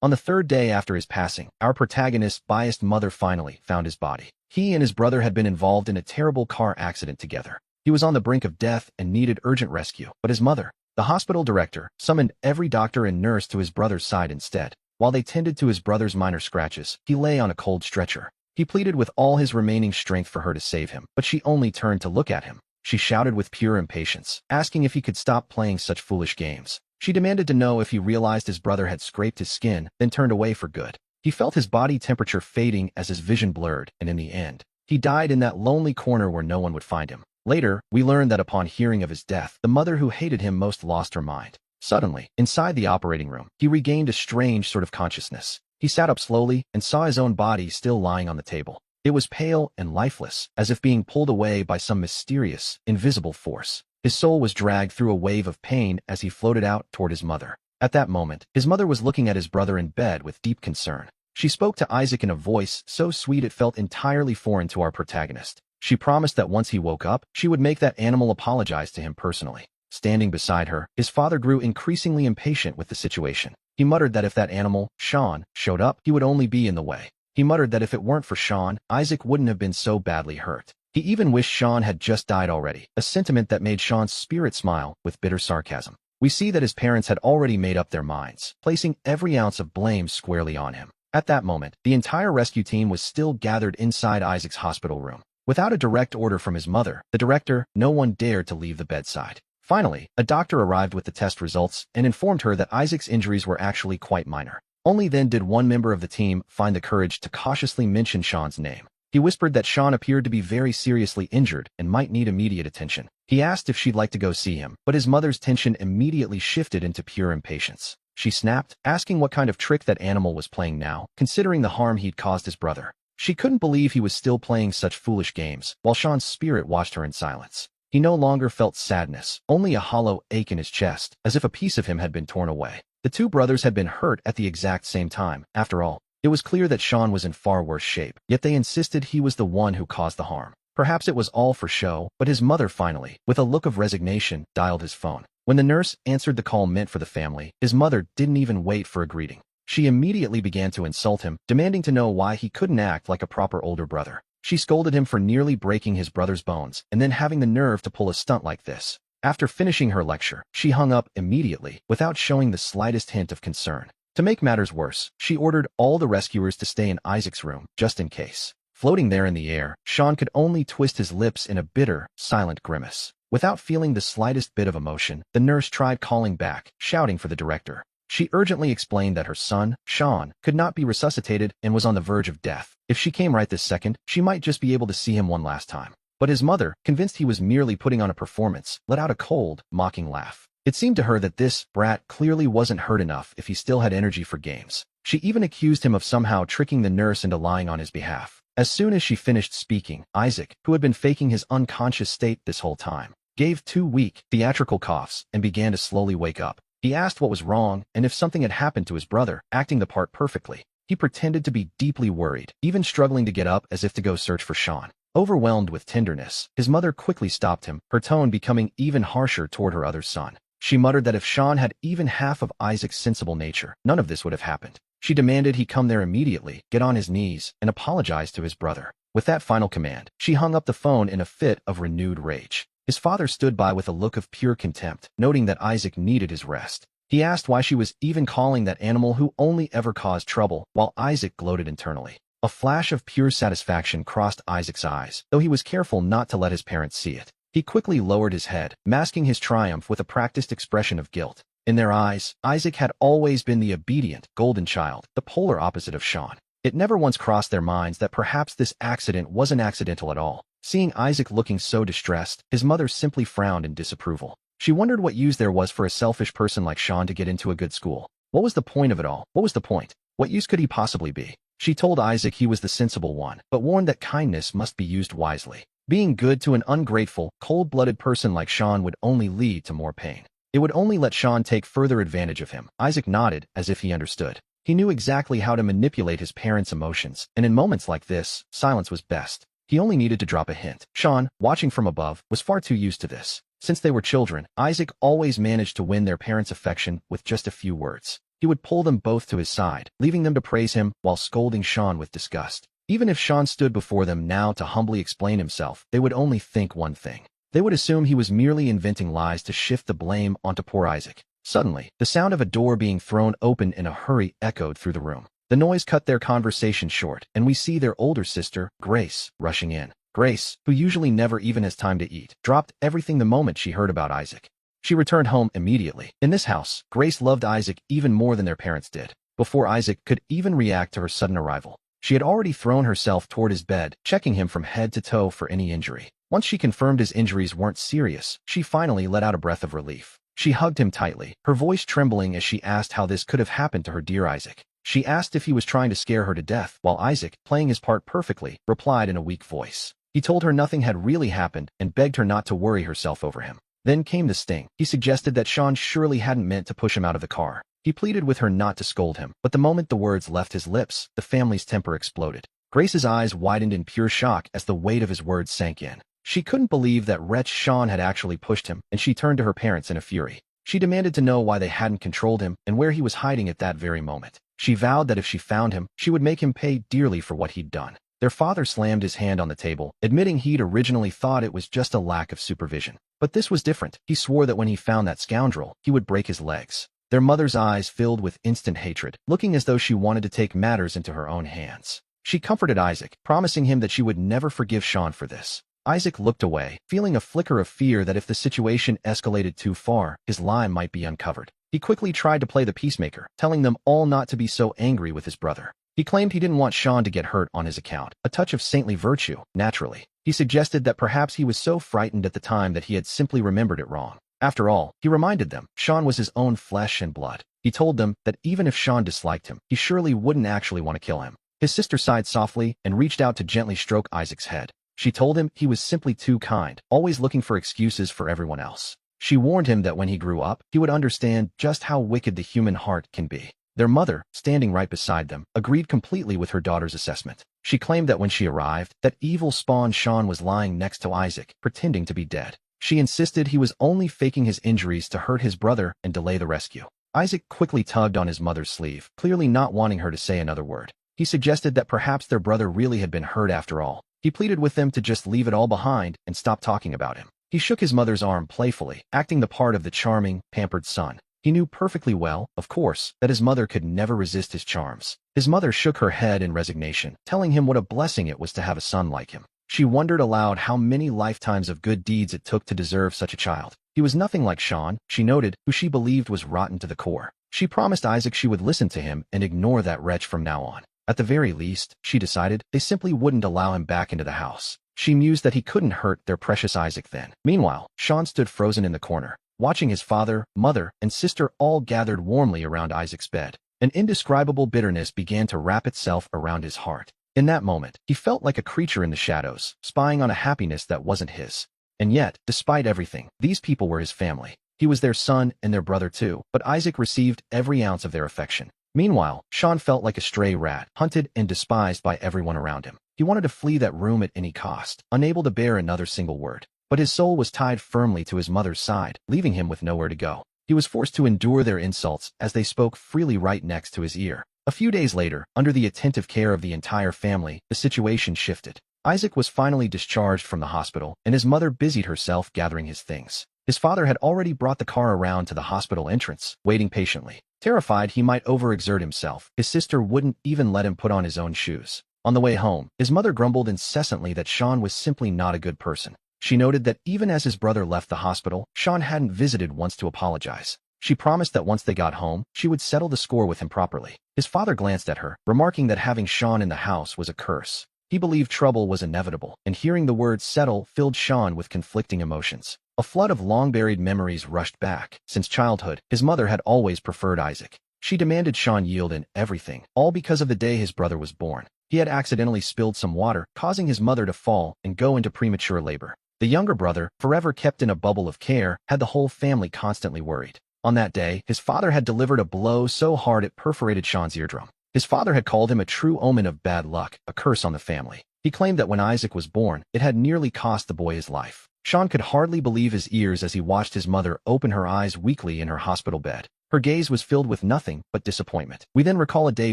On the third day after his passing, our protagonist's biased mother finally found his body. He and his brother had been involved in a terrible car accident together. He was on the brink of death and needed urgent rescue, but his mother, the hospital director, summoned every doctor and nurse to his brother's side instead. While they tended to his brother's minor scratches, he lay on a cold stretcher. He pleaded with all his remaining strength for her to save him, but she only turned to look at him. She shouted with pure impatience, asking if he could stop playing such foolish games. She demanded to know if he realized his brother had scraped his skin, then turned away for good. He felt his body temperature fading as his vision blurred, and in the end, he died in that lonely corner where no one would find him. Later, we learned that upon hearing of his death, the mother who hated him most lost her mind. Suddenly, inside the operating room, he regained a strange sort of consciousness. He sat up slowly and saw his own body still lying on the table. It was pale and lifeless, as if being pulled away by some mysterious, invisible force. His soul was dragged through a wave of pain as he floated out toward his mother. At that moment, his mother was looking at his brother in bed with deep concern. She spoke to Isaac in a voice so sweet it felt entirely foreign to our protagonist. She promised that once he woke up, she would make that animal apologize to him personally. Standing beside her, his father grew increasingly impatient with the situation. He muttered that if that animal, Sean, showed up, he would only be in the way. He muttered that if it weren't for Sean, Isaac wouldn't have been so badly hurt. He even wished Sean had just died already, a sentiment that made Sean's spirit smile with bitter sarcasm. We see that his parents had already made up their minds, placing every ounce of blame squarely on him. At that moment, the entire rescue team was still gathered inside Isaac's hospital room. Without a direct order from his mother, the director, no one dared to leave the bedside. Finally, a doctor arrived with the test results and informed her that Isaac's injuries were actually quite minor. Only then did one member of the team find the courage to cautiously mention Sean's name. He whispered that Sean appeared to be very seriously injured and might need immediate attention. He asked if she'd like to go see him, but his mother's tension immediately shifted into pure impatience. She snapped, asking what kind of trick that animal was playing now, considering the harm he'd caused his brother. She couldn't believe he was still playing such foolish games, while Sean's spirit watched her in silence. He no longer felt sadness, only a hollow ache in his chest, as if a piece of him had been torn away. The two brothers had been hurt at the exact same time. After all, it was clear that Sean was in far worse shape, yet they insisted he was the one who caused the harm. Perhaps it was all for show, but his mother finally, with a look of resignation, dialed his phone. When the nurse answered the call meant for the family, his mother didn't even wait for a greeting. She immediately began to insult him, demanding to know why he couldn't act like a proper older brother. She scolded him for nearly breaking his brother's bones, and then having the nerve to pull a stunt like this. After finishing her lecture, she hung up immediately, without showing the slightest hint of concern. To make matters worse, she ordered all the rescuers to stay in Isaac's room, just in case. Floating there in the air, Sean could only twist his lips in a bitter, silent grimace. Without feeling the slightest bit of emotion, the nurse tried calling back, shouting for the director. She urgently explained that her son, Sean, could not be resuscitated and was on the verge of death. If she came right this second, she might just be able to see him one last time. But his mother, convinced he was merely putting on a performance, let out a cold, mocking laugh. It seemed to her that this brat clearly wasn't hurt enough if he still had energy for games. She even accused him of somehow tricking the nurse into lying on his behalf. As soon as she finished speaking, Isaac, who had been faking his unconscious state this whole time, gave 2 weak, theatrical coughs and began to slowly wake up. He asked what was wrong and if something had happened to his brother, acting the part perfectly. He pretended to be deeply worried, even struggling to get up as if to go search for Sean. Overwhelmed with tenderness, his mother quickly stopped him, her tone becoming even harsher toward her other son. She muttered that if Sean had even half of Isaac's sensible nature, none of this would have happened. She demanded he come there immediately, get on his knees, and apologize to his brother. With that final command, she hung up the phone in a fit of renewed rage. His father stood by with a look of pure contempt, noting that Isaac needed his rest. He asked why she was even calling that animal who only ever caused trouble, while Isaac gloated internally. A flash of pure satisfaction crossed Isaac's eyes, though he was careful not to let his parents see it. He quickly lowered his head, masking his triumph with a practiced expression of guilt. In their eyes, Isaac had always been the obedient, golden child, the polar opposite of Sean. It never once crossed their minds that perhaps this accident wasn't accidental at all. Seeing Isaac looking so distressed, his mother simply frowned in disapproval. She wondered what use there was for a selfish person like Sean to get into a good school. What was the point of it all? What was the point? What use could he possibly be? She told Isaac he was the sensible one, but warned that kindness must be used wisely. Being good to an ungrateful, cold-blooded person like Sean would only lead to more pain. It would only let Sean take further advantage of him. Isaac nodded, as if he understood. He knew exactly how to manipulate his parents' emotions, and in moments like this, silence was best. He only needed to drop a hint. Sean, watching from above, was far too used to this. Since they were children, Isaac always managed to win their parents' affection with just a few words. he would pull them both to his side, leaving them to praise him while scolding Sean with disgust. Even if Sean stood before them now to humbly explain himself, they would only think one thing. They would assume he was merely inventing lies to shift the blame onto poor Isaac. Suddenly, the sound of a door being thrown open in a hurry echoed through the room. The noise cut their conversation short, and we see their older sister, Grace, rushing in. Grace, who usually never even has time to eat, dropped everything the moment she heard about Isaac. She returned home immediately. In this house, Grace loved Isaac even more than their parents did. Before Isaac could even react to her sudden arrival, she had already thrown herself toward his bed, checking him from head to toe for any injury. Once she confirmed his injuries weren't serious, she finally let out a breath of relief. She hugged him tightly, her voice trembling as she asked how this could have happened to her dear Isaac. She asked if he was trying to scare her to death, while Isaac, playing his part perfectly, replied in a weak voice. He told her nothing had really happened and begged her not to worry herself over him. Then came the sting. He suggested that Sean surely hadn't meant to push him out of the car. He pleaded with her not to scold him, but the moment the words left his lips, the family's temper exploded. Grace's eyes widened in pure shock as the weight of his words sank in. She couldn't believe that wretch Sean had actually pushed him, and she turned to her parents in a fury. She demanded to know why they hadn't controlled him and where he was hiding at that very moment. She vowed that if she found him, she would make him pay dearly for what he'd done. Their father slammed his hand on the table, admitting he'd originally thought it was just a lack of supervision. But this was different. He swore that when he found that scoundrel, he would break his legs. Their mother's eyes filled with instant hatred, looking as though she wanted to take matters into her own hands. She comforted Isaac, promising him that she would never forgive Sean for this. Isaac looked away, feeling a flicker of fear that if the situation escalated too far, his lie might be uncovered. He quickly tried to play the peacemaker, telling them all not to be so angry with his brother. He claimed he didn't want Sean to get hurt on his account, a touch of saintly virtue, naturally. He suggested that perhaps he was so frightened at the time that he had simply remembered it wrong. After all, he reminded them, Sean was his own flesh and blood. He told them that even if Sean disliked him, he surely wouldn't actually want to kill him. His sister sighed softly and reached out to gently stroke Isaac's head. She told him he was simply too kind, always looking for excuses for everyone else. She warned him that when he grew up, he would understand just how wicked the human heart can be. Their mother, standing right beside them, agreed completely with her daughter's assessment. She claimed that when she arrived, that evil spawn Sean was lying next to Isaac, pretending to be dead. She insisted he was only faking his injuries to hurt his brother and delay the rescue. Isaac quickly tugged on his mother's sleeve, clearly not wanting her to say another word. He suggested that perhaps their brother really had been hurt after all. He pleaded with them to just leave it all behind and stop talking about him. He shook his mother's arm playfully, acting the part of the charming, pampered son. He knew perfectly well, of course, that his mother could never resist his charms. His mother shook her head in resignation, telling him what a blessing it was to have a son like him. She wondered aloud how many lifetimes of good deeds it took to deserve such a child. He was nothing like Sean, she noted, who she believed was rotten to the core. She promised Isaac she would listen to him and ignore that wretch from now on. At the very least, she decided, they simply wouldn't allow him back into the house. She mused that he couldn't hurt their precious Isaac then. Meanwhile, Sean stood frozen in the corner, watching his father, mother, and sister all gathered warmly around Isaac's bed. An indescribable bitterness began to wrap itself around his heart. In that moment, he felt like a creature in the shadows, spying on a happiness that wasn't his. And yet, despite everything, these people were his family. He was their son and their brother too, but Isaac received every ounce of their affection. Meanwhile, Sean felt like a stray rat, hunted and despised by everyone around him. He wanted to flee that room at any cost, unable to bear another single word. But his soul was tied firmly to his mother's side, leaving him with nowhere to go. He was forced to endure their insults as they spoke freely right next to his ear. A few days later, under the attentive care of the entire family, the situation shifted. Isaac was finally discharged from the hospital, and his mother busied herself gathering his things. His father had already brought the car around to the hospital entrance, waiting patiently. Terrified he might overexert himself, his sister wouldn't even let him put on his own shoes. On the way home, his mother grumbled incessantly that Sean was simply not a good person. She noted that even as his brother left the hospital, Sean hadn't visited once to apologize. She promised that once they got home, she would settle the score with him properly. His father glanced at her, remarking that having Sean in the house was a curse. He believed trouble was inevitable, and hearing the word settle filled Sean with conflicting emotions. A flood of long-buried memories rushed back. Since childhood, his mother had always preferred Isaac. She demanded Sean yield in everything, all because of the day his brother was born. He had accidentally spilled some water, causing his mother to fall and go into premature labor. The younger brother, forever kept in a bubble of care, had the whole family constantly worried. On that day, his father had delivered a blow so hard it perforated Sean's eardrum. His father had called him a true omen of bad luck, a curse on the family. He claimed that when Isaac was born, it had nearly cost the boy his life. Sean could hardly believe his ears as he watched his mother open her eyes weakly in her hospital bed. Her gaze was filled with nothing but disappointment. We then recall a day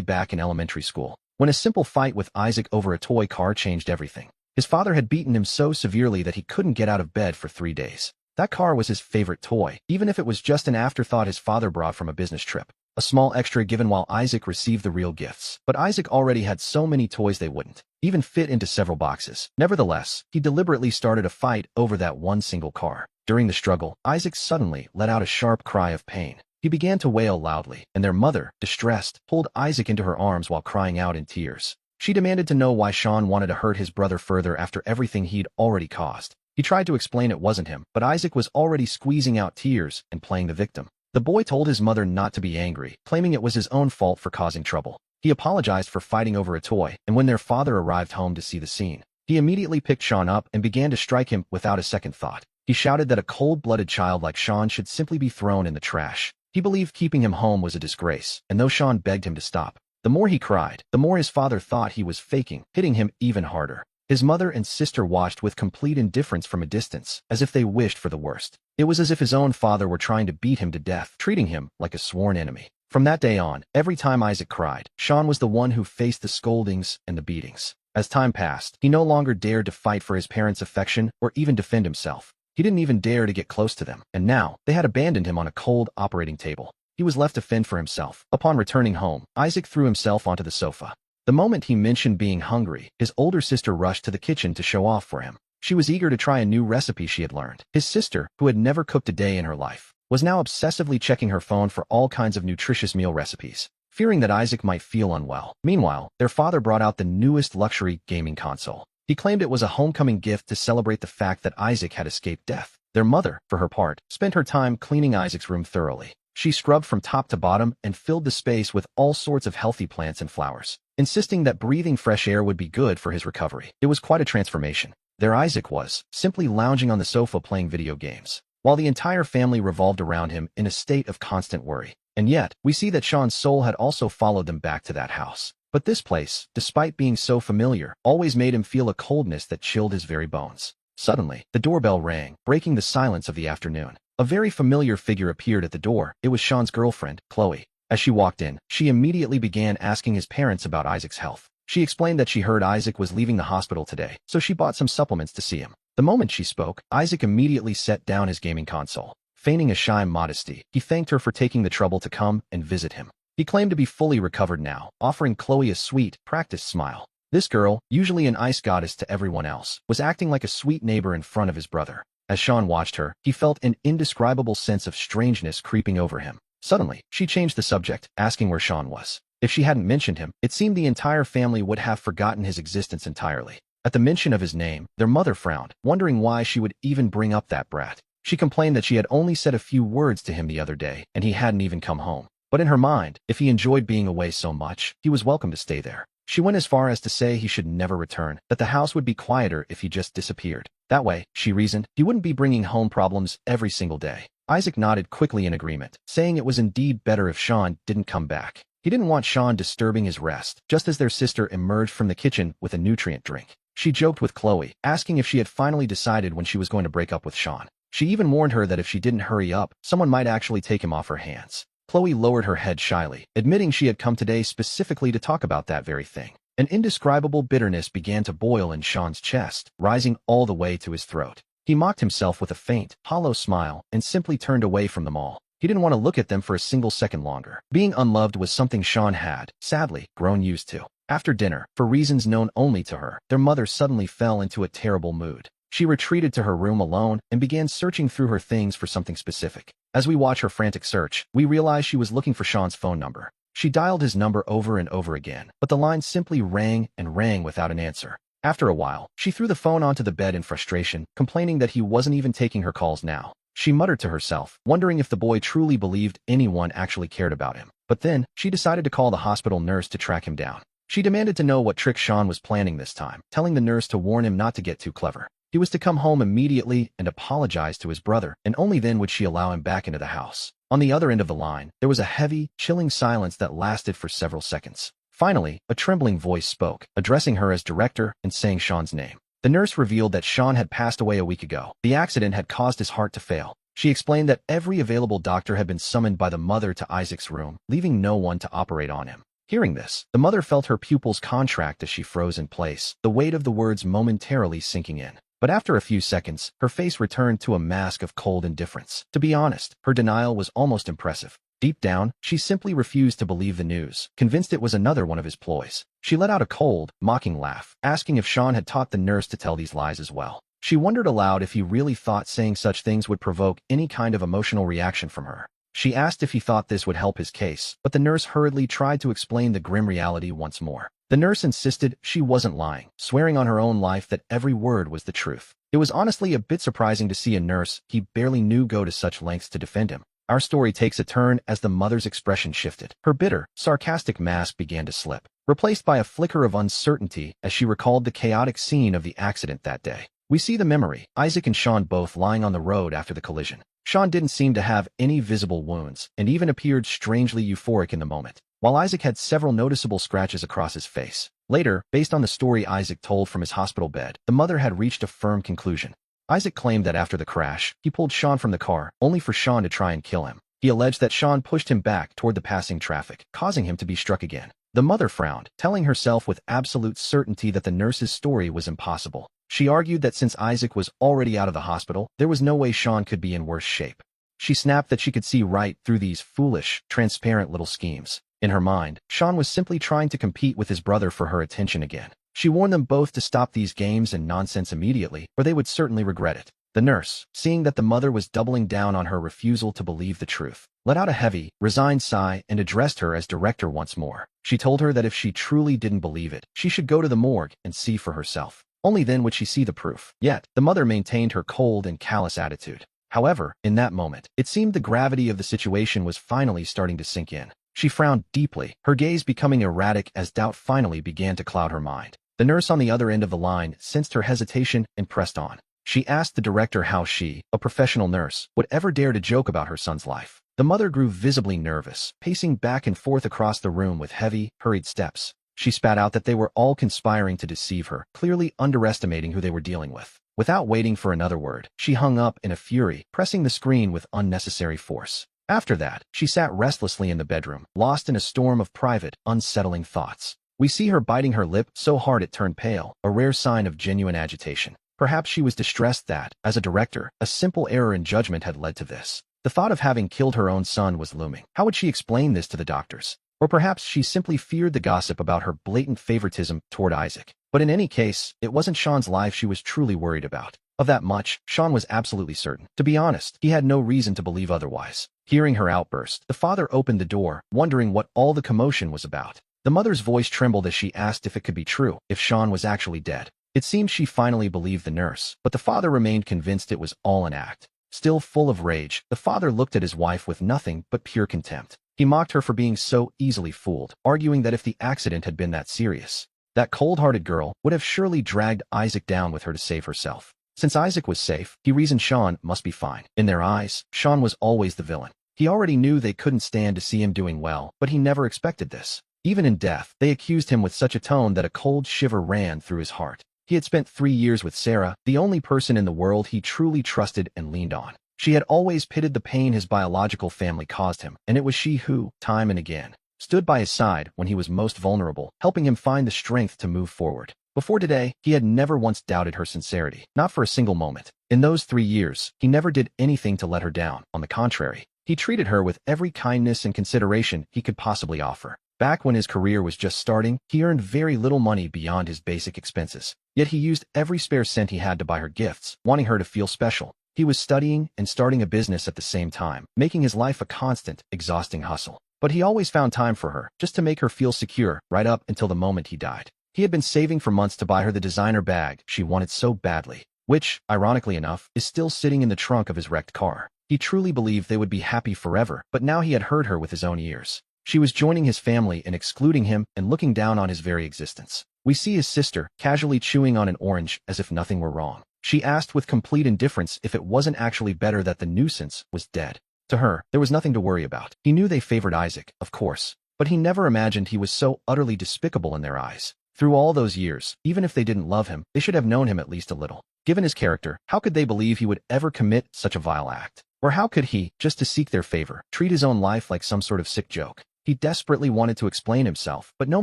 back in elementary school, when a simple fight with Isaac over a toy car changed everything. His father had beaten him so severely that he couldn't get out of bed for 3 days. That car was his favorite toy, even if it was just an afterthought his father brought from a business trip. A small extra given while Isaac received the real gifts. But Isaac already had so many toys they wouldn't even fit into several boxes. Nevertheless, he deliberately started a fight over that one single car. During the struggle, Isaac suddenly let out a sharp cry of pain. He began to wail loudly, and their mother, distressed, pulled Isaac into her arms while crying out in tears. She demanded to know why Sean wanted to hurt his brother further after everything he'd already caused. He tried to explain it wasn't him, but Isaac was already squeezing out tears and playing the victim. The boy told his mother not to be angry, claiming it was his own fault for causing trouble. He apologized for fighting over a toy, and when their father arrived home to see the scene, he immediately picked Sean up and began to strike him without a second thought. He shouted that a cold-blooded child like Sean should simply be thrown in the trash. He believed keeping him home was a disgrace, and though Sean begged him to stop, the more he cried, the more his father thought he was faking, hitting him even harder. His mother and sister watched with complete indifference from a distance, as if they wished for the worst. It was as if his own father were trying to beat him to death, treating him like a sworn enemy. From that day on, every time Isaac cried, Sean was the one who faced the scoldings and the beatings. As time passed, he no longer dared to fight for his parents' affection or even defend himself. He didn't even dare to get close to them, and now, they had abandoned him on a cold operating table. He was left to fend for himself. Upon returning home, Isaac threw himself onto the sofa. The moment he mentioned being hungry, his older sister rushed to the kitchen to show off for him. She was eager to try a new recipe she had learned. His sister, who had never cooked a day in her life, was now obsessively checking her phone for all kinds of nutritious meal recipes, fearing that Isaac might feel unwell. Meanwhile, their father brought out the newest luxury gaming console. He claimed it was a homecoming gift to celebrate the fact that Isaac had escaped death. Their mother, for her part, spent her time cleaning Isaac's room thoroughly. She scrubbed from top to bottom and filled the space with all sorts of healthy plants and flowers, insisting that breathing fresh air would be good for his recovery. It was quite a transformation. There Isaac was, simply lounging on the sofa playing video games, while the entire family revolved around him in a state of constant worry. And yet, we see that Sean's soul had also followed them back to that house. But this place, despite being so familiar, always made him feel a coldness that chilled his very bones. Suddenly, the doorbell rang, breaking the silence of the afternoon. A very familiar figure appeared at the door. It was Sean's girlfriend, Chloe. As she walked in, she immediately began asking his parents about Isaac's health. She explained that she heard Isaac was leaving the hospital today, so she bought some supplements to see him. The moment she spoke, Isaac immediately set down his gaming console. Feigning a shy modesty, he thanked her for taking the trouble to come and visit him. He claimed to be fully recovered now, offering Chloe a sweet, practiced smile. This girl, usually an ice goddess to everyone else, was acting like a sweet neighbor in front of his brother. As Sean watched her, he felt an indescribable sense of strangeness creeping over him. Suddenly, she changed the subject, asking where Sean was. If she hadn't mentioned him, it seemed the entire family would have forgotten his existence entirely. At the mention of his name, their mother frowned, wondering why she would even bring up that brat. She complained that she had only said a few words to him the other day, and he hadn't even come home. But in her mind, if he enjoyed being away so much, he was welcome to stay there. She went as far as to say he should never return, that the house would be quieter if he just disappeared. That way, she reasoned, he wouldn't be bringing home problems every single day. Isaac nodded quickly in agreement, saying it was indeed better if Sean didn't come back. He didn't want Sean disturbing his rest, just as their sister emerged from the kitchen with a nutrient drink. She joked with Chloe, asking if she had finally decided when she was going to break up with Sean. She even warned her that if she didn't hurry up, someone might actually take him off her hands. Chloe lowered her head shyly, admitting she had come today specifically to talk about that very thing. An indescribable bitterness began to boil in Sean's chest, rising all the way to his throat. He mocked himself with a faint, hollow smile, and simply turned away from them all. He didn't want to look at them for a single second longer. Being unloved was something Sean had, sadly, grown used to. After dinner, for reasons known only to her, their mother suddenly fell into a terrible mood. She retreated to her room alone and began searching through her things for something specific. As we watch her frantic search, we realize she was looking for Sean's phone number. She dialed his number over and over again, but the line simply rang and rang without an answer. After a while, she threw the phone onto the bed in frustration, complaining that he wasn't even taking her calls now. She muttered to herself, wondering if the boy truly believed anyone actually cared about him. But then, she decided to call the hospital nurse to track him down. She demanded to know what trick Sean was planning this time, telling the nurse to warn him not to get too clever. He was to come home immediately and apologize to his brother, and only then would she allow him back into the house. On the other end of the line, there was a heavy, chilling silence that lasted for several seconds. Finally, a trembling voice spoke, addressing her as director and saying Sean's name. The nurse revealed that Sean had passed away a week ago. The accident had caused his heart to fail. She explained that every available doctor had been summoned by the mother to Isaac's room, leaving no one to operate on him. Hearing this, the mother felt her pupils contract as she froze in place, the weight of the words momentarily sinking in. But after a few seconds, her face returned to a mask of cold indifference. To be honest, her denial was almost impressive. Deep down, she simply refused to believe the news, convinced it was another one of his ploys. She let out a cold, mocking laugh, asking if Sean had taught the nurse to tell these lies as well. She wondered aloud if he really thought saying such things would provoke any kind of emotional reaction from her. She asked if he thought this would help his case, but the nurse hurriedly tried to explain the grim reality once more. The nurse insisted she wasn't lying, swearing on her own life that every word was the truth. It was honestly a bit surprising to see a nurse he barely knew go to such lengths to defend him. Our story takes a turn as the mother's expression shifted. Her bitter, sarcastic mask began to slip, replaced by a flicker of uncertainty as she recalled the chaotic scene of the accident that day. We see the memory, Isaac and Sean both lying on the road after the collision. Sean didn't seem to have any visible wounds, and even appeared strangely euphoric in the moment, while Isaac had several noticeable scratches across his face. Later, based on the story Isaac told from his hospital bed, the mother had reached a firm conclusion. Isaac claimed that after the crash, he pulled Sean from the car, only for Sean to try and kill him. He alleged that Sean pushed him back toward the passing traffic, causing him to be struck again. The mother frowned, telling herself with absolute certainty that the nurse's story was impossible. She argued that since Isaac was already out of the hospital, there was no way Sean could be in worse shape. She snapped that she could see right through these foolish, transparent little schemes. In her mind, Sean was simply trying to compete with his brother for her attention again. She warned them both to stop these games and nonsense immediately, or they would certainly regret it. The nurse, seeing that the mother was doubling down on her refusal to believe the truth, let out a heavy, resigned sigh and addressed her as director once more. She told her that if she truly didn't believe it, she should go to the morgue and see for herself. Only then would she see the proof. Yet, the mother maintained her cold and callous attitude. However, in that moment, it seemed the gravity of the situation was finally starting to sink in. She frowned deeply, her gaze becoming erratic as doubt finally began to cloud her mind. The nurse on the other end of the line sensed her hesitation and pressed on. She asked the director how she, a professional nurse, would ever dare to joke about her son's life. The mother grew visibly nervous, pacing back and forth across the room with heavy, hurried steps. She spat out that they were all conspiring to deceive her, clearly underestimating who they were dealing with. Without waiting for another word, she hung up in a fury, pressing the screen with unnecessary force. After that, she sat restlessly in the bedroom, lost in a storm of private, unsettling thoughts. We see her biting her lip so hard it turned pale, a rare sign of genuine agitation. Perhaps she was distressed that, as a director, a simple error in judgment had led to this. The thought of having killed her own son was looming. How would she explain this to the doctors? Or perhaps she simply feared the gossip about her blatant favoritism toward Isaac. But in any case, it wasn't Sean's life she was truly worried about. Of that much, Sean was absolutely certain. To be honest, he had no reason to believe otherwise. Hearing her outburst, the father opened the door, wondering what all the commotion was about. The mother's voice trembled as she asked if it could be true, if Sean was actually dead. It seemed she finally believed the nurse, but the father remained convinced it was all an act. Still full of rage, the father looked at his wife with nothing but pure contempt. He mocked her for being so easily fooled, arguing that if the accident had been that serious, that cold-hearted girl would have surely dragged Isaac down with her to save herself. Since Isaac was safe, he reasoned Sean must be fine. In their eyes, Sean was always the villain. He already knew they couldn't stand to see him doing well, but he never expected this. Even in death, they accused him with such a tone that a cold shiver ran through his heart. He had spent 3 years with Sarah, the only person in the world he truly trusted and leaned on. She had always pitted the pain his biological family caused him, and it was she who, time and again, stood by his side when he was most vulnerable, helping him find the strength to move forward. Before today, he had never once doubted her sincerity, not for a single moment. In those 3 years, he never did anything to let her down. On the contrary, he treated her with every kindness and consideration he could possibly offer. Back when his career was just starting, he earned very little money beyond his basic expenses. Yet he used every spare cent he had to buy her gifts, wanting her to feel special. He was studying and starting a business at the same time, making his life a constant, exhausting hustle. But he always found time for her, just to make her feel secure, right up until the moment he died. He had been saving for months to buy her the designer bag she wanted so badly, which, ironically enough, is still sitting in the trunk of his wrecked car. He truly believed they would be happy forever, but now he had heard her with his own ears. She was joining his family in excluding him and looking down on his very existence. We see his sister, casually chewing on an orange as if nothing were wrong. She asked with complete indifference if it wasn't actually better that the nuisance was dead. To her, there was nothing to worry about. He knew they favored Isaac, of course, but he never imagined he was so utterly despicable in their eyes. Through all those years, even if they didn't love him, they should have known him at least a little. Given his character, how could they believe he would ever commit such a vile act? Or how could he, just to seek their favor, treat his own life like some sort of sick joke? He desperately wanted to explain himself, but no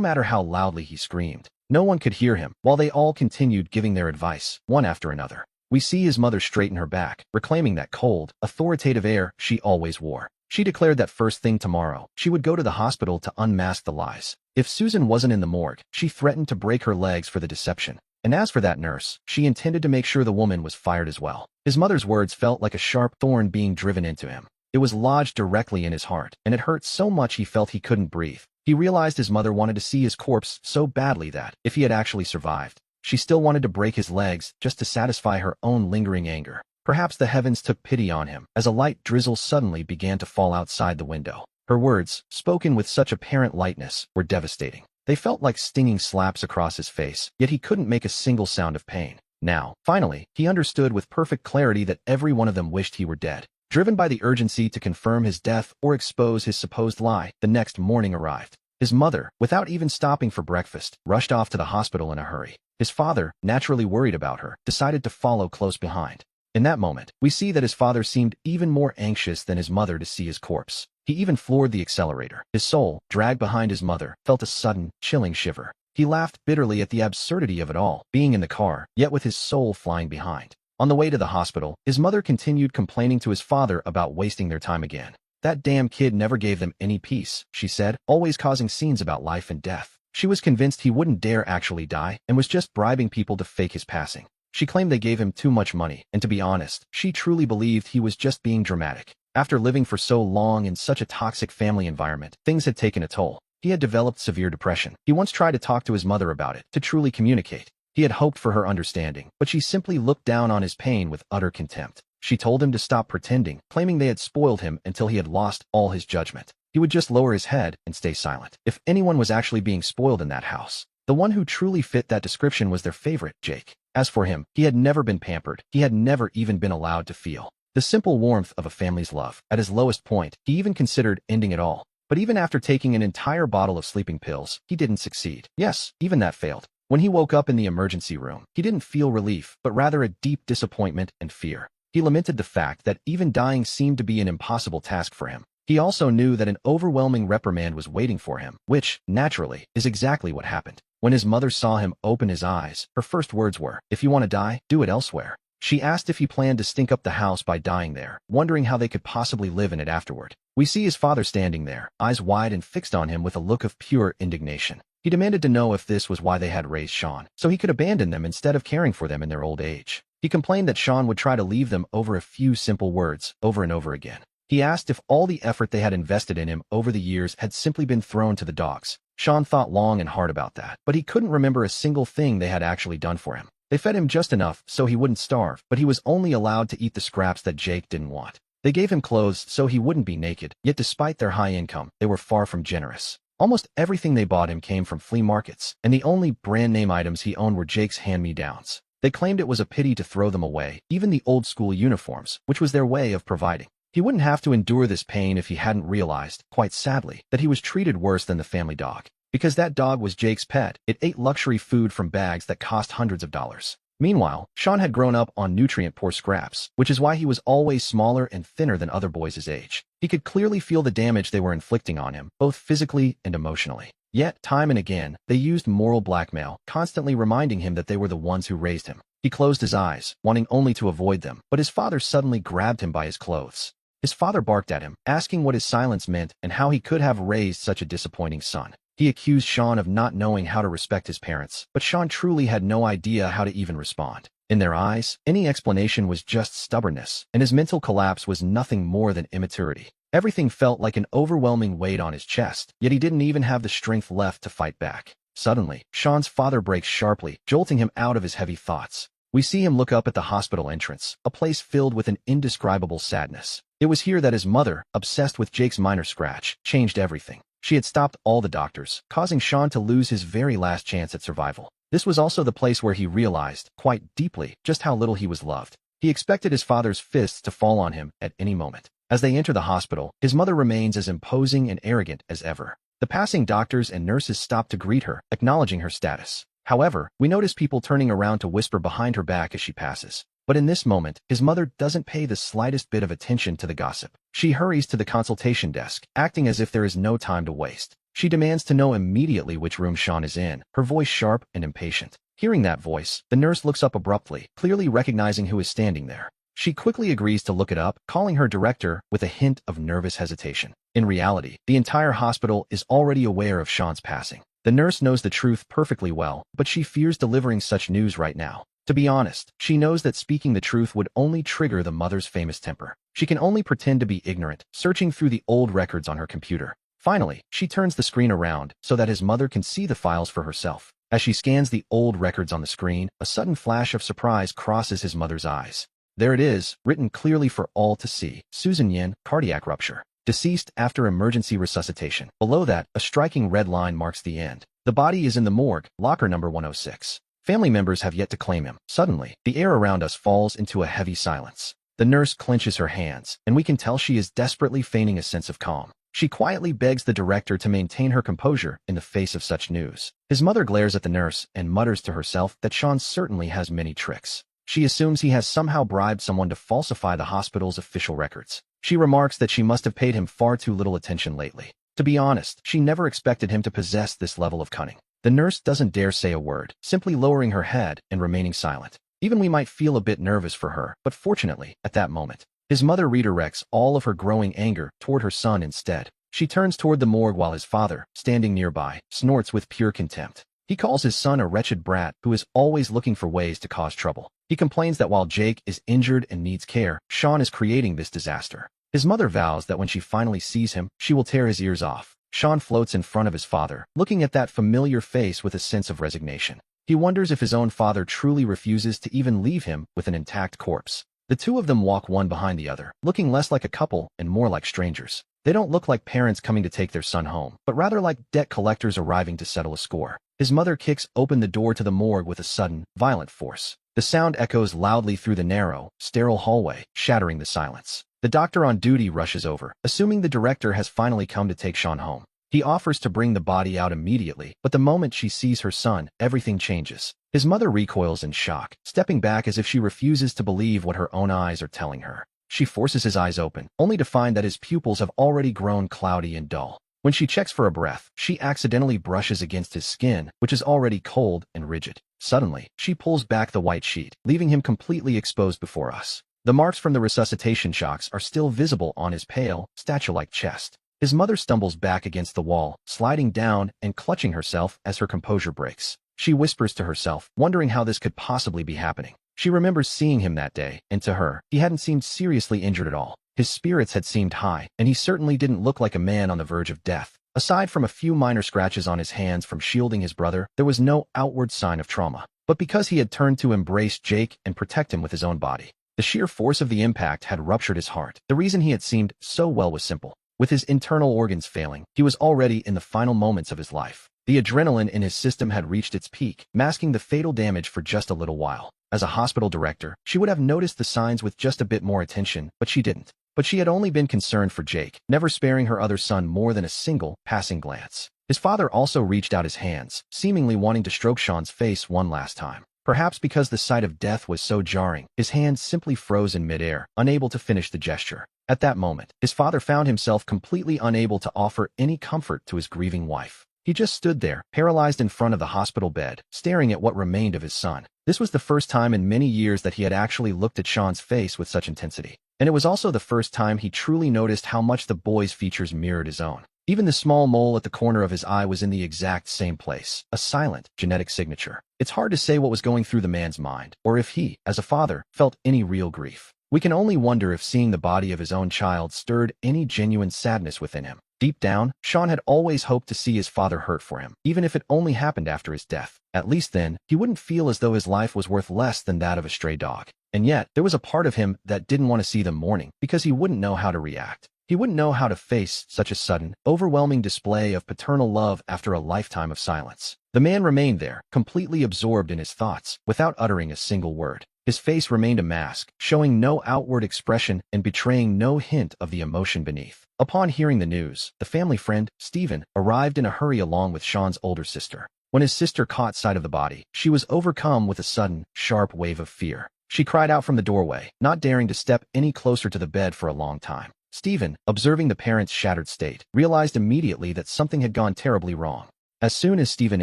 matter how loudly he screamed, no one could hear him, while they all continued giving their advice, one after another. We see his mother straighten her back, reclaiming that cold, authoritative air she always wore. She declared that first thing tomorrow, she would go to the hospital to unmask the lies. If Susan wasn't in the morgue, she threatened to break her legs for the deception. And as for that nurse, she intended to make sure the woman was fired as well. His mother's words felt like a sharp thorn being driven into him. It was lodged directly in his heart, and it hurt so much he felt he couldn't breathe. He realized his mother wanted to see his corpse so badly that, if he had actually survived, she still wanted to break his legs just to satisfy her own lingering anger. Perhaps the heavens took pity on him, as a light drizzle suddenly began to fall outside the window. Her words, spoken with such apparent lightness, were devastating. They felt like stinging slaps across his face, yet he couldn't make a single sound of pain. Now, finally, he understood with perfect clarity that every one of them wished he were dead. Driven by the urgency to confirm his death or expose his supposed lie, the next morning arrived. His mother, without even stopping for breakfast, rushed off to the hospital in a hurry. His father, naturally worried about her, decided to follow close behind. In that moment, we see that his father seemed even more anxious than his mother to see his corpse. He even floored the accelerator. His soul, dragged behind his mother, felt a sudden, chilling shiver. He laughed bitterly at the absurdity of it all, being in the car, yet with his soul flying behind. On the way to the hospital, his mother continued complaining to his father about wasting their time again. That damn kid never gave them any peace, she said, always causing scenes about life and death. She was convinced he wouldn't dare actually die, and was just bribing people to fake his passing. She claimed they gave him too much money, and to be honest, she truly believed he was just being dramatic. After living for so long in such a toxic family environment, things had taken a toll. He had developed severe depression. He once tried to talk to his mother about it, to truly communicate. He had hoped for her understanding, but she simply looked down on his pain with utter contempt. She told him to stop pretending, claiming they had spoiled him until he had lost all his judgment. He would just lower his head and stay silent. If anyone was actually being spoiled in that house, the one who truly fit that description was their favorite, Jake. As for him, he had never been pampered. He had never even been allowed to feel the simple warmth of a family's love. At his lowest point, he even considered ending it all. But even after taking an entire bottle of sleeping pills, he didn't succeed. Yes, even that failed. When he woke up in the emergency room, he didn't feel relief, but rather a deep disappointment and fear. He lamented the fact that even dying seemed to be an impossible task for him. He also knew that an overwhelming reprimand was waiting for him, which, naturally, is exactly what happened. When his mother saw him open his eyes, her first words were, "If you want to die, do it elsewhere." She asked if he planned to stink up the house by dying there, wondering how they could possibly live in it afterward. We see his father standing there, eyes wide and fixed on him with a look of pure indignation. He demanded to know if this was why they had raised Sean, so he could abandon them instead of caring for them in their old age. He complained that Sean would try to leave them over a few simple words, over and over again. He asked if all the effort they had invested in him over the years had simply been thrown to the dogs. Sean thought long and hard about that, but he couldn't remember a single thing they had actually done for him. They fed him just enough so he wouldn't starve, but he was only allowed to eat the scraps that Jake didn't want. They gave him clothes so he wouldn't be naked, yet despite their high income, they were far from generous. Almost everything they bought him came from flea markets, and the only brand-name items he owned were Jake's hand-me-downs. They claimed it was a pity to throw them away, even the old-school uniforms, which was their way of providing. He wouldn't have to endure this pain if he hadn't realized, quite sadly, that he was treated worse than the family dog. Because that dog was Jake's pet, it ate luxury food from bags that cost hundreds of dollars. Meanwhile, Sean had grown up on nutrient-poor scraps, which is why he was always smaller and thinner than other boys his age. He could clearly feel the damage they were inflicting on him, both physically and emotionally. Yet, time and again, they used moral blackmail, constantly reminding him that they were the ones who raised him. He closed his eyes, wanting only to avoid them, but his father suddenly grabbed him by his clothes. His father barked at him, asking what his silence meant and how he could have raised such a disappointing son. He accused Sean of not knowing how to respect his parents, but Sean truly had no idea how to even respond. In their eyes, any explanation was just stubbornness, and his mental collapse was nothing more than immaturity. Everything felt like an overwhelming weight on his chest, yet he didn't even have the strength left to fight back. Suddenly, Sean's father breaks sharply, jolting him out of his heavy thoughts. We see him look up at the hospital entrance, a place filled with an indescribable sadness. It was here that his mother, obsessed with Jake's minor scratch, changed everything. She had stopped all the doctors, causing Sean to lose his very last chance at survival. This was also the place where he realized, quite deeply, just how little he was loved. He expected his father's fists to fall on him at any moment. As they enter the hospital, his mother remains as imposing and arrogant as ever. The passing doctors and nurses stop to greet her, acknowledging her status. However, we notice people turning around to whisper behind her back as she passes. But in this moment, his mother doesn't pay the slightest bit of attention to the gossip. She hurries to the consultation desk, acting as if there is no time to waste. She demands to know immediately which room Sean is in, her voice sharp and impatient. Hearing that voice, the nurse looks up abruptly, clearly recognizing who is standing there. She quickly agrees to look it up, calling her director with a hint of nervous hesitation. In reality, the entire hospital is already aware of Sean's passing. The nurse knows the truth perfectly well, but she fears delivering such news right now. To be honest, she knows that speaking the truth would only trigger the mother's famous temper. She can only pretend to be ignorant, searching through the old records on her computer. Finally, she turns the screen around so that his mother can see the files for herself. As she scans the old records on the screen, a sudden flash of surprise crosses his mother's eyes. There it is, written clearly for all to see. Susan Yin, cardiac rupture. Deceased after emergency resuscitation. Below that, a striking red line marks the end. The body is in the morgue, locker number 106. Family members have yet to claim him. Suddenly, the air around us falls into a heavy silence. The nurse clenches her hands, and we can tell she is desperately feigning a sense of calm. She quietly begs the director to maintain her composure in the face of such news. His mother glares at the nurse and mutters to herself that Sean certainly has many tricks. She assumes he has somehow bribed someone to falsify the hospital's official records. She remarks that she must have paid him far too little attention lately. To be honest, she never expected him to possess this level of cunning. The nurse doesn't dare say a word, simply lowering her head and remaining silent. Even we might feel a bit nervous for her, but fortunately, at that moment, his mother redirects all of her growing anger toward her son instead. She turns toward the morgue while his father, standing nearby, snorts with pure contempt. He calls his son a wretched brat who is always looking for ways to cause trouble. He complains that while Jake is injured and needs care, Sean is creating this disaster. His mother vows that when she finally sees him, she will tear his ears off. Sean floats in front of his father, looking at that familiar face with a sense of resignation. He wonders if his own father truly refuses to even leave him with an intact corpse. The two of them walk one behind the other, looking less like a couple and more like strangers. They don't look like parents coming to take their son home, but rather like debt collectors arriving to settle a score. His mother kicks open the door to the morgue with a sudden, violent force. The sound echoes loudly through the narrow, sterile hallway, shattering the silence. The doctor on duty rushes over, assuming the director has finally come to take Sean home. He offers to bring the body out immediately, but the moment she sees her son, everything changes. His mother recoils in shock, stepping back as if she refuses to believe what her own eyes are telling her. She forces his eyes open, only to find that his pupils have already grown cloudy and dull. When she checks for a breath, she accidentally brushes against his skin, which is already cold and rigid. Suddenly, she pulls back the white sheet, leaving him completely exposed before us. The marks from the resuscitation shocks are still visible on his pale, statue-like chest. His mother stumbles back against the wall, sliding down and clutching herself as her composure breaks. She whispers to herself, wondering how this could possibly be happening. She remembers seeing him that day, and to her, he hadn't seemed seriously injured at all. His spirits had seemed high, and he certainly didn't look like a man on the verge of death. Aside from a few minor scratches on his hands from shielding his brother, there was no outward sign of trauma. But because he had turned to embrace Jake and protect him with his own body, the sheer force of the impact had ruptured his heart. The reason he had seemed so well was simple. With his internal organs failing, he was already in the final moments of his life. The adrenaline in his system had reached its peak, masking the fatal damage for just a little while. As a hospital director, she would have noticed the signs with just a bit more attention, but she didn't. But she had only been concerned for Jake, never sparing her other son more than a single, passing glance. His father also reached out his hands, seemingly wanting to stroke Sean's face one last time. Perhaps because the sight of death was so jarring, his hands simply froze in midair, unable to finish the gesture. At that moment, his father found himself completely unable to offer any comfort to his grieving wife. He just stood there, paralyzed in front of the hospital bed, staring at what remained of his son. This was the first time in many years that he had actually looked at Sean's face with such intensity. And it was also the first time he truly noticed how much the boy's features mirrored his own. Even the small mole at the corner of his eye was in the exact same place, a silent, genetic signature. It's hard to say what was going through the man's mind, or if he, as a father, felt any real grief. We can only wonder if seeing the body of his own child stirred any genuine sadness within him. Deep down, Sean had always hoped to see his father hurt for him, even if it only happened after his death. At least then, he wouldn't feel as though his life was worth less than that of a stray dog. And yet, there was a part of him that didn't want to see them mourning, because he wouldn't know how to react. He wouldn't know how to face such a sudden, overwhelming display of paternal love after a lifetime of silence. The man remained there, completely absorbed in his thoughts, without uttering a single word. His face remained a mask, showing no outward expression and betraying no hint of the emotion beneath. Upon hearing the news, the family friend, Stephen, arrived in a hurry along with Sean's older sister. When his sister caught sight of the body, she was overcome with a sudden, sharp wave of fear. She cried out from the doorway, not daring to step any closer to the bed for a long time. Stephen, observing the parents' shattered state, realized immediately that something had gone terribly wrong. As soon as Stephen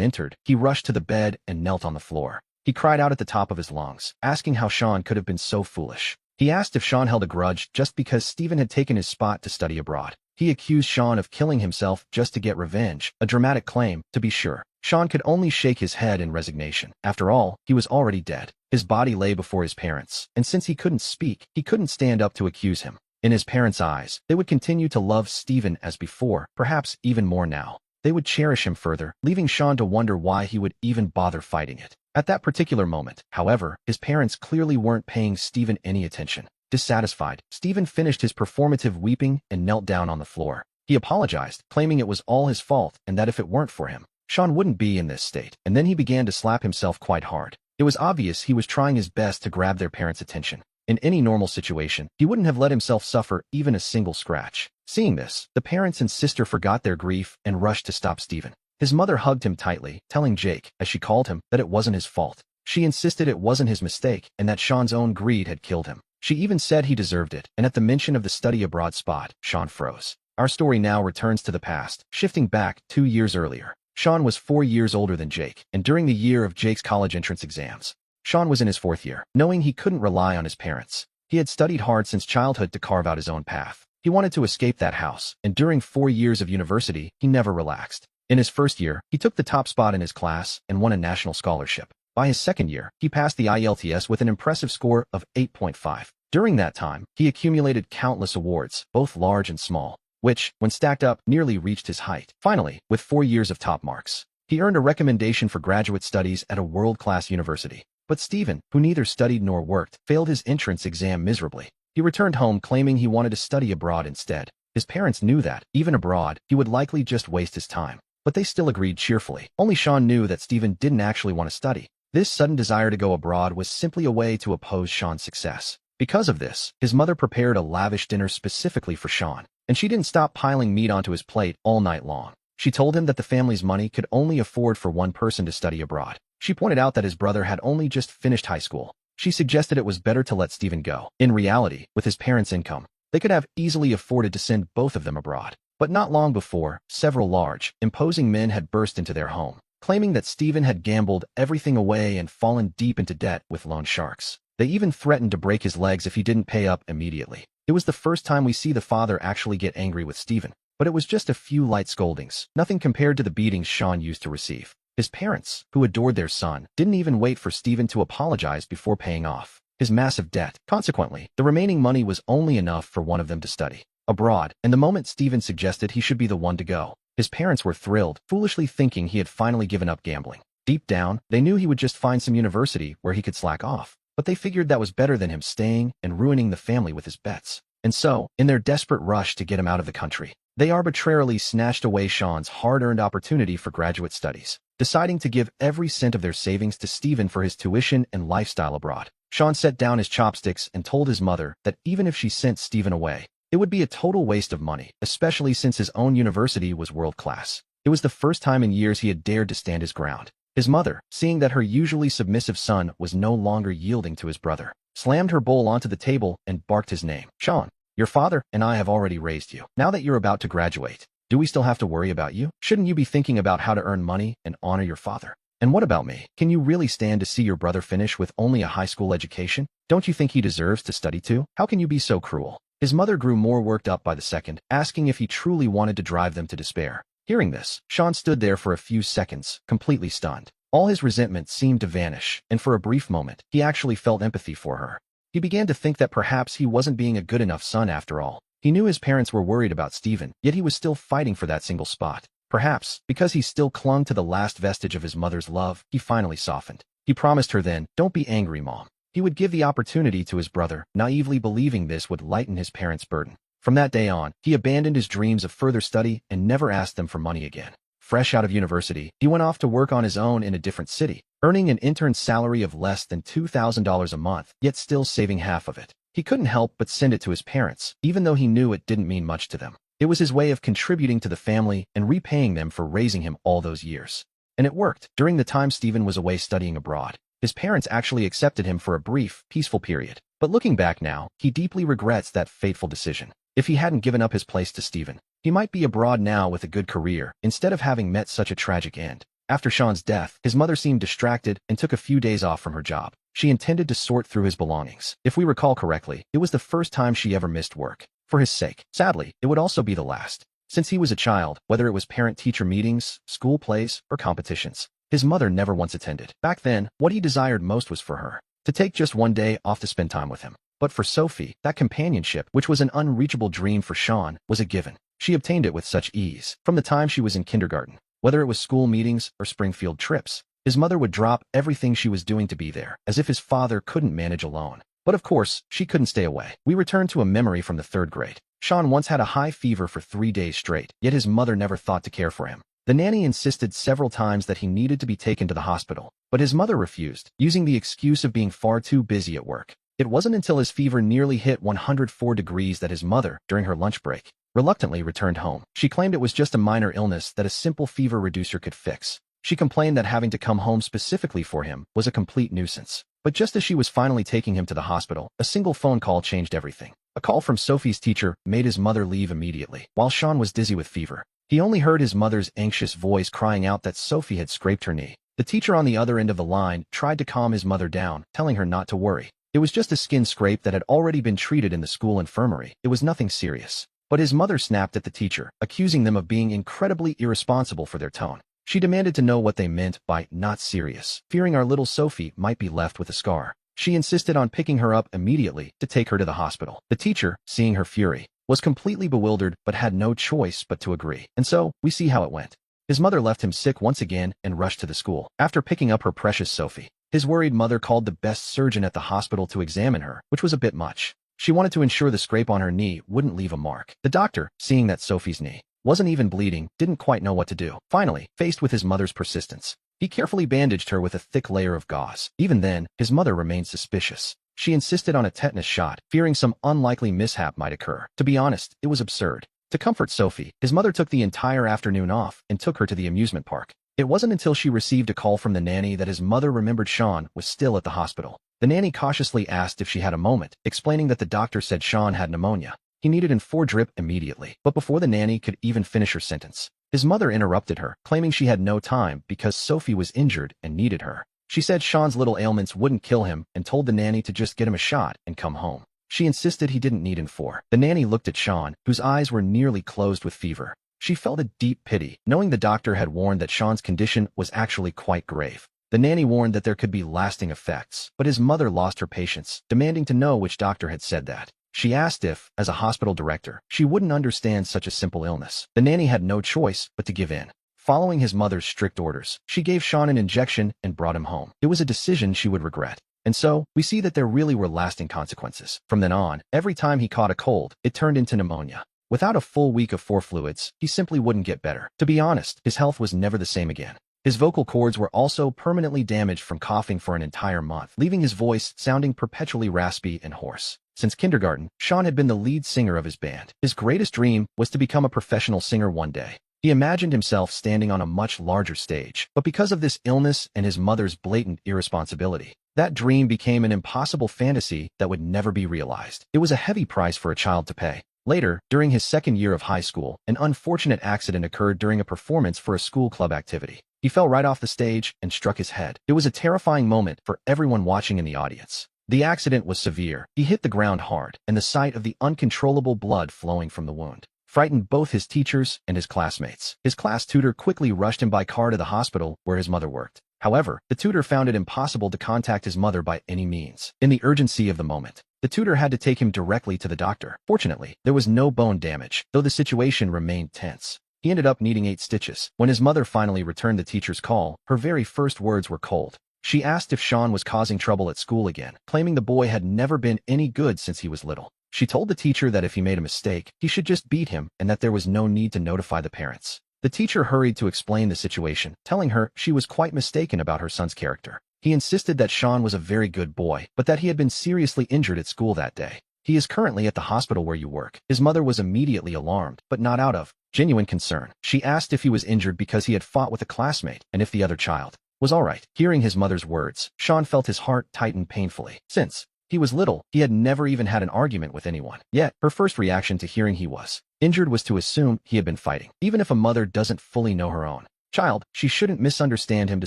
entered, he rushed to the bed and knelt on the floor. He cried out at the top of his lungs, asking how Sean could have been so foolish. He asked if Sean held a grudge just because Stephen had taken his spot to study abroad. He accused Sean of killing himself just to get revenge, a dramatic claim, to be sure. Sean could only shake his head in resignation. After all, he was already dead. His body lay before his parents, and since he couldn't speak, he couldn't stand up to accuse him. In his parents' eyes, they would continue to love Stephen as before, perhaps even more now. They would cherish him further, leaving Sean to wonder why he would even bother fighting it. At that particular moment, however, his parents clearly weren't paying Stephen any attention. Dissatisfied, Stephen finished his performative weeping and knelt down on the floor. He apologized, claiming it was all his fault and that if it weren't for him, Sean wouldn't be in this state, and then he began to slap himself quite hard. It was obvious he was trying his best to grab their parents' attention. In any normal situation, he wouldn't have let himself suffer even a single scratch. Seeing this, the parents and sister forgot their grief and rushed to stop Stephen. His mother hugged him tightly, telling Jake, as she called him, that it wasn't his fault. She insisted it wasn't his mistake and that Sean's own greed had killed him. She even said he deserved it, and at the mention of the study abroad spot, Sean froze. Our story now returns to the past, shifting back 2 years earlier. Sean was 4 years older than Jake, and during the year of Jake's college entrance exams, Sean was in his 4th year. Knowing he couldn't rely on his parents, he had studied hard since childhood to carve out his own path. He wanted to escape that house, and during 4 years of university, he never relaxed. In his first year, he took the top spot in his class and won a national scholarship. By his second year, he passed the IELTS with an impressive score of 8.5. During that time, he accumulated countless awards, both large and small, which, when stacked up, nearly reached his height. Finally, with 4 years of top marks, he earned a recommendation for graduate studies at a world-class university. But Stephen, who neither studied nor worked, failed his entrance exam miserably. He returned home claiming he wanted to study abroad instead. His parents knew that, even abroad, he would likely just waste his time. But they still agreed cheerfully. Only Sean knew that Stephen didn't actually want to study. This sudden desire to go abroad was simply a way to oppose Sean's success. Because of this, his mother prepared a lavish dinner specifically for Sean, and she didn't stop piling meat onto his plate all night long. She told him that the family's money could only afford for one person to study abroad. She pointed out that his brother had only just finished high school. She suggested it was better to let Stephen go. In reality, with his parents' income, they could have easily afforded to send both of them abroad. But not long before, several large, imposing men had burst into their home, claiming that Stephen had gambled everything away and fallen deep into debt with loan sharks. They even threatened to break his legs if he didn't pay up immediately. It was the first time we see the father actually get angry with Stephen, but it was just a few light scoldings, nothing compared to the beatings Sean used to receive. His parents, who adored their son, didn't even wait for Stephen to apologize before paying off his massive debt. Consequently, the remaining money was only enough for one of them to study abroad, and the moment Stephen suggested he should be the one to go, his parents were thrilled, foolishly thinking he had finally given up gambling. Deep down, they knew he would just find some university where he could slack off, but they figured that was better than him staying and ruining the family with his bets. And so, in their desperate rush to get him out of the country, they arbitrarily snatched away Sean's hard-earned opportunity for graduate studies, deciding to give every cent of their savings to Stephen for his tuition and lifestyle abroad. Sean set down his chopsticks and told his mother that even if she sent Stephen away, it would be a total waste of money, especially since his own university was world-class. It was the first time in years he had dared to stand his ground. His mother, seeing that her usually submissive son was no longer yielding to his brother, slammed her bowl onto the table and barked his name. "Sean, your father and I have already raised you. Now that you're about to graduate, do we still have to worry about you? Shouldn't you be thinking about how to earn money and honor your father? And what about me? Can you really stand to see your brother finish with only a high school education? Don't you think he deserves to study too? How can you be so cruel?" His mother grew more worked up by the second, asking if he truly wanted to drive them to despair. Hearing this, Sean stood there for a few seconds, completely stunned. All his resentment seemed to vanish, and for a brief moment, he actually felt empathy for her. He began to think that perhaps he wasn't being a good enough son after all. He knew his parents were worried about Stephen, yet he was still fighting for that single spot. Perhaps, because he still clung to the last vestige of his mother's love, he finally softened. He promised her then, "Don't be angry, Mom." He would give the opportunity to his brother, naively believing this would lighten his parents' burden. From that day on, he abandoned his dreams of further study and never asked them for money again. Fresh out of university, he went off to work on his own in a different city, earning an intern's salary of less than $2,000 a month, yet still saving half of it. He couldn't help but send it to his parents, even though he knew it didn't mean much to them. It was his way of contributing to the family and repaying them for raising him all those years. And it worked. During the time Stephen was away studying abroad, His parents actually accepted him for a brief, peaceful period. But looking back now, he deeply regrets that fateful decision. If he hadn't given up his place to Steven, he might be abroad now with a good career, instead of having met such a tragic end. After Sean's death, his mother seemed distracted and took a few days off from her job. She intended to sort through his belongings. If we recall correctly, it was the first time she ever missed work. For his sake. Sadly, it would also be the last. Since he was a child, whether it was parent-teacher meetings, school plays, or competitions, his mother never once attended. Back then, what he desired most was for her to take just one day off to spend time with him. But for Sophie, that companionship, which was an unreachable dream for Sean, was a given. She obtained it with such ease. From the time she was in kindergarten, whether it was school meetings or Springfield trips, his mother would drop everything she was doing to be there, as if his father couldn't manage alone. But of course, she couldn't stay away. We return to a memory from the 3rd grade. Sean once had a high fever for 3 days straight, yet his mother never thought to care for him. The nanny insisted several times that he needed to be taken to the hospital, but his mother refused, using the excuse of being far too busy at work. It wasn't until his fever nearly hit 104 degrees that his mother, during her lunch break, reluctantly returned home. She claimed it was just a minor illness that a simple fever reducer could fix. She complained that having to come home specifically for him was a complete nuisance. But just as she was finally taking him to the hospital, a single phone call changed everything. A call from Sophie's teacher made his mother leave immediately. While Sean was dizzy with fever, he only heard his mother's anxious voice crying out that Sophie had scraped her knee. The teacher on the other end of the line tried to calm his mother down, telling her not to worry. It was just a skin scrape that had already been treated in the school infirmary. It was nothing serious. But his mother snapped at the teacher, accusing them of being incredibly irresponsible for their tone. She demanded to know what they meant by not serious, fearing our little Sophie might be left with a scar. She insisted on picking her up immediately to take her to the hospital. The teacher, seeing her fury, was completely bewildered but had no choice but to agree. And so, we see how it went. His mother left him sick once again and rushed to the school. After picking up her precious Sophie, his worried mother called the best surgeon at the hospital to examine her, which was a bit much. She wanted to ensure the scrape on her knee wouldn't leave a mark. The doctor, seeing that Sophie's knee wasn't even bleeding, didn't quite know what to do. Finally, faced with his mother's persistence, he carefully bandaged her with a thick layer of gauze. Even then, his mother remained suspicious. She insisted on a tetanus shot, fearing some unlikely mishap might occur. To be honest, it was absurd. To comfort Sophie, his mother took the entire afternoon off and took her to the amusement park. It wasn't until she received a call from the nanny that his mother remembered Sean was still at the hospital. The nanny cautiously asked if she had a moment, explaining that the doctor said Sean had pneumonia. He needed an IV drip immediately. But before the nanny could even finish her sentence, his mother interrupted her, claiming she had no time because Sophie was injured and needed her. She said Sean's little ailments wouldn't kill him and told the nanny to just get him a shot and come home. She insisted he didn't need an IV. The nanny looked at Sean, whose eyes were nearly closed with fever. She felt a deep pity, knowing the doctor had warned that Sean's condition was actually quite grave. The nanny warned that there could be lasting effects, but his mother lost her patience, demanding to know which doctor had said that. She asked if, as a hospital director, she wouldn't understand such a simple illness. The nanny had no choice but to give in. Following his mother's strict orders, she gave Sean an injection and brought him home. It was a decision she would regret. And so, we see that there really were lasting consequences. From then on, every time he caught a cold, it turned into pneumonia. Without a full week of IV fluids, he simply wouldn't get better. To be honest, his health was never the same again. His vocal cords were also permanently damaged from coughing for an entire month, leaving his voice sounding perpetually raspy and hoarse. Since kindergarten, Sean had been the lead singer of his band. His greatest dream was to become a professional singer one day. He imagined himself standing on a much larger stage, but because of this illness and his mother's blatant irresponsibility, that dream became an impossible fantasy that would never be realized. It was a heavy price for a child to pay. Later, during his second year of high school, an unfortunate accident occurred during a performance for a school club activity. He fell right off the stage and struck his head. It was a terrifying moment for everyone watching in the audience. The accident was severe. He hit the ground hard, and the sight of the uncontrollable blood flowing from the wound frightened both his teachers and his classmates. His class tutor quickly rushed him by car to the hospital where his mother worked. However, the tutor found it impossible to contact his mother by any means. In the urgency of the moment, the tutor had to take him directly to the doctor. Fortunately, there was no bone damage, though the situation remained tense. He ended up needing 8 stitches. When his mother finally returned the teacher's call, her very first words were cold. She asked if Sean was causing trouble at school again, claiming the boy had never been any good since he was little. She told the teacher that if he made a mistake, he should just beat him and that there was no need to notify the parents. The teacher hurried to explain the situation, telling her she was quite mistaken about her son's character. He insisted that Sean was a very good boy, but that he had been seriously injured at school that day. He is currently at the hospital where you work. His mother was immediately alarmed, but not out of genuine concern. She asked if he was injured because he had fought with a classmate and if the other child was all right. Hearing his mother's words, Sean felt his heart tighten painfully. Since he was little, he had never even had an argument with anyone. Yet, her first reaction to hearing he was injured was to assume he had been fighting. Even if a mother doesn't fully know her own child, she shouldn't misunderstand him to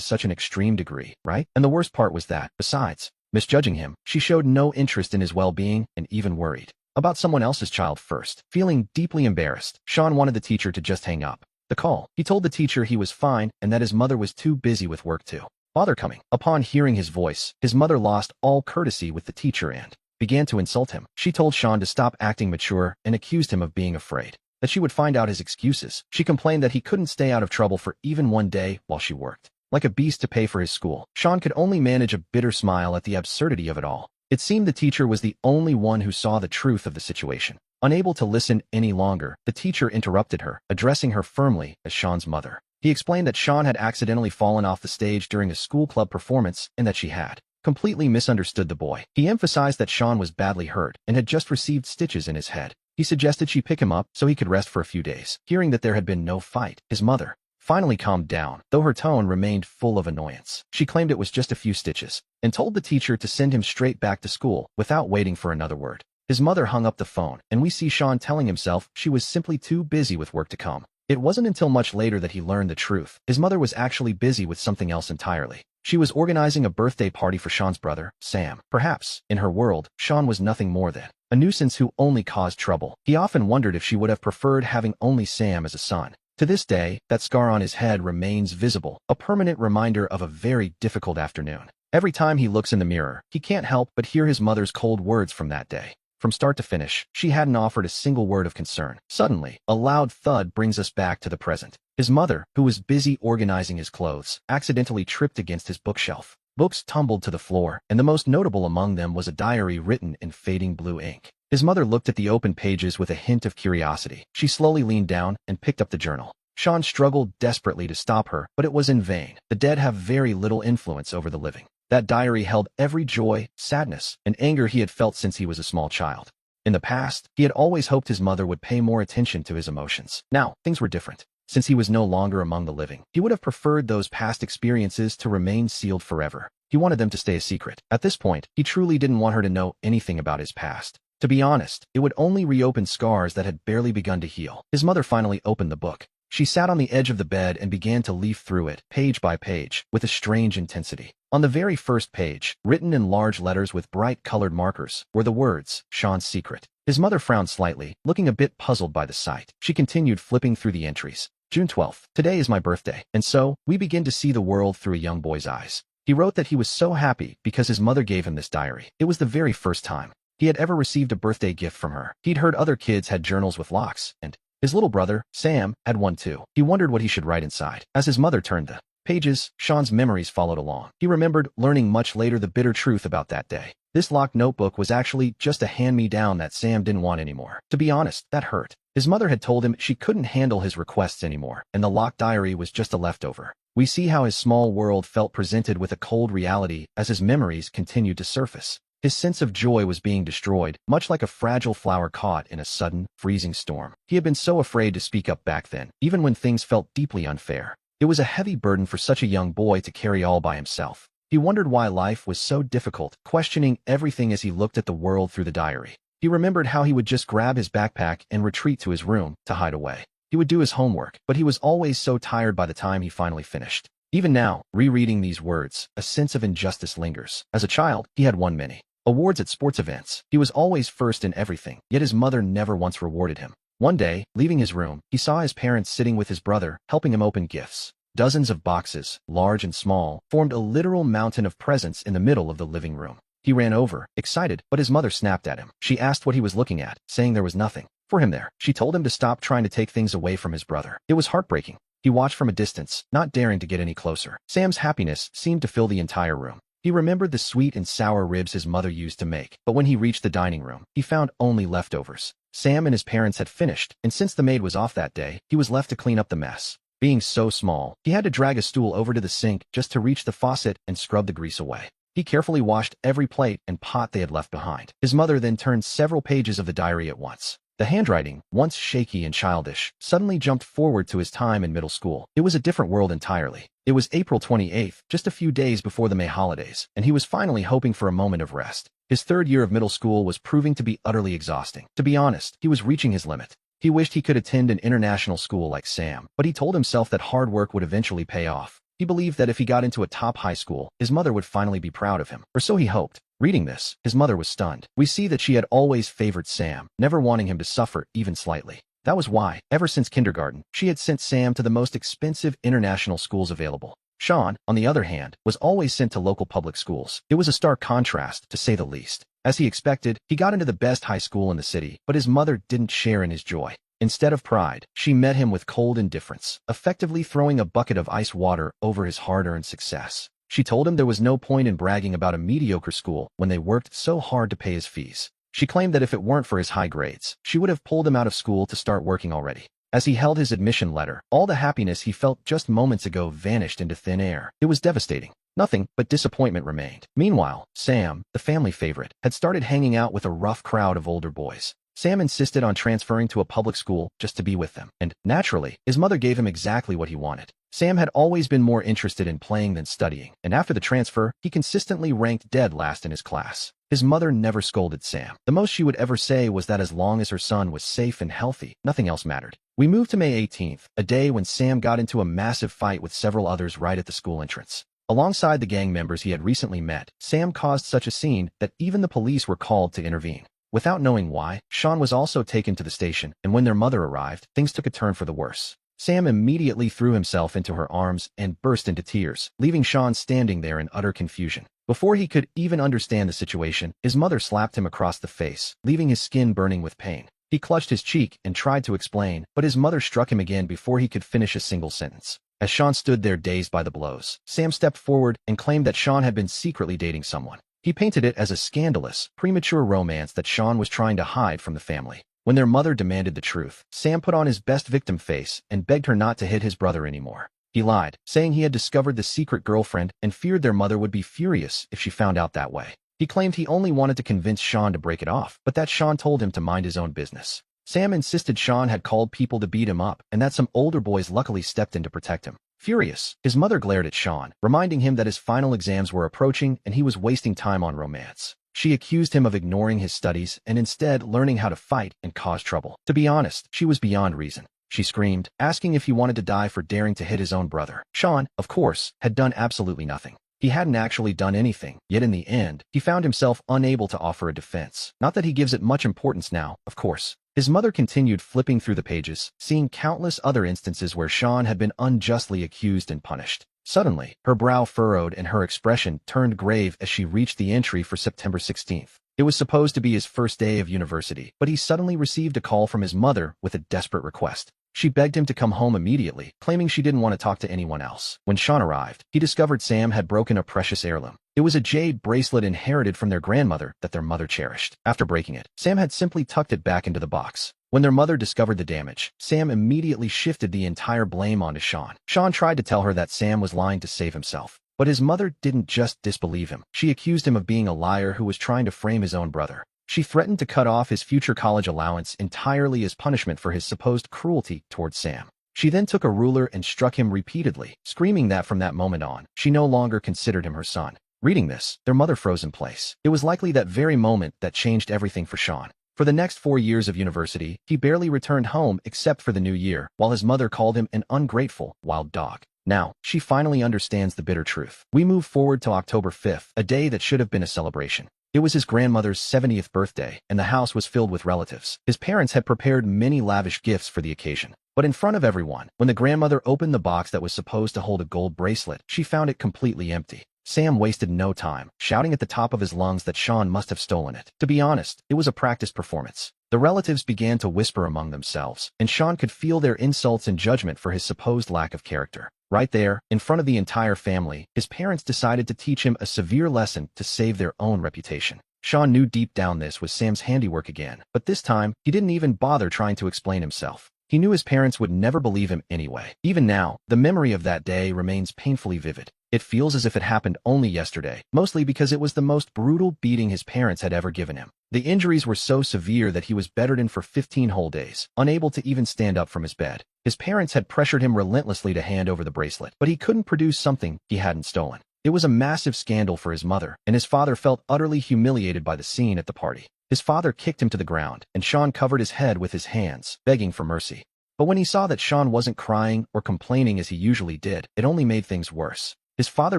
such an extreme degree, right? And the worst part was that, besides misjudging him, she showed no interest in his well-being and even worried about someone else's child first. Feeling deeply embarrassed, Sean wanted the teacher to just hang up the call. He told the teacher he was fine and that his mother was too busy with work to bother coming. Upon hearing his voice, his mother lost all courtesy with the teacher and began to insult him. She told Sean to stop acting mature and accused him of being afraid that she would find out his excuses. She complained that he couldn't stay out of trouble for even one day while she worked like a beast to pay for his school. Sean could only manage a bitter smile at the absurdity of it all. It seemed the teacher was the only one who saw the truth of the situation. Unable to listen any longer, the teacher interrupted her, addressing her firmly as Sean's mother. He explained that Sean had accidentally fallen off the stage during a school club performance and that she had completely misunderstood the boy. He emphasized that Sean was badly hurt and had just received stitches in his head. He suggested she pick him up so he could rest for a few days. Hearing that there had been no fight, his mother finally calmed down, though her tone remained full of annoyance. She claimed it was just a few stitches and told the teacher to send him straight back to school without waiting for another word. His mother hung up the phone, and we see Sean telling himself she was simply too busy with work to come. It wasn't until much later that he learned the truth. His mother was actually busy with something else entirely. She was organizing a birthday party for Sean's brother, Sam. Perhaps, in her world, Sean was nothing more than a nuisance who only caused trouble. He often wondered if she would have preferred having only Sam as a son. To this day, that scar on his head remains visible, a permanent reminder of a very difficult afternoon. Every time he looks in the mirror, he can't help but hear his mother's cold words from that day. From start to finish, she hadn't offered a single word of concern. Suddenly, a loud thud brings us back to the present. His mother, who was busy organizing his clothes, accidentally tripped against his bookshelf. Books tumbled to the floor, and the most notable among them was a diary written in fading blue ink. His mother looked at the open pages with a hint of curiosity. She slowly leaned down and picked up the journal. Sean struggled desperately to stop her, but it was in vain. The dead have very little influence over the living. That diary held every joy, sadness, and anger he had felt since he was a small child. In the past, he had always hoped his mother would pay more attention to his emotions. Now, things were different. Since he was no longer among the living, he would have preferred those past experiences to remain sealed forever. He wanted them to stay a secret. At this point, he truly didn't want her to know anything about his past. To be honest, it would only reopen scars that had barely begun to heal. His mother finally opened the book. She sat on the edge of the bed and began to leaf through it, page by page, with a strange intensity. On the very first page, written in large letters with bright-colored markers, were the words, Sean's secret. His mother frowned slightly, looking a bit puzzled by the sight. She continued flipping through the entries. June 12th. Today is my birthday, and so, we begin to see the world through a young boy's eyes. He wrote that he was so happy because his mother gave him this diary. It was the very first time he had ever received a birthday gift from her. He'd heard other kids had journals with locks, and his little brother, Sam, had one too. He wondered what he should write inside. As his mother turned the pages, Sean's memories followed along. He remembered learning much later the bitter truth about that day. This locked notebook was actually just a hand-me-down that Sam didn't want anymore. To be honest, that hurt. His mother had told him she couldn't handle his requests anymore, and the locked diary was just a leftover. We see how his small world felt presented with a cold reality as his memories continued to surface. His sense of joy was being destroyed, much like a fragile flower caught in a sudden, freezing storm. He had been so afraid to speak up back then, even when things felt deeply unfair. It was a heavy burden for such a young boy to carry all by himself. He wondered why life was so difficult, questioning everything as he looked at the world through the diary. He remembered how he would just grab his backpack and retreat to his room to hide away. He would do his homework, but he was always so tired by the time he finally finished. Even now, rereading these words, a sense of injustice lingers. As a child, he had won many awards at sports events. He was always first in everything, yet his mother never once rewarded him. One day, leaving his room, he saw his parents sitting with his brother, helping him open gifts. Dozens of boxes, large and small, formed a literal mountain of presents in the middle of the living room. He ran over, excited, but his mother snapped at him. She asked what he was looking at, saying there was nothing for him there. She told him to stop trying to take things away from his brother. It was heartbreaking. He watched from a distance, not daring to get any closer. Sam's happiness seemed to fill the entire room. He remembered the sweet and sour ribs his mother used to make, but when he reached the dining room, he found only leftovers. Sam and his parents had finished, and since the maid was off that day, he was left to clean up the mess. Being so small, he had to drag a stool over to the sink just to reach the faucet and scrub the grease away. He carefully washed every plate and pot they had left behind. His mother then turned several pages of the diary at once. The handwriting, once shaky and childish, suddenly jumped forward to his time in middle school. It was a different world entirely. It was April 28th, just a few days before the May holidays, and he was finally hoping for a moment of rest. His third year of middle school was proving to be utterly exhausting. To be honest, he was reaching his limit. He wished he could attend an international school like Sam, but he told himself that hard work would eventually pay off. He believed that if he got into a top high school, his mother would finally be proud of him, or so he hoped. Reading this, his mother was stunned. We see that she had always favored Sam, never wanting him to suffer even slightly. That was why, ever since kindergarten, she had sent Sam to the most expensive international schools available. Sean, on the other hand, was always sent to local public schools. It was a stark contrast, to say the least. As he expected, he got into the best high school in the city, but his mother didn't share in his joy. Instead of pride, she met him with cold indifference, effectively throwing a bucket of ice water over his hard-earned success. She told him there was no point in bragging about a mediocre school when they worked so hard to pay his fees. She claimed that if it weren't for his high grades, she would have pulled him out of school to start working already. As he held his admission letter, all the happiness he felt just moments ago vanished into thin air. It was devastating. Nothing but disappointment remained. Meanwhile, Sam, the family favorite, had started hanging out with a rough crowd of older boys. Sam insisted on transferring to a public school just to be with them, and, naturally, his mother gave him exactly what he wanted. Sam had always been more interested in playing than studying, and after the transfer, he consistently ranked dead last in his class. His mother never scolded Sam. The most she would ever say was that as long as her son was safe and healthy, nothing else mattered. We moved to May 18th, a day when Sam got into a massive fight with several others right at the school entrance. Alongside the gang members he had recently met, Sam caused such a scene that even the police were called to intervene. Without knowing why, Sean was also taken to the station, and when their mother arrived, things took a turn for the worse. Sam immediately threw himself into her arms and burst into tears, leaving Sean standing there in utter confusion. Before he could even understand the situation, his mother slapped him across the face, leaving his skin burning with pain. He clutched his cheek and tried to explain, but his mother struck him again before he could finish a single sentence. As Sean stood there dazed by the blows, Sam stepped forward and claimed that Sean had been secretly dating someone. He painted it as a scandalous, premature romance that Sean was trying to hide from the family. When their mother demanded the truth, Sam put on his best victim face and begged her not to hit his brother anymore. He lied, saying he had discovered the secret girlfriend and feared their mother would be furious if she found out that way. He claimed he only wanted to convince Sean to break it off, but that Sean told him to mind his own business. Sam insisted Sean had called people to beat him up and that some older boys luckily stepped in to protect him. Furious, his mother glared at Sean, reminding him that his final exams were approaching and he was wasting time on romance. She accused him of ignoring his studies and instead learning how to fight and cause trouble. To be honest, she was beyond reason. She screamed, asking if he wanted to die for daring to hit his own brother. Sean, of course, had done absolutely nothing. He hadn't actually done anything, yet in the end, he found himself unable to offer a defense. Not that he gives it much importance now, of course. His mother continued flipping through the pages, seeing countless other instances where Sean had been unjustly accused and punished. Suddenly, her brow furrowed and her expression turned grave as she reached the entry for September 16th. It was supposed to be his first day of university, but he suddenly received a call from his mother with a desperate request. She begged him to come home immediately, claiming she didn't want to talk to anyone else. When Sean arrived, he discovered Sam had broken a precious heirloom. It was a jade bracelet inherited from their grandmother that their mother cherished. After breaking it, Sam had simply tucked it back into the box. When their mother discovered the damage, Sam immediately shifted the entire blame onto Sean. Sean tried to tell her that Sam was lying to save himself. But his mother didn't just disbelieve him. She accused him of being a liar who was trying to frame his own brother. She threatened to cut off his future college allowance entirely as punishment for his supposed cruelty towards Sam. She then took a ruler and struck him repeatedly, screaming that from that moment on, she no longer considered him her son. Reading this, their mother froze in place. It was likely that very moment that changed everything for Sean. For the next 4 years of university, he barely returned home except for the new year, while his mother called him an ungrateful, wild dog. Now, she finally understands the bitter truth. We move forward to October 5th, a day that should have been a celebration. It was his grandmother's 70th birthday, and the house was filled with relatives. His parents had prepared many lavish gifts for the occasion. But in front of everyone, when the grandmother opened the box that was supposed to hold a gold bracelet, she found it completely empty. Sam wasted no time, shouting at the top of his lungs that Sean must have stolen it. To be honest, it was a practice performance. The relatives began to whisper among themselves, and Sean could feel their insults and judgment for his supposed lack of character. Right there, in front of the entire family, his parents decided to teach him a severe lesson to save their own reputation. Sean knew deep down this was Sam's handiwork again, but this time, he didn't even bother trying to explain himself. He knew his parents would never believe him anyway. Even now, the memory of that day remains painfully vivid. It feels as if it happened only yesterday, mostly because it was the most brutal beating his parents had ever given him. The injuries were so severe that he was bedridden for 15 whole days, unable to even stand up from his bed. His parents had pressured him relentlessly to hand over the bracelet, but he couldn't produce something he hadn't stolen. It was a massive scandal for his mother, and his father felt utterly humiliated by the scene at the party. His father kicked him to the ground, and Sean covered his head with his hands, begging for mercy. But when he saw that Sean wasn't crying or complaining as he usually did, it only made things worse. His father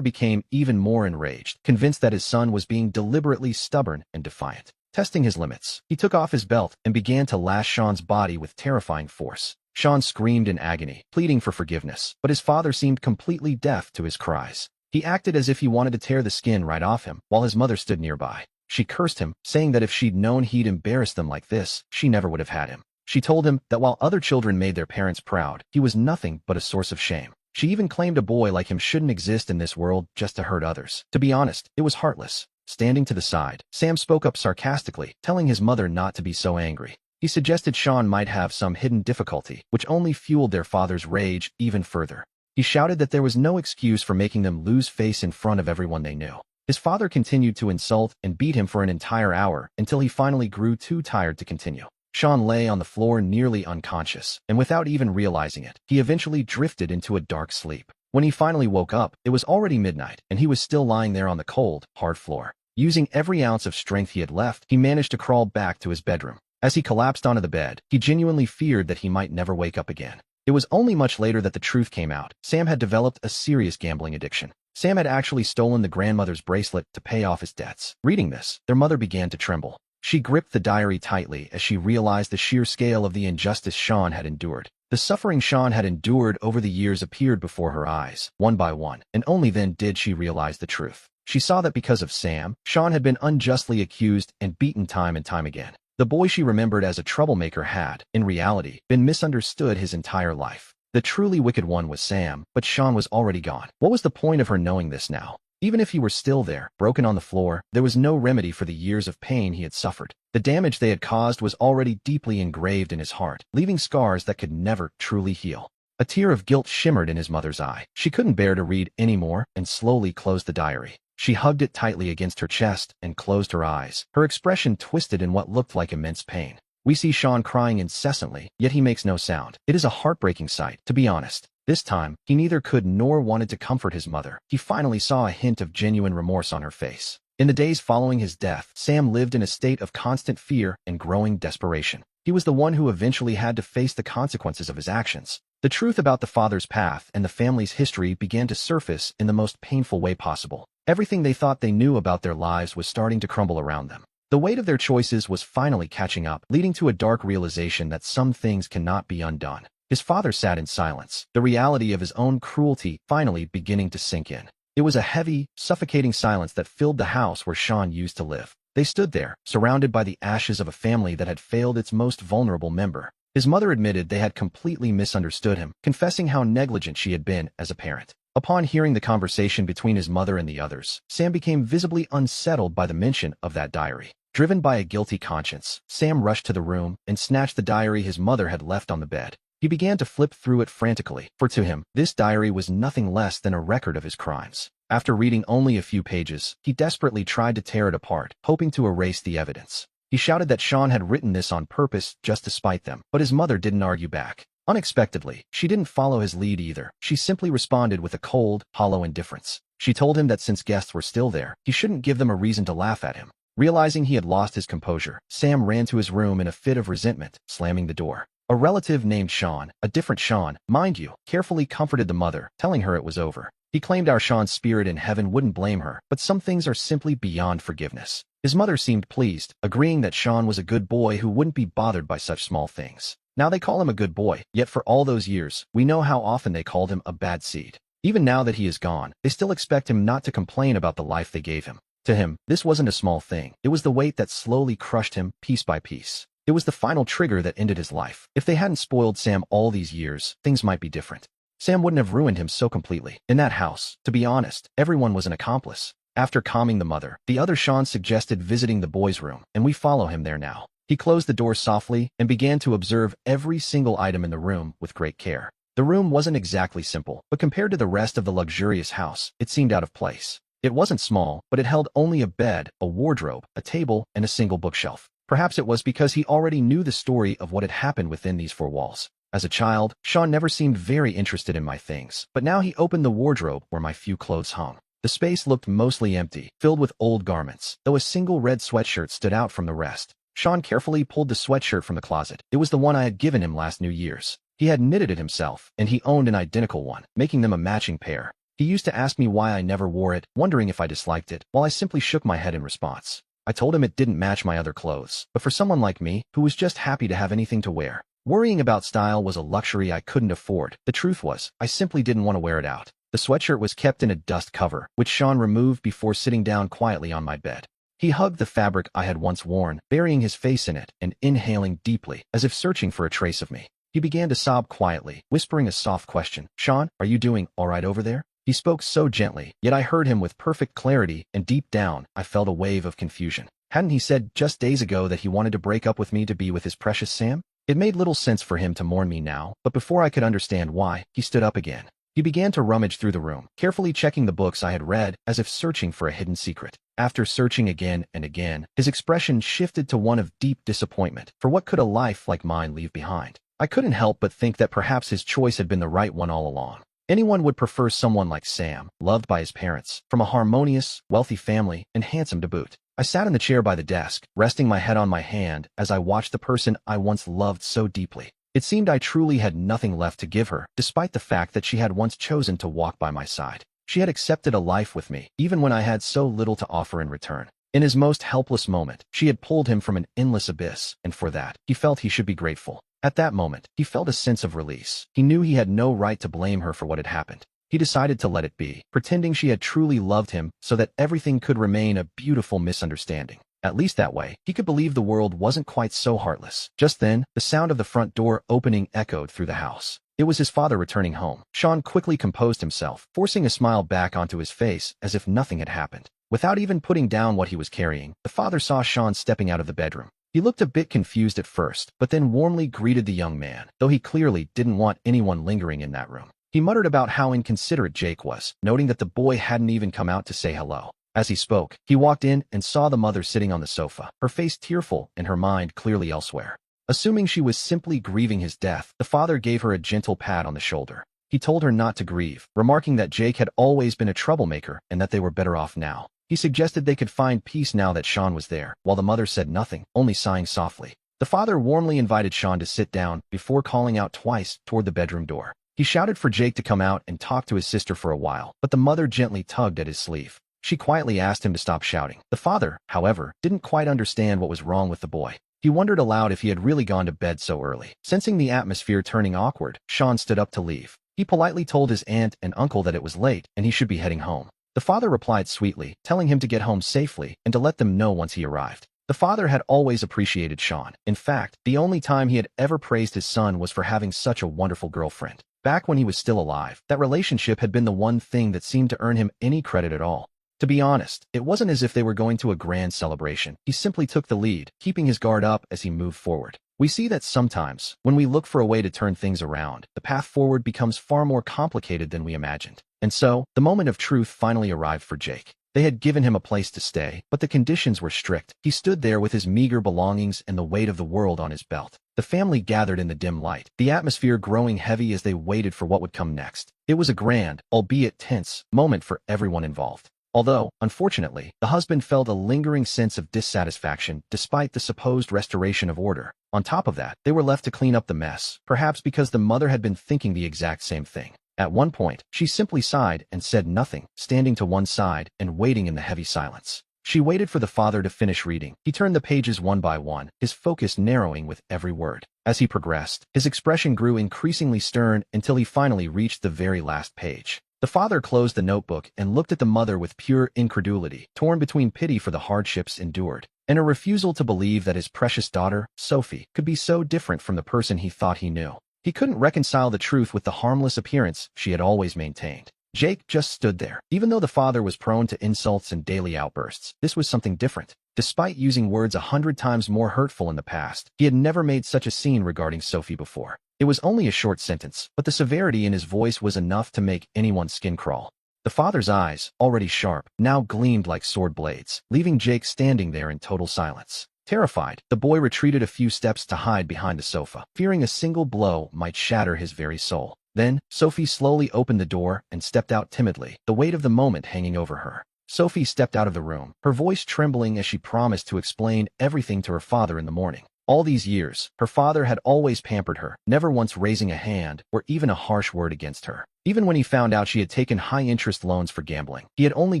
became even more enraged, convinced that his son was being deliberately stubborn and defiant. Testing his limits, he took off his belt and began to lash Sean's body with terrifying force. Sean screamed in agony, pleading for forgiveness, but his father seemed completely deaf to his cries. He acted as if he wanted to tear the skin right off him, while his mother stood nearby. She cursed him, saying that if she'd known he'd embarrass them like this, she never would have had him. She told him that while other children made their parents proud, he was nothing but a source of shame. She even claimed a boy like him shouldn't exist in this world just to hurt others. To be honest, it was heartless. Standing to the side, Sam spoke up sarcastically, telling his mother not to be so angry. He suggested Sean might have some hidden difficulty, which only fueled their father's rage even further. He shouted that there was no excuse for making them lose face in front of everyone they knew. His father continued to insult and beat him for an entire hour until he finally grew too tired to continue. Sean lay on the floor nearly unconscious, and without even realizing it, he eventually drifted into a dark sleep. When he finally woke up, it was already midnight, and he was still lying there on the cold, hard floor. Using every ounce of strength he had left, he managed to crawl back to his bedroom. As he collapsed onto the bed, he genuinely feared that he might never wake up again. It was only much later that the truth came out. Sam had developed a serious gambling addiction. Sam had actually stolen the grandmother's bracelet to pay off his debts. Reading this, their mother began to tremble. She gripped the diary tightly as she realized the sheer scale of the injustice Sean had endured. The suffering Sean had endured over the years appeared before her eyes, one by one, and only then did she realize the truth. She saw that because of Sam, Sean had been unjustly accused and beaten time and time again. The boy she remembered as a troublemaker had, in reality, been misunderstood his entire life. The truly wicked one was Sam, but Sean was already gone. What was the point of her knowing this now? Even if he were still there, broken on the floor, there was no remedy for the years of pain he had suffered. The damage they had caused was already deeply engraved in his heart, leaving scars that could never truly heal. A tear of guilt shimmered in his mother's eye. She couldn't bear to read anymore and slowly closed the diary. She hugged it tightly against her chest and closed her eyes, her expression twisted in what looked like immense pain. We see Sean crying incessantly, yet he makes no sound. It is a heartbreaking sight, to be honest. This time, he neither could nor wanted to comfort his mother. He finally saw a hint of genuine remorse on her face. In the days following his death, Sam lived in a state of constant fear and growing desperation. He was the one who eventually had to face the consequences of his actions. The truth about the father's path and the family's history began to surface in the most painful way possible. Everything they thought they knew about their lives was starting to crumble around them. The weight of their choices was finally catching up, leading to a dark realization that some things cannot be undone. His father sat in silence, the reality of his own cruelty finally beginning to sink in. It was a heavy, suffocating silence that filled the house where Sean used to live. They stood there, surrounded by the ashes of a family that had failed its most vulnerable member. His mother admitted they had completely misunderstood him, confessing how negligent she had been as a parent. Upon hearing the conversation between his mother and the others, Sam became visibly unsettled by the mention of that diary. Driven by a guilty conscience, Sam rushed to the room and snatched the diary his mother had left on the bed. He began to flip through it frantically, for to him, this diary was nothing less than a record of his crimes. After reading only a few pages, he desperately tried to tear it apart, hoping to erase the evidence. He shouted that Sean had written this on purpose just to spite them, but his mother didn't argue back. Unexpectedly, she didn't follow his lead either. She simply responded with a cold, hollow indifference. She told him that since guests were still there, he shouldn't give them a reason to laugh at him. Realizing he had lost his composure, Sam ran to his room in a fit of resentment, slamming the door. A relative named Sean, a different Sean, mind you, carefully comforted the mother, telling her it was over. He claimed our Sean's spirit in heaven wouldn't blame her, but some things are simply beyond forgiveness. His mother seemed pleased, agreeing that Sean was a good boy who wouldn't be bothered by such small things. Now they call him a good boy, yet for all those years, we know how often they called him a bad seed. Even now that he is gone, they still expect him not to complain about the life they gave him. To him, this wasn't a small thing. It was the weight that slowly crushed him, piece by piece. It was the final trigger that ended his life. If they hadn't spoiled Sam all these years, things might be different. Sam wouldn't have ruined him so completely. In that house, to be honest, everyone was an accomplice. After calming the mother, the other Sean suggested visiting the boys' room, and we follow him there now. He closed the door softly and began to observe every single item in the room with great care. The room wasn't exactly simple, but compared to the rest of the luxurious house, it seemed out of place. It wasn't small, but it held only a bed, a wardrobe, a table, and a single bookshelf. Perhaps it was because he already knew the story of what had happened within these four walls. As a child, Sean never seemed very interested in my things, but now he opened the wardrobe where my few clothes hung. The space looked mostly empty, filled with old garments, though a single red sweatshirt stood out from the rest. Sean carefully pulled the sweatshirt from the closet. It was the one I had given him last New Year's. He had knitted it himself, and he owned an identical one, making them a matching pair. He used to ask me why I never wore it, wondering if I disliked it, while I simply shook my head in response. I told him it didn't match my other clothes, but for someone like me, who was just happy to have anything to wear, worrying about style was a luxury I couldn't afford. The truth was, I simply didn't want to wear it out. The sweatshirt was kept in a dust cover, which Sean removed before sitting down quietly on my bed. He hugged the fabric I had once worn, burying his face in it and inhaling deeply, as if searching for a trace of me. He began to sob quietly, whispering a soft question. "Sean, are you doing all right over there?" He spoke so gently, yet I heard him with perfect clarity, and deep down, I felt a wave of confusion. Hadn't he said just days ago that he wanted to break up with me to be with his precious Sam? It made little sense for him to mourn me now, but before I could understand why, he stood up again. He began to rummage through the room, carefully checking the books I had read, as if searching for a hidden secret. After searching again and again, his expression shifted to one of deep disappointment. For what could a life like mine leave behind? I couldn't help but think that perhaps his choice had been the right one all along. Anyone would prefer someone like Sam, loved by his parents, from a harmonious, wealthy family, and handsome to boot. I sat in the chair by the desk, resting my head on my hand as I watched the person I once loved so deeply. It seemed I truly had nothing left to give her, despite the fact that she had once chosen to walk by my side. She had accepted a life with me, even when I had so little to offer in return. In his most helpless moment, she had pulled him from an endless abyss, and for that, he felt he should be grateful. At that moment, he felt a sense of release. He knew he had no right to blame her for what had happened. He decided to let it be, pretending she had truly loved him so that everything could remain a beautiful misunderstanding. At least that way, he could believe the world wasn't quite so heartless. Just then, the sound of the front door opening echoed through the house. It was his father returning home. Sean quickly composed himself, forcing a smile back onto his face as if nothing had happened. Without even putting down what he was carrying, the father saw Sean stepping out of the bedroom. He looked a bit confused at first, but then warmly greeted the young man, though he clearly didn't want anyone lingering in that room. He muttered about how inconsiderate Jake was, noting that the boy hadn't even come out to say hello. As he spoke, he walked in and saw the mother sitting on the sofa, her face tearful and her mind clearly elsewhere. Assuming she was simply grieving his death, the father gave her a gentle pat on the shoulder. He told her not to grieve, remarking that Jake had always been a troublemaker and that they were better off now. He suggested they could find peace now that Sean was there, while the mother said nothing, only sighing softly. The father warmly invited Sean to sit down before calling out twice toward the bedroom door. He shouted for Jake to come out and talk to his sister for a while, but the mother gently tugged at his sleeve. She quietly asked him to stop shouting. The father, however, didn't quite understand what was wrong with the boy. He wondered aloud if he had really gone to bed so early. Sensing the atmosphere turning awkward, Sean stood up to leave. He politely told his aunt and uncle that it was late and he should be heading home. The father replied sweetly, telling him to get home safely and to let them know once he arrived. The father had always appreciated Sean. In fact, the only time he had ever praised his son was for having such a wonderful girlfriend. Back when he was still alive, that relationship had been the one thing that seemed to earn him any credit at all. To be honest, it wasn't as if they were going to a grand celebration. He simply took the lead, keeping his guard up as he moved forward. We see that sometimes, when we look for a way to turn things around, the path forward becomes far more complicated than we imagined. And so, the moment of truth finally arrived for Jake. They had given him a place to stay, but the conditions were strict. He stood there with his meager belongings and the weight of the world on his belt. The family gathered in the dim light, the atmosphere growing heavy as they waited for what would come next. It was a grand, albeit tense, moment for everyone involved. Although, unfortunately, the husband felt a lingering sense of dissatisfaction despite the supposed restoration of order. On top of that, they were left to clean up the mess, perhaps because the mother had been thinking the exact same thing. At one point, she simply sighed and said nothing, standing to one side and waiting in the heavy silence. She waited for the father to finish reading. He turned the pages one by one, his focus narrowing with every word. As he progressed, his expression grew increasingly stern until he finally reached the very last page. The father closed the notebook and looked at the mother with pure incredulity, torn between pity for the hardships endured and a refusal to believe that his precious daughter, Sophie, could be so different from the person he thought he knew. He couldn't reconcile the truth with the harmless appearance she had always maintained. Jake just stood there. Even though the father was prone to insults and daily outbursts, this was something different. Despite using words 100 times more hurtful in the past, he had never made such a scene regarding Sophie before. It was only a short sentence, but the severity in his voice was enough to make anyone's skin crawl. The father's eyes, already sharp, now gleamed like sword blades, leaving Jake standing there in total silence. Terrified, the boy retreated a few steps to hide behind the sofa, fearing a single blow might shatter his very soul. Then, Sophie slowly opened the door and stepped out timidly, the weight of the moment hanging over her. Sophie stepped out of the room, her voice trembling as she promised to explain everything to her father in the morning. All these years, her father had always pampered her, never once raising a hand or even a harsh word against her. Even when he found out she had taken high-interest loans for gambling, he had only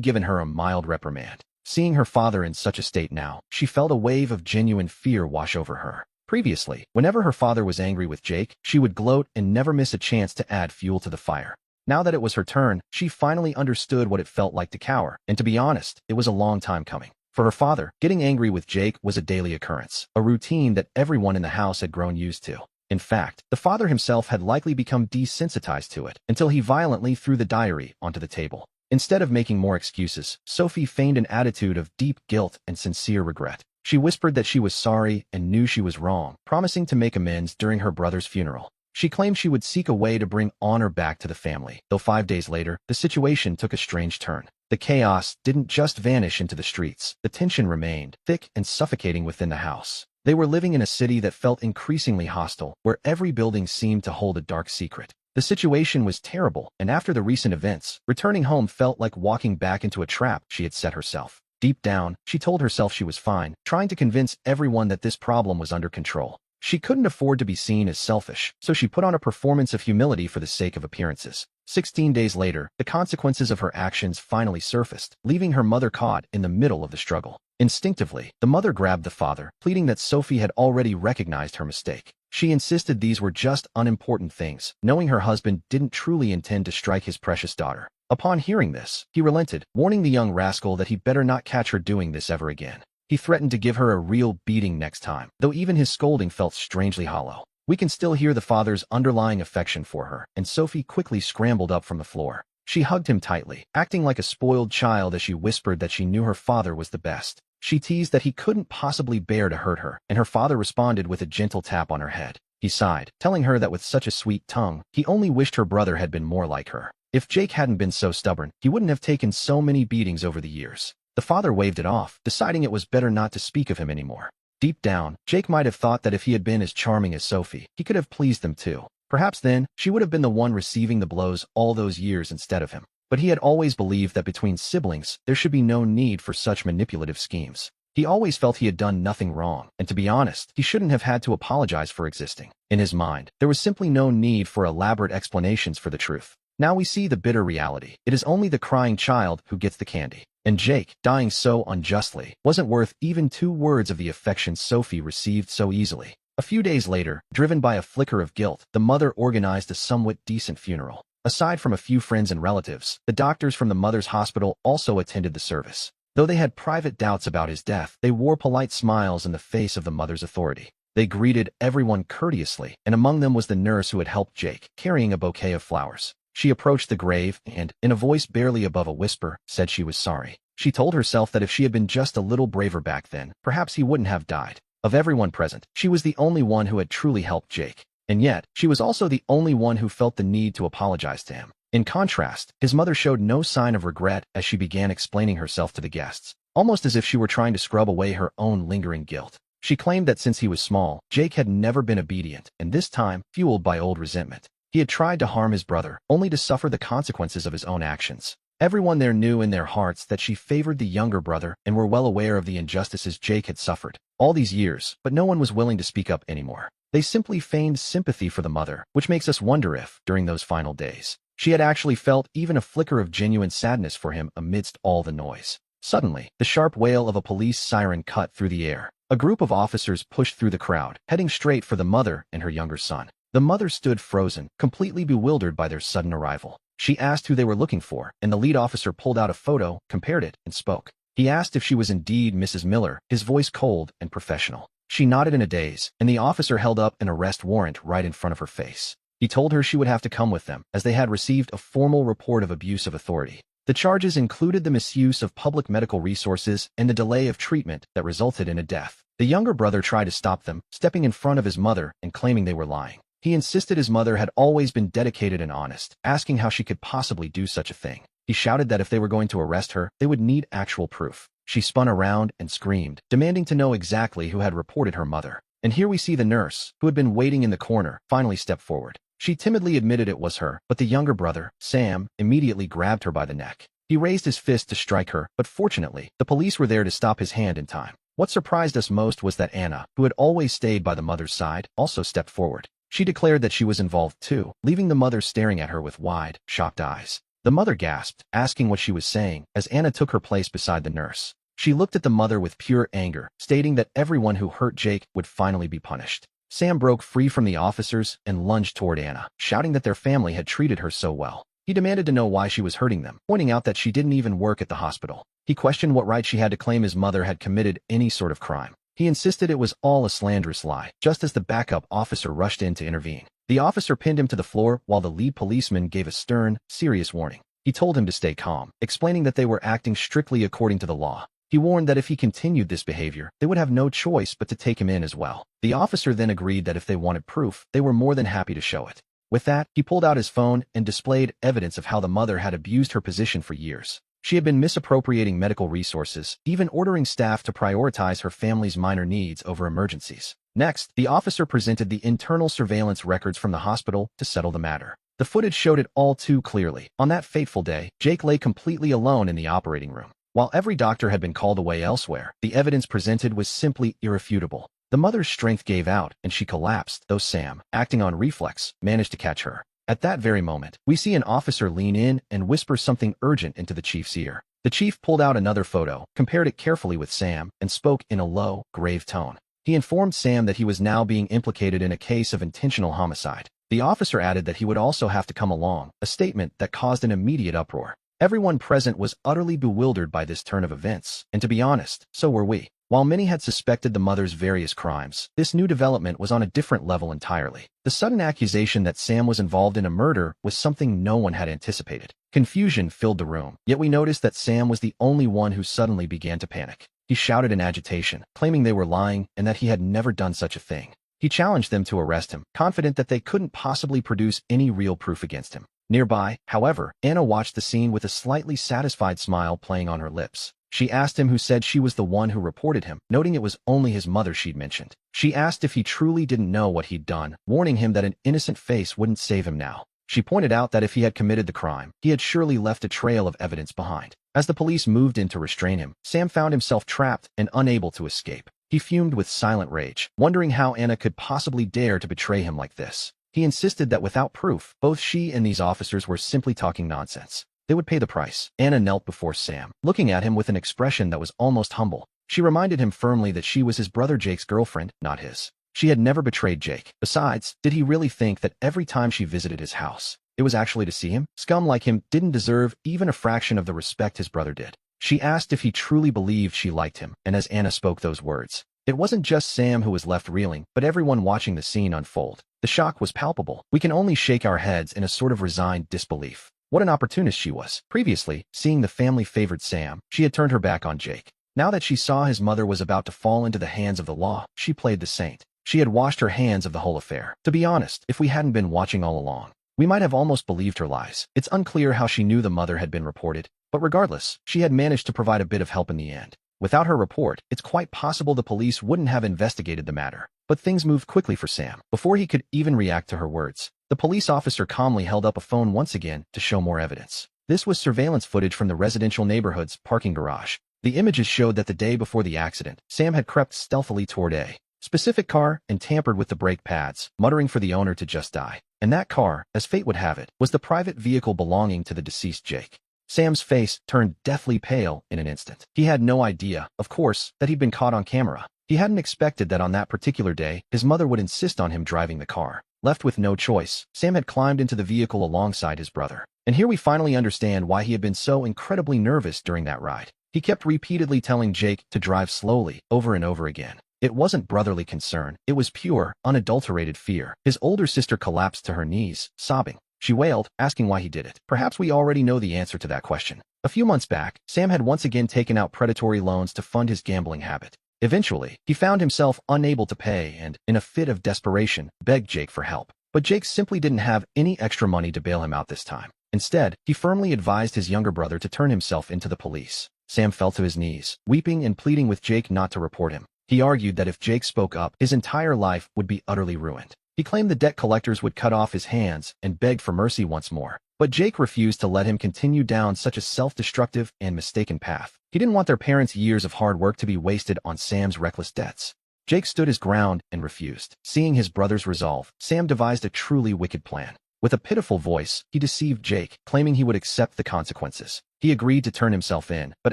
given her a mild reprimand. Seeing her father in such a state now, she felt a wave of genuine fear wash over her. Previously, whenever her father was angry with Jake, she would gloat and never miss a chance to add fuel to the fire. Now that it was her turn, she finally understood what it felt like to cower, and to be honest, it was a long time coming. For her father, getting angry with Jake was a daily occurrence, a routine that everyone in the house had grown used to. In fact, the father himself had likely become desensitized to it, until he violently threw the diary onto the table. Instead of making more excuses, Sophie feigned an attitude of deep guilt and sincere regret. She whispered that she was sorry and knew she was wrong, promising to make amends during her brother's funeral. She claimed she would seek a way to bring honor back to the family, though 5 days later, the situation took a strange turn. The chaos didn't just vanish into the streets. The tension remained, thick and suffocating within the house. They were living in a city that felt increasingly hostile, where every building seemed to hold a dark secret. The situation was terrible, and after the recent events, returning home felt like walking back into a trap she had set herself. Deep down, she told herself she was fine, trying to convince everyone that this problem was under control. She couldn't afford to be seen as selfish, so she put on a performance of humility for the sake of appearances. 16 days later, the consequences of her actions finally surfaced, leaving her mother caught in the middle of the struggle. Instinctively, the mother grabbed the father, pleading that Sophie had already recognized her mistake. She insisted these were just unimportant things, knowing her husband didn't truly intend to strike his precious daughter. Upon hearing this, he relented, warning the young rascal that he better not catch her doing this ever again. He threatened to give her a real beating next time, though even his scolding felt strangely hollow. We can still hear the father's underlying affection for her, and Sophie quickly scrambled up from the floor. She hugged him tightly, acting like a spoiled child as she whispered that she knew her father was the best. She teased that he couldn't possibly bear to hurt her, and her father responded with a gentle tap on her head. He sighed, telling her that with such a sweet tongue, he only wished her brother had been more like her. If Jake hadn't been so stubborn, he wouldn't have taken so many beatings over the years. The father waved it off, deciding it was better not to speak of him anymore. Deep down, Jake might have thought that if he had been as charming as Sophie, he could have pleased them too. Perhaps then, she would have been the one receiving the blows all those years instead of him. But he had always believed that between siblings, there should be no need for such manipulative schemes. He always felt he had done nothing wrong, and to be honest, he shouldn't have had to apologize for existing. In his mind, there was simply no need for elaborate explanations for the truth. Now we see the bitter reality. It is only the crying child who gets the candy. And Jake, dying so unjustly, wasn't worth even 2 words of the affection Sophie received so easily. A few days later, driven by a flicker of guilt, the mother organized a somewhat decent funeral. Aside from a few friends and relatives, the doctors from the mother's hospital also attended the service. Though they had private doubts about his death, they wore polite smiles in the face of the mother's authority. They greeted everyone courteously, and among them was the nurse who had helped Jake, carrying a bouquet of flowers. She approached the grave and, in a voice barely above a whisper, said she was sorry. She told herself that if she had been just a little braver back then, perhaps he wouldn't have died. Of everyone present, she was the only one who had truly helped Jake. And yet, she was also the only one who felt the need to apologize to him. In contrast, his mother showed no sign of regret as she began explaining herself to the guests, almost as if she were trying to scrub away her own lingering guilt. She claimed that since he was small, Jake had never been obedient, and this time, fueled by old resentment. He had tried to harm his brother, only to suffer the consequences of his own actions. Everyone there knew in their hearts that she favored the younger brother and were well aware of the injustices Jake had suffered all these years, but no one was willing to speak up anymore. They simply feigned sympathy for the mother, which makes us wonder if, during those final days, she had actually felt even a flicker of genuine sadness for him amidst all the noise. Suddenly, the sharp wail of a police siren cut through the air. A group of officers pushed through the crowd, heading straight for the mother and her younger son. The mother stood frozen, completely bewildered by their sudden arrival. She asked who they were looking for, and the lead officer pulled out a photo, compared it, and spoke. He asked if she was indeed Mrs. Miller, his voice cold and professional. She nodded in a daze, and the officer held up an arrest warrant right in front of her face. He told her she would have to come with them, as they had received a formal report of abuse of authority. The charges included the misuse of public medical resources and the delay of treatment that resulted in a death. The younger brother tried to stop them, stepping in front of his mother and claiming they were lying. He insisted his mother had always been dedicated and honest, asking how she could possibly do such a thing. He shouted that if they were going to arrest her, they would need actual proof. She spun around and screamed, demanding to know exactly who had reported her mother. And here we see the nurse, who had been waiting in the corner, finally step forward. She timidly admitted it was her, but the younger brother, Sam, immediately grabbed her by the neck. He raised his fist to strike her, but fortunately, the police were there to stop his hand in time. What surprised us most was that Anna, who had always stayed by the mother's side, also stepped forward. She declared that she was involved too, leaving the mother staring at her with wide, shocked eyes. The mother gasped, asking what she was saying, as Anna took her place beside the nurse. She looked at the mother with pure anger, stating that everyone who hurt Jake would finally be punished. Sam broke free from the officers and lunged toward Anna, shouting that their family had treated her so well. He demanded to know why she was hurting them, pointing out that she didn't even work at the hospital. He questioned what right she had to claim his mother had committed any sort of crime. He insisted it was all a slanderous lie, just as the backup officer rushed in to intervene. The officer pinned him to the floor while the lead policeman gave a stern, serious warning. He told him to stay calm, explaining that they were acting strictly according to the law. He warned that if he continued this behavior, they would have no choice but to take him in as well. The officer then agreed that if they wanted proof, they were more than happy to show it. With that, he pulled out his phone and displayed evidence of how the mother had abused her position for years. She had been misappropriating medical resources, even ordering staff to prioritize her family's minor needs over emergencies. Next, the officer presented the internal surveillance records from the hospital to settle the matter. The footage showed it all too clearly. On that fateful day, Jake lay completely alone in the operating room. While every doctor had been called away elsewhere, the evidence presented was simply irrefutable. The mother's strength gave out, and she collapsed, though Sam, acting on reflex, managed to catch her. At that very moment, we see an officer lean in and whisper something urgent into the chief's ear. The chief pulled out another photo, compared it carefully with Sam, and spoke in a low, grave tone. He informed Sam that he was now being implicated in a case of intentional homicide. The officer added that he would also have to come along, a statement that caused an immediate uproar. Everyone present was utterly bewildered by this turn of events, and to be honest, so were we. While many had suspected the mother's various crimes, this new development was on a different level entirely. The sudden accusation that Sam was involved in a murder was something no one had anticipated. Confusion filled the room, yet we noticed that Sam was the only one who suddenly began to panic. He shouted in agitation, claiming they were lying and that he had never done such a thing. He challenged them to arrest him, confident that they couldn't possibly produce any real proof against him. Nearby, however, Anna watched the scene with a slightly satisfied smile playing on her lips. She asked him who said she was the one who reported him, noting it was only his mother she'd mentioned. She asked if he truly didn't know what he'd done, warning him that an innocent face wouldn't save him now. She pointed out that if he had committed the crime, he had surely left a trail of evidence behind. As the police moved in to restrain him, Sam found himself trapped and unable to escape. He fumed with silent rage, wondering how Anna could possibly dare to betray him like this. He insisted that without proof, both she and these officers were simply talking nonsense. They would pay the price. Anna knelt before Sam, looking at him with an expression that was almost humble. She reminded him firmly that she was his brother Jake's girlfriend, not his. She had never betrayed Jake. Besides, did he really think that every time she visited his house, it was actually to see him? Scum like him didn't deserve even a fraction of the respect his brother did. She asked if he truly believed she liked him, and as Anna spoke those words, it wasn't just Sam who was left reeling, but everyone watching the scene unfold. The shock was palpable. We can only shake our heads in a sort of resigned disbelief. What an opportunist she was. Previously, seeing the family favored Sam, she had turned her back on Jake. Now that she saw his mother was about to fall into the hands of the law, she played the saint. She had washed her hands of the whole affair. To be honest, if we hadn't been watching all along, we might have almost believed her lies. It's unclear how she knew the mother had been reported, but regardless, she had managed to provide a bit of help in the end. Without her report, it's quite possible the police wouldn't have investigated the matter. But things moved quickly for Sam. Before he could even react to her words, the police officer calmly held up a phone once again to show more evidence. This was surveillance footage from the residential neighborhood's parking garage. The images showed that the day before the accident, Sam had crept stealthily toward a specific car and tampered with the brake pads, muttering for the owner to just die. And that car, as fate would have it, was the private vehicle belonging to the deceased Jake. Sam's face turned deathly pale in an instant. He had no idea, of course, that he'd been caught on camera. He hadn't expected that on that particular day, his mother would insist on him driving the car. Left with no choice, Sam had climbed into the vehicle alongside his brother. And here we finally understand why he had been so incredibly nervous during that ride. He kept repeatedly telling Jake to drive slowly, over and over again. It wasn't brotherly concern, it was pure, unadulterated fear. His older sister collapsed to her knees, sobbing. She wailed, asking why he did it. Perhaps we already know the answer to that question. A few months back, Sam had once again taken out predatory loans to fund his gambling habit. Eventually, he found himself unable to pay and, in a fit of desperation, begged Jake for help. But Jake simply didn't have any extra money to bail him out this time. Instead, he firmly advised his younger brother to turn himself into the police. Sam fell to his knees, weeping and pleading with Jake not to report him. He argued that if Jake spoke up, his entire life would be utterly ruined. He claimed the debt collectors would cut off his hands and begged for mercy once more. But Jake refused to let him continue down such a self-destructive and mistaken path. He didn't want their parents' years of hard work to be wasted on Sam's reckless debts. Jake stood his ground and refused. Seeing his brother's resolve, Sam devised a truly wicked plan. With a pitiful voice, he deceived Jake, claiming he would accept the consequences. He agreed to turn himself in, but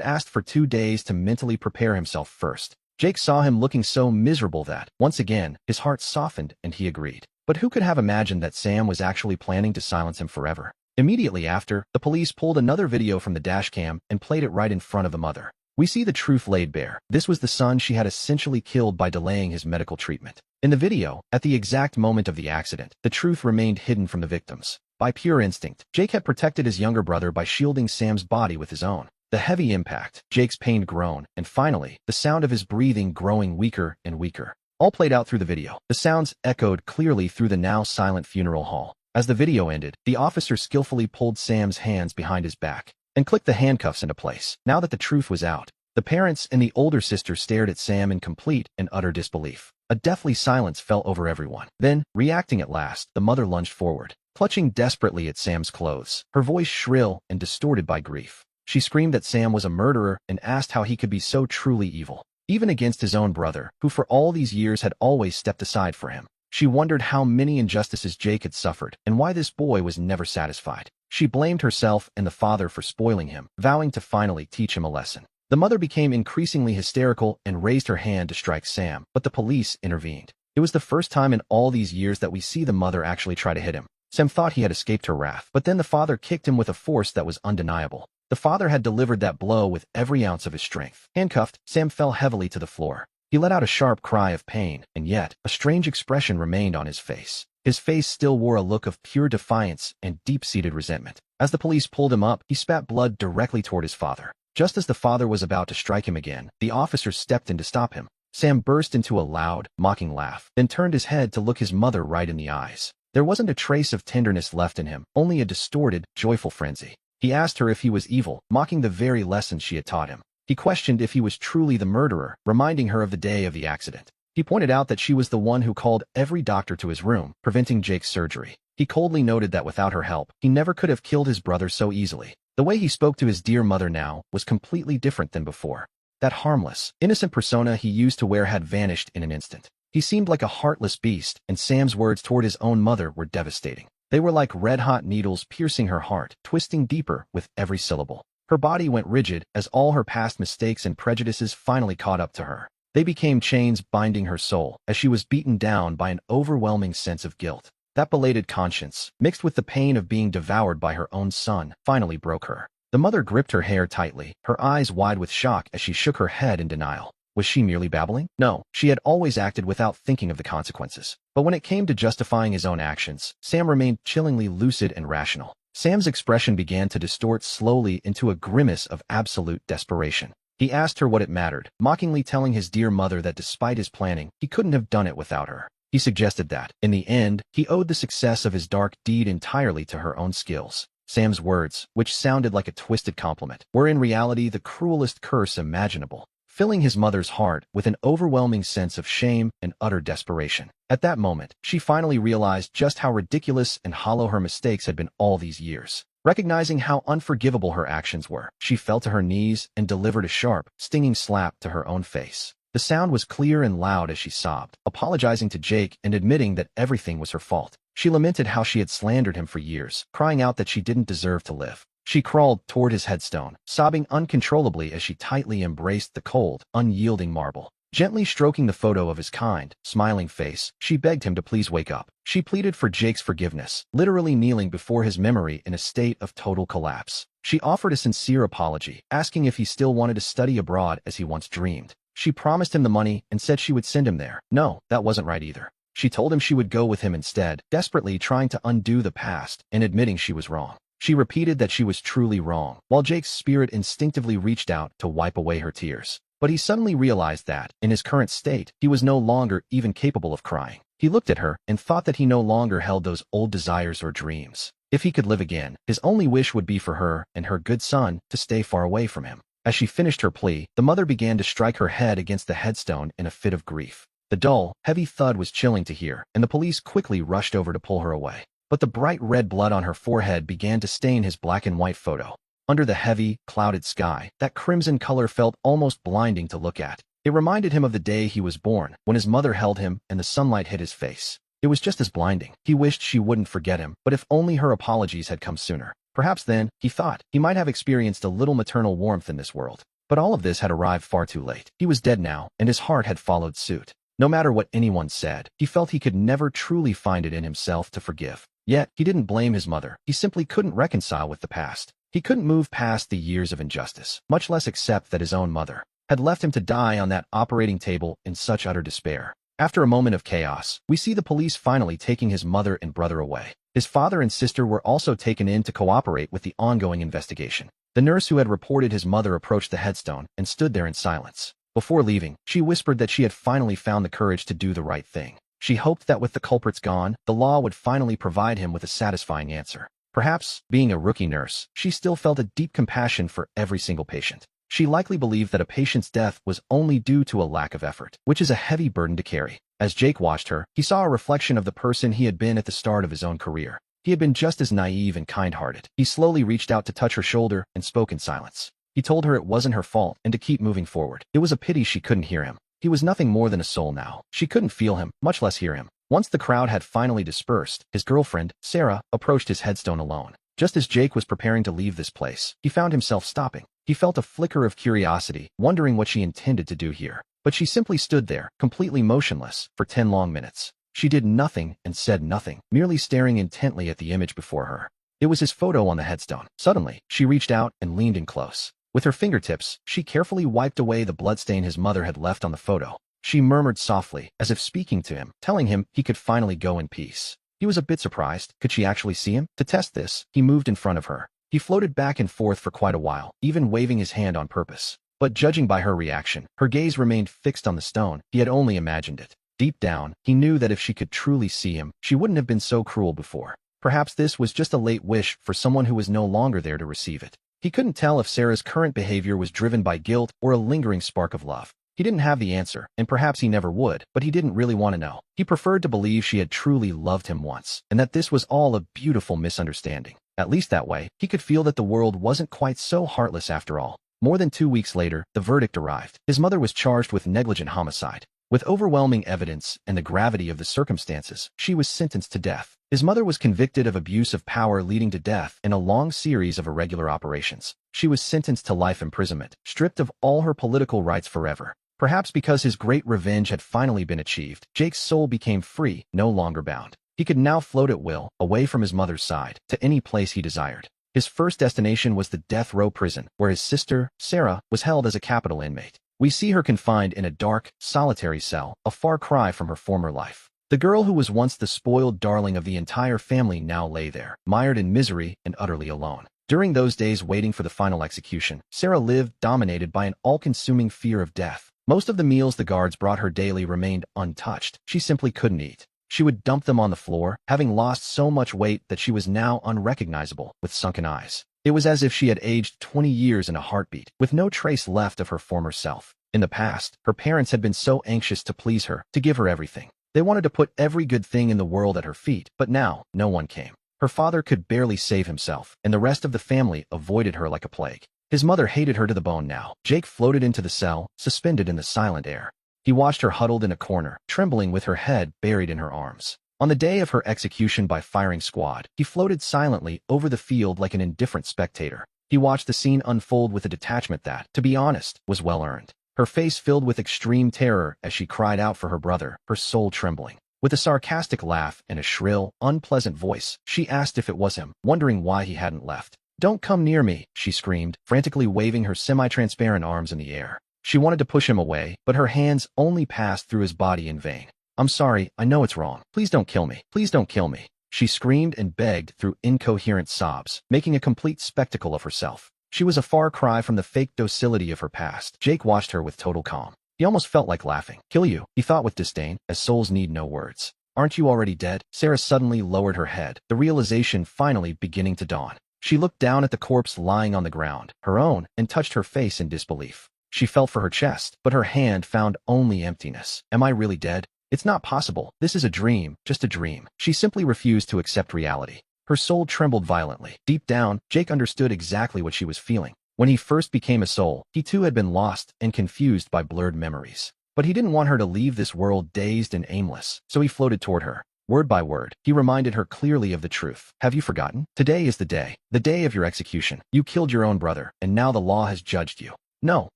asked for 2 days to mentally prepare himself first. Jake saw him looking so miserable that, once again, his heart softened and he agreed. But who could have imagined that Sam was actually planning to silence him forever? Immediately after, the police pulled another video from the dashcam and played it right in front of the mother. We see the truth laid bare. This was the son she had essentially killed by delaying his medical treatment. In the video, at the exact moment of the accident, the truth remained hidden from the victims. By pure instinct, Jake had protected his younger brother by shielding Sam's body with his own. The heavy impact, Jake's pained groan, and finally, the sound of his breathing growing weaker and weaker. All played out through the video. The sounds echoed clearly through the now silent funeral hall. As the video ended, the officer skillfully pulled Sam's hands behind his back and clicked the handcuffs into place. Now that the truth was out, the parents and the older sister stared at Sam in complete and utter disbelief. A deathly silence fell over everyone. Then, reacting at last, the mother lunged forward, clutching desperately at Sam's clothes, her voice shrill and distorted by grief. She screamed that Sam was a murderer and asked how he could be so truly evil, even against his own brother, who for all these years had always stepped aside for him. She wondered how many injustices Jake had suffered and why this boy was never satisfied. She blamed herself and the father for spoiling him, vowing to finally teach him a lesson. The mother became increasingly hysterical and raised her hand to strike Sam, but the police intervened. It was the first time in all these years that we see the mother actually try to hit him. Sam thought he had escaped her wrath, but then the father kicked him with a force that was undeniable. The father had delivered that blow with every ounce of his strength. Handcuffed, Sam fell heavily to the floor. He let out a sharp cry of pain, and yet, a strange expression remained on his face. His face still wore a look of pure defiance and deep-seated resentment. As the police pulled him up, he spat blood directly toward his father. Just as the father was about to strike him again, the officer stepped in to stop him. Sam burst into a loud, mocking laugh, then turned his head to look his mother right in the eyes. There wasn't a trace of tenderness left in him, only a distorted, joyful frenzy. He asked her if he was evil, mocking the very lessons she had taught him. He questioned if he was truly the murderer, reminding her of the day of the accident. He pointed out that she was the one who called every doctor to his room, preventing Jake's surgery. He coldly noted that without her help, he never could have killed his brother so easily. The way he spoke to his dear mother now was completely different than before. That harmless, innocent persona he used to wear had vanished in an instant. He seemed like a heartless beast, and Sam's words toward his own mother were devastating. They were like red-hot needles piercing her heart, twisting deeper with every syllable. Her body went rigid as all her past mistakes and prejudices finally caught up to her. They became chains binding her soul as she was beaten down by an overwhelming sense of guilt. That belated conscience, mixed with the pain of being devoured by her own son, finally broke her. The mother gripped her hair tightly, her eyes wide with shock as she shook her head in denial. Was she merely babbling? No, she had always acted without thinking of the consequences. But when it came to justifying his own actions, Sam remained chillingly lucid and rational. Sam's expression began to distort slowly into a grimace of absolute desperation. He asked her what it mattered, mockingly telling his dear mother that despite his planning, he couldn't have done it without her. He suggested that, in the end, he owed the success of his dark deed entirely to her own skills. Sam's words, which sounded like a twisted compliment, were in reality the cruelest curse imaginable, filling his mother's heart with an overwhelming sense of shame and utter desperation. At that moment, she finally realized just how ridiculous and hollow her mistakes had been all these years. Recognizing how unforgivable her actions were, she fell to her knees and delivered a sharp, stinging slap to her own face. The sound was clear and loud as she sobbed, apologizing to Jake and admitting that everything was her fault. She lamented how she had slandered him for years, crying out that she didn't deserve to live. She crawled toward his headstone, sobbing uncontrollably as she tightly embraced the cold, unyielding marble. Gently stroking the photo of his kind, smiling face, she begged him to please wake up. She pleaded for Jake's forgiveness, literally kneeling before his memory in a state of total collapse. She offered a sincere apology, asking if he still wanted to study abroad as he once dreamed. She promised him the money and said she would send him there. No, that wasn't right either. She told him she would go with him instead, desperately trying to undo the past and admitting she was wrong. She repeated that she was truly wrong, while Jake's spirit instinctively reached out to wipe away her tears. But he suddenly realized that, in his current state, he was no longer even capable of crying. He looked at her and thought that he no longer held those old desires or dreams. If he could live again, his only wish would be for her and her good son to stay far away from him. As she finished her plea, the mother began to strike her head against the headstone in a fit of grief. The dull, heavy thud was chilling to hear, and the police quickly rushed over to pull her away. But the bright red blood on her forehead began to stain his black and white photo. Under the heavy, clouded sky, that crimson color felt almost blinding to look at. It reminded him of the day he was born, when his mother held him and the sunlight hit his face. It was just as blinding. He wished she wouldn't forget him, but if only her apologies had come sooner. Perhaps then, he thought, he might have experienced a little maternal warmth in this world. But all of this had arrived far too late. He was dead now, and his heart had followed suit. No matter what anyone said, he felt he could never truly find it in himself to forgive. Yet, he didn't blame his mother. He simply couldn't reconcile with the past. He couldn't move past the years of injustice, much less accept that his own mother had left him to die on that operating table in such utter despair. After a moment of chaos, we see the police finally taking his mother and brother away. His father and sister were also taken in to cooperate with the ongoing investigation. The nurse who had reported his mother approached the headstone and stood there in silence. Before leaving, she whispered that she had finally found the courage to do the right thing. She hoped that with the culprits gone, the law would finally provide him with a satisfying answer. Perhaps, being a rookie nurse, she still felt a deep compassion for every single patient. She likely believed that a patient's death was only due to a lack of effort, which is a heavy burden to carry. As Jake watched her, he saw a reflection of the person he had been at the start of his own career. He had been just as naive and kind-hearted. He slowly reached out to touch her shoulder and spoke in silence. He told her it wasn't her fault and to keep moving forward. It was a pity she couldn't hear him. He was nothing more than a soul now. She couldn't feel him, much less hear him. Once the crowd had finally dispersed, his girlfriend, Sarah, approached his headstone alone. Just as Jake was preparing to leave this place, he found himself stopping. He felt a flicker of curiosity, wondering what she intended to do here. But she simply stood there, completely motionless, for 10 long minutes. She did nothing and said nothing, merely staring intently at the image before her. It was his photo on the headstone. Suddenly, she reached out and leaned in close. With her fingertips, she carefully wiped away the bloodstain his mother had left on the photo. She murmured softly, as if speaking to him, telling him he could finally go in peace. He was a bit surprised. Could she actually see him? To test this, he moved in front of her. He floated back and forth for quite a while, even waving his hand on purpose. But judging by her reaction, her gaze remained fixed on the stone. He had only imagined it. Deep down, he knew that if she could truly see him, she wouldn't have been so cruel before. Perhaps this was just a late wish for someone who was no longer there to receive it. He couldn't tell if Sarah's current behavior was driven by guilt or a lingering spark of love. He didn't have the answer, and perhaps he never would, but he didn't really want to know. He preferred to believe she had truly loved him once, and that this was all a beautiful misunderstanding. At least that way, he could feel that the world wasn't quite so heartless after all. More than 2 weeks later, the verdict arrived. His mother was charged with negligent homicide. With overwhelming evidence and the gravity of the circumstances, she was sentenced to death. His mother was convicted of abuse of power leading to death in a long series of irregular operations. She was sentenced to life imprisonment, stripped of all her political rights forever. Perhaps because his great revenge had finally been achieved, Jake's soul became free, no longer bound. He could now float at will, away from his mother's side, to any place he desired. His first destination was the death row prison, where his sister, Sarah, was held as a capital inmate. We see her confined in a dark, solitary cell, a far cry from her former life. The girl who was once the spoiled darling of the entire family now lay there, mired in misery and utterly alone. During those days waiting for the final execution, Sarah lived dominated by an all-consuming fear of death. Most of the meals the guards brought her daily remained untouched. She simply couldn't eat. She would dump them on the floor, having lost so much weight that she was now unrecognizable, with sunken eyes. It was as if she had aged 20 years in a heartbeat, with no trace left of her former self. In the past, her parents had been so anxious to please her, to give her everything. They wanted to put every good thing in the world at her feet, but now, no one came. Her father could barely save himself, and the rest of the family avoided her like a plague. His mother hated her to the bone now. Jake floated into the cell, suspended in the silent air. He watched her huddled in a corner, trembling with her head buried in her arms. On the day of her execution by firing squad, he floated silently over the field like an indifferent spectator. He watched the scene unfold with a detachment that, to be honest, was well earned. Her face filled with extreme terror as she cried out for her brother, her soul trembling. With a sarcastic laugh and a shrill, unpleasant voice, she asked if it was him, wondering why he hadn't left. "Don't come near me," she screamed, frantically waving her semi-transparent arms in the air. She wanted to push him away, but her hands only passed through his body in vain. "I'm sorry, I know it's wrong. Please don't kill me. Please don't kill me." She screamed and begged through incoherent sobs, making a complete spectacle of herself. She was a far cry from the fake docility of her past. Jake watched her with total calm. He almost felt like laughing. "Kill you," he thought with disdain, as souls need no words. "Aren't you already dead?" Sarah suddenly lowered her head, the realization finally beginning to dawn. She looked down at the corpse lying on the ground, her own, and touched her face in disbelief. She felt for her chest, but her hand found only emptiness. Am I really dead? It's not possible. This is a dream, just a dream. She simply refused to accept reality. Her soul trembled violently. Deep down, Jake understood exactly what she was feeling. When he first became a soul, he too had been lost and confused by blurred memories. But he didn't want her to leave this world dazed and aimless, so he floated toward her. Word by word, he reminded her clearly of the truth. Have you forgotten? Today is the day of your execution. You killed your own brother, and now the law has judged you. No,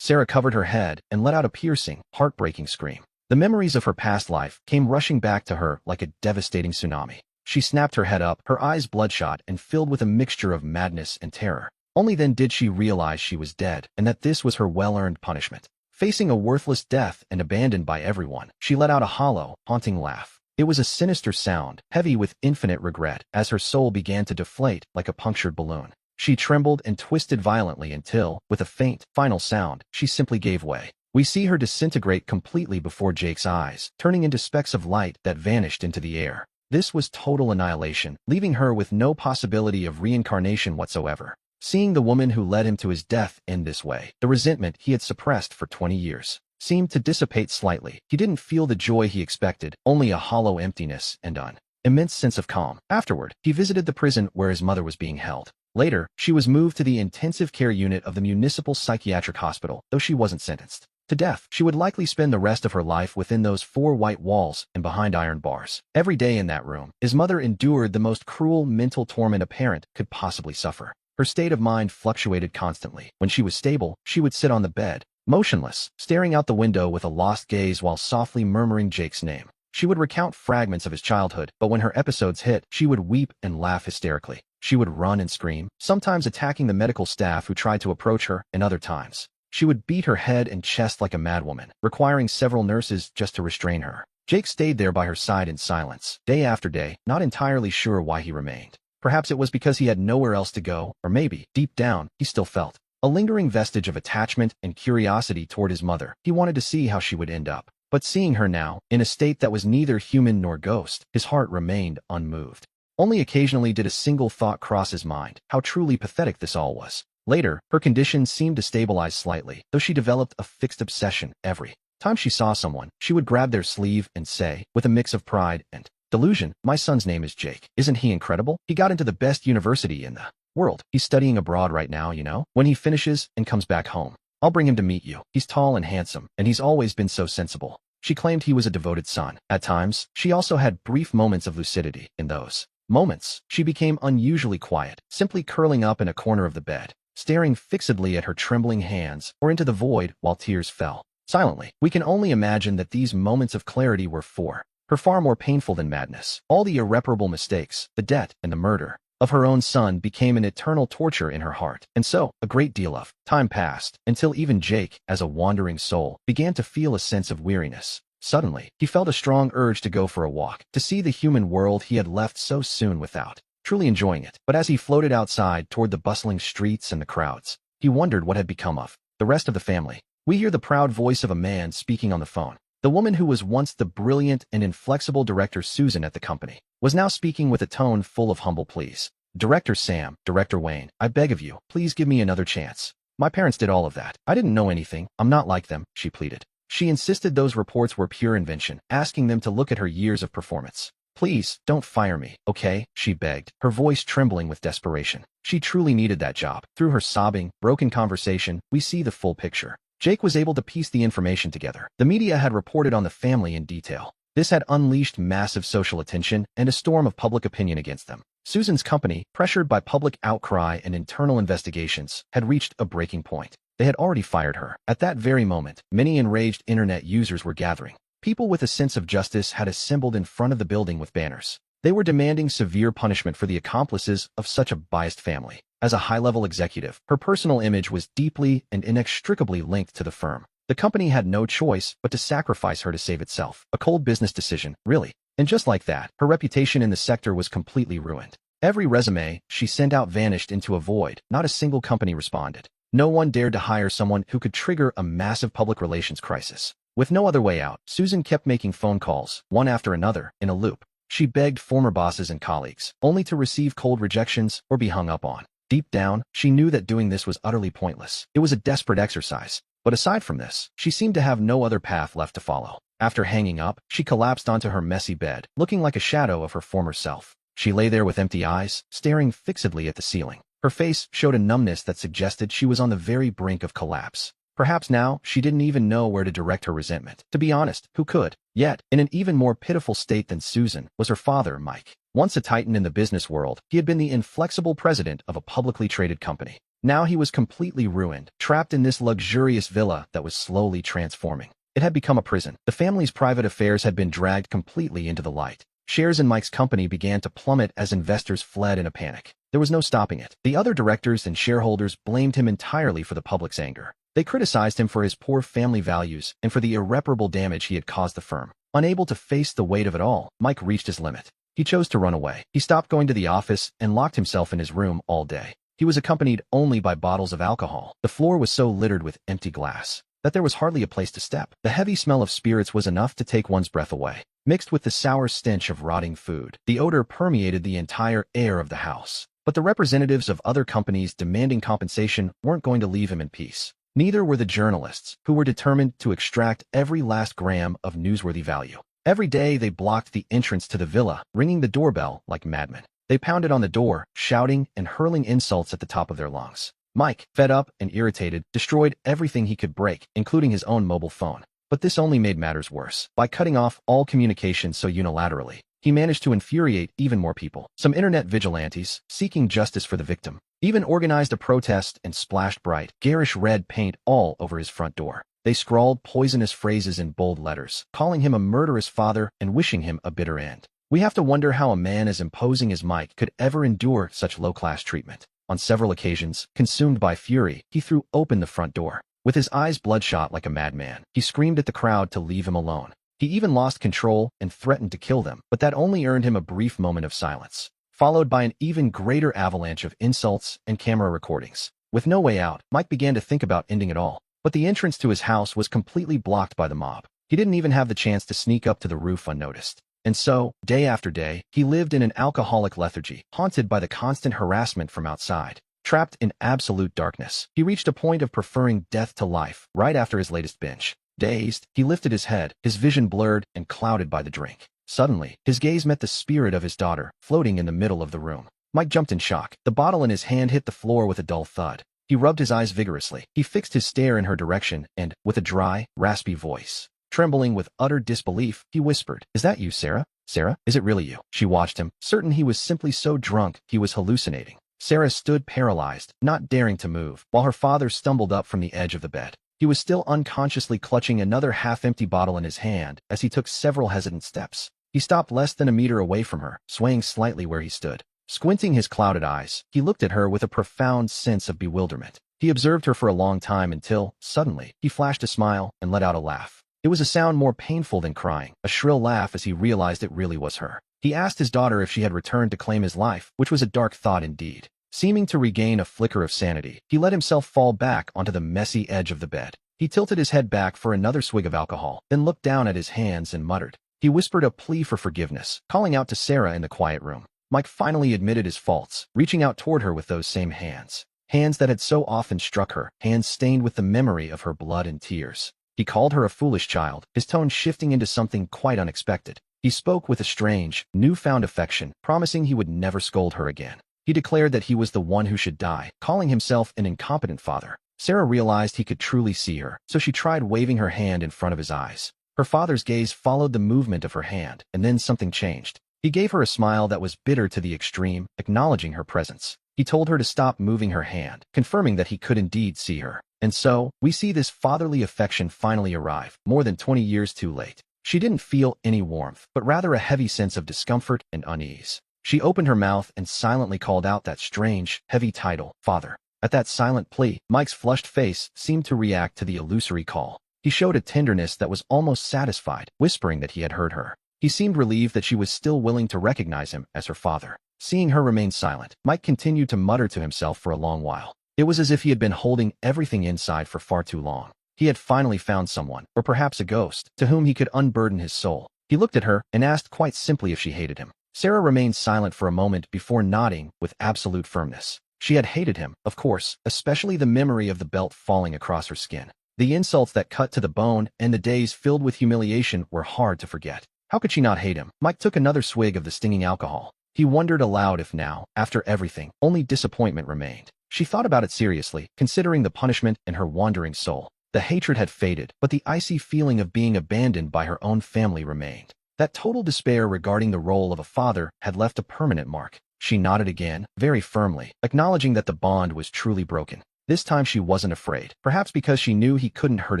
Sarah covered her head and let out a piercing, heartbreaking scream. The memories of her past life came rushing back to her like a devastating tsunami. She snapped her head up, her eyes bloodshot and filled with a mixture of madness and terror. Only then did she realize she was dead, and that this was her well-earned punishment. Facing a worthless death and abandoned by everyone, she let out a hollow, haunting laugh. It was a sinister sound, heavy with infinite regret, as her soul began to deflate like a punctured balloon. She trembled and twisted violently until, with a faint, final sound, she simply gave way. We see her disintegrate completely before Jake's eyes, turning into specks of light that vanished into the air. This was total annihilation, leaving her with no possibility of reincarnation whatsoever. Seeing the woman who led him to his death end this way, the resentment he had suppressed for 20 years seemed to dissipate slightly. He didn't feel the joy he expected, only a hollow emptiness and an immense sense of calm. Afterward, he visited the prison where his mother was being held. Later, she was moved to the intensive care unit of the municipal psychiatric hospital, though she wasn't sentenced to death. She would likely spend the rest of her life within those 4 white walls and behind iron bars. Every day in that room, his mother endured the most cruel mental torment a parent could possibly suffer. Her state of mind fluctuated constantly. When she was stable, she would sit on the bed, motionless, staring out the window with a lost gaze while softly murmuring Jake's name. She would recount fragments of his childhood, but when her episodes hit, she would weep and laugh hysterically. She would run and scream, sometimes attacking the medical staff who tried to approach her, and other times she would beat her head and chest like a madwoman, requiring several nurses just to restrain her. Jake stayed there by her side in silence, day after day, not entirely sure why he remained. Perhaps it was because he had nowhere else to go, or maybe, deep down, he still felt a lingering vestige of attachment and curiosity toward his mother. He wanted to see how she would end up. But seeing her now, in a state that was neither human nor ghost, his heart remained unmoved. Only occasionally did a single thought cross his mind, how truly pathetic this all was. Later, her condition seemed to stabilize slightly, though she developed a fixed obsession. Every time she saw someone, she would grab their sleeve and say, with a mix of pride and delusion, "My son's name is Jake. Isn't he incredible? He got into the best university in the world. He's studying abroad right now, you know? When he finishes and comes back home, I'll bring him to meet you. He's tall and handsome, and he's always been so sensible." She claimed he was a devoted son. At times, she also had brief moments of lucidity. In those moments, she became unusually quiet, simply curling up in a corner of the bed, staring fixedly at her trembling hands or into the void while tears fell. Silently, we can only imagine that these moments of clarity were for her far more painful than madness. All the irreparable mistakes, the debt, and the murder of her own son became an eternal torture in her heart. And so, a great deal of time passed, until even Jake, as a wandering soul, began to feel a sense of weariness. Suddenly, he felt a strong urge to go for a walk, to see the human world he had left so soon without truly enjoying it. But as he floated outside toward the bustling streets and the crowds, he wondered what had become of the rest of the family. We hear the proud voice of a man speaking on the phone. The woman who was once the brilliant and inflexible director Susan at the company was now speaking with a tone full of humble pleas. "Director Sam, Director Wayne, I beg of you, please give me another chance. My parents did all of that. I didn't know anything. I'm not like them," she pleaded. She insisted those reports were pure invention, asking them to look at her years of performance. "Please, don't fire me, okay?" she begged, her voice trembling with desperation. She truly needed that job. Through her sobbing, broken conversation, we see the full picture. Jake was able to piece the information together. The media had reported on the family in detail. This had unleashed massive social attention and a storm of public opinion against them. Susan's company, pressured by public outcry and internal investigations, had reached a breaking point. They had already fired her. At that very moment, many enraged internet users were gathering. People with a sense of justice had assembled in front of the building with banners. They were demanding severe punishment for the accomplices of such a biased family. As a high-level executive, her personal image was deeply and inextricably linked to the firm. The company had no choice but to sacrifice her to save itself. A cold business decision, really. And just like that, her reputation in the sector was completely ruined. Every resume she sent out vanished into a void. Not a single company responded. No one dared to hire someone who could trigger a massive public relations crisis. With no other way out, Susan kept making phone calls, one after another, in a loop. She begged former bosses and colleagues, only to receive cold rejections or be hung up on. Deep down, she knew that doing this was utterly pointless. It was a desperate exercise. But aside from this, she seemed to have no other path left to follow. After hanging up, she collapsed onto her messy bed, looking like a shadow of her former self. She lay there with empty eyes, staring fixedly at the ceiling. Her face showed a numbness that suggested she was on the very brink of collapse. Perhaps now, she didn't even know where to direct her resentment. To be honest, who could? Yet, in an even more pitiful state than Susan, was her father, Mike. Once a titan in the business world, he had been the inflexible president of a publicly traded company. Now he was completely ruined, trapped in this luxurious villa that was slowly transforming. It had become a prison. The family's private affairs had been dragged completely into the light. Shares in Mike's company began to plummet as investors fled in a panic. There was no stopping it. The other directors and shareholders blamed him entirely for the public's anger. They criticized him for his poor family values and for the irreparable damage he had caused the firm. Unable to face the weight of it all, Mike reached his limit. He chose to run away. He stopped going to the office and locked himself in his room all day. He was accompanied only by bottles of alcohol. The floor was so littered with empty glass that there was hardly a place to step. The heavy smell of spirits was enough to take one's breath away. Mixed with the sour stench of rotting food, the odor permeated the entire air of the house. But the representatives of other companies demanding compensation weren't going to leave him in peace. Neither were the journalists, who were determined to extract every last gram of newsworthy value. Every day they blocked the entrance to the villa, ringing the doorbell like madmen. They pounded on the door, shouting and hurling insults at the top of their lungs. Mike, fed up and irritated, destroyed everything he could break, including his own mobile phone. But this only made matters worse. By cutting off all communication so unilaterally, he managed to infuriate even more people. Some internet vigilantes, seeking justice for the victim, even organized a protest and splashed bright, garish red paint all over his front door. They scrawled poisonous phrases in bold letters, calling him a murderous father and wishing him a bitter end. We have to wonder how a man as imposing as Mike could ever endure such low-class treatment. On several occasions, consumed by fury, he threw open the front door. With his eyes bloodshot like a madman, he screamed at the crowd to leave him alone. He even lost control and threatened to kill them, but that only earned him a brief moment of silence, followed by an even greater avalanche of insults and camera recordings. With no way out, Mike began to think about ending it all. But the entrance to his house was completely blocked by the mob. He didn't even have the chance to sneak up to the roof unnoticed. And so, day after day, he lived in an alcoholic lethargy, haunted by the constant harassment from outside. Trapped in absolute darkness, he reached a point of preferring death to life right after his latest binge. Dazed, he lifted his head, his vision blurred and clouded by the drink. Suddenly, his gaze met the spirit of his daughter, floating in the middle of the room. Mike jumped in shock. The bottle in his hand hit the floor with a dull thud. He rubbed his eyes vigorously. He fixed his stare in her direction and, with a dry, raspy voice, trembling with utter disbelief, he whispered, "Is that you, Sarah? Sarah, is it really you?" She watched him, certain he was simply so drunk he was hallucinating. Sarah stood paralyzed, not daring to move, while her father stumbled up from the edge of the bed. He was still unconsciously clutching another half-empty bottle in his hand as he took several hesitant steps. He stopped less than a meter away from her, swaying slightly where he stood. Squinting his clouded eyes, he looked at her with a profound sense of bewilderment. He observed her for a long time until, suddenly, he flashed a smile and let out a laugh. It was a sound more painful than crying, a shrill laugh as he realized it really was her. He asked his daughter if she had returned to claim his life, which was a dark thought indeed. Seeming to regain a flicker of sanity, he let himself fall back onto the messy edge of the bed. He tilted his head back for another swig of alcohol, then looked down at his hands and muttered. He whispered a plea for forgiveness, calling out to Sarah in the quiet room. Mike finally admitted his faults, reaching out toward her with those same hands. Hands that had so often struck her, hands stained with the memory of her blood and tears. He called her a foolish child, his tone shifting into something quite unexpected. He spoke with a strange, newfound affection, promising he would never scold her again. He declared that he was the one who should die, calling himself an incompetent father. Sarah realized he could truly see her, so she tried waving her hand in front of his eyes. Her father's gaze followed the movement of her hand, and then something changed. He gave her a smile that was bitter to the extreme, acknowledging her presence. He told her to stop moving her hand, confirming that he could indeed see her. And so, we see this fatherly affection finally arrive, more than 20 years too late. She didn't feel any warmth, but rather a heavy sense of discomfort and unease. She opened her mouth and silently called out that strange, heavy title, Father. At that silent plea, Mike's flushed face seemed to react to the illusory call. He showed a tenderness that was almost satisfied, whispering that he had heard her. He seemed relieved that she was still willing to recognize him as her father. Seeing her remain silent, Mike continued to mutter to himself for a long while. It was as if he had been holding everything inside for far too long. He had finally found someone, or perhaps a ghost, to whom he could unburden his soul. He looked at her and asked quite simply if she hated him. Sarah remained silent for a moment before nodding with absolute firmness. She had hated him, of course, especially the memory of the belt falling across her skin. The insults that cut to the bone and the days filled with humiliation were hard to forget. How could she not hate him? Mike took another swig of the stinging alcohol. He wondered aloud if now, after everything, only disappointment remained. She thought about it seriously, considering the punishment in her wandering soul. The hatred had faded, but the icy feeling of being abandoned by her own family remained. That total despair regarding the role of a father had left a permanent mark. She nodded again, very firmly, acknowledging that the bond was truly broken. This time she wasn't afraid, perhaps because she knew he couldn't hurt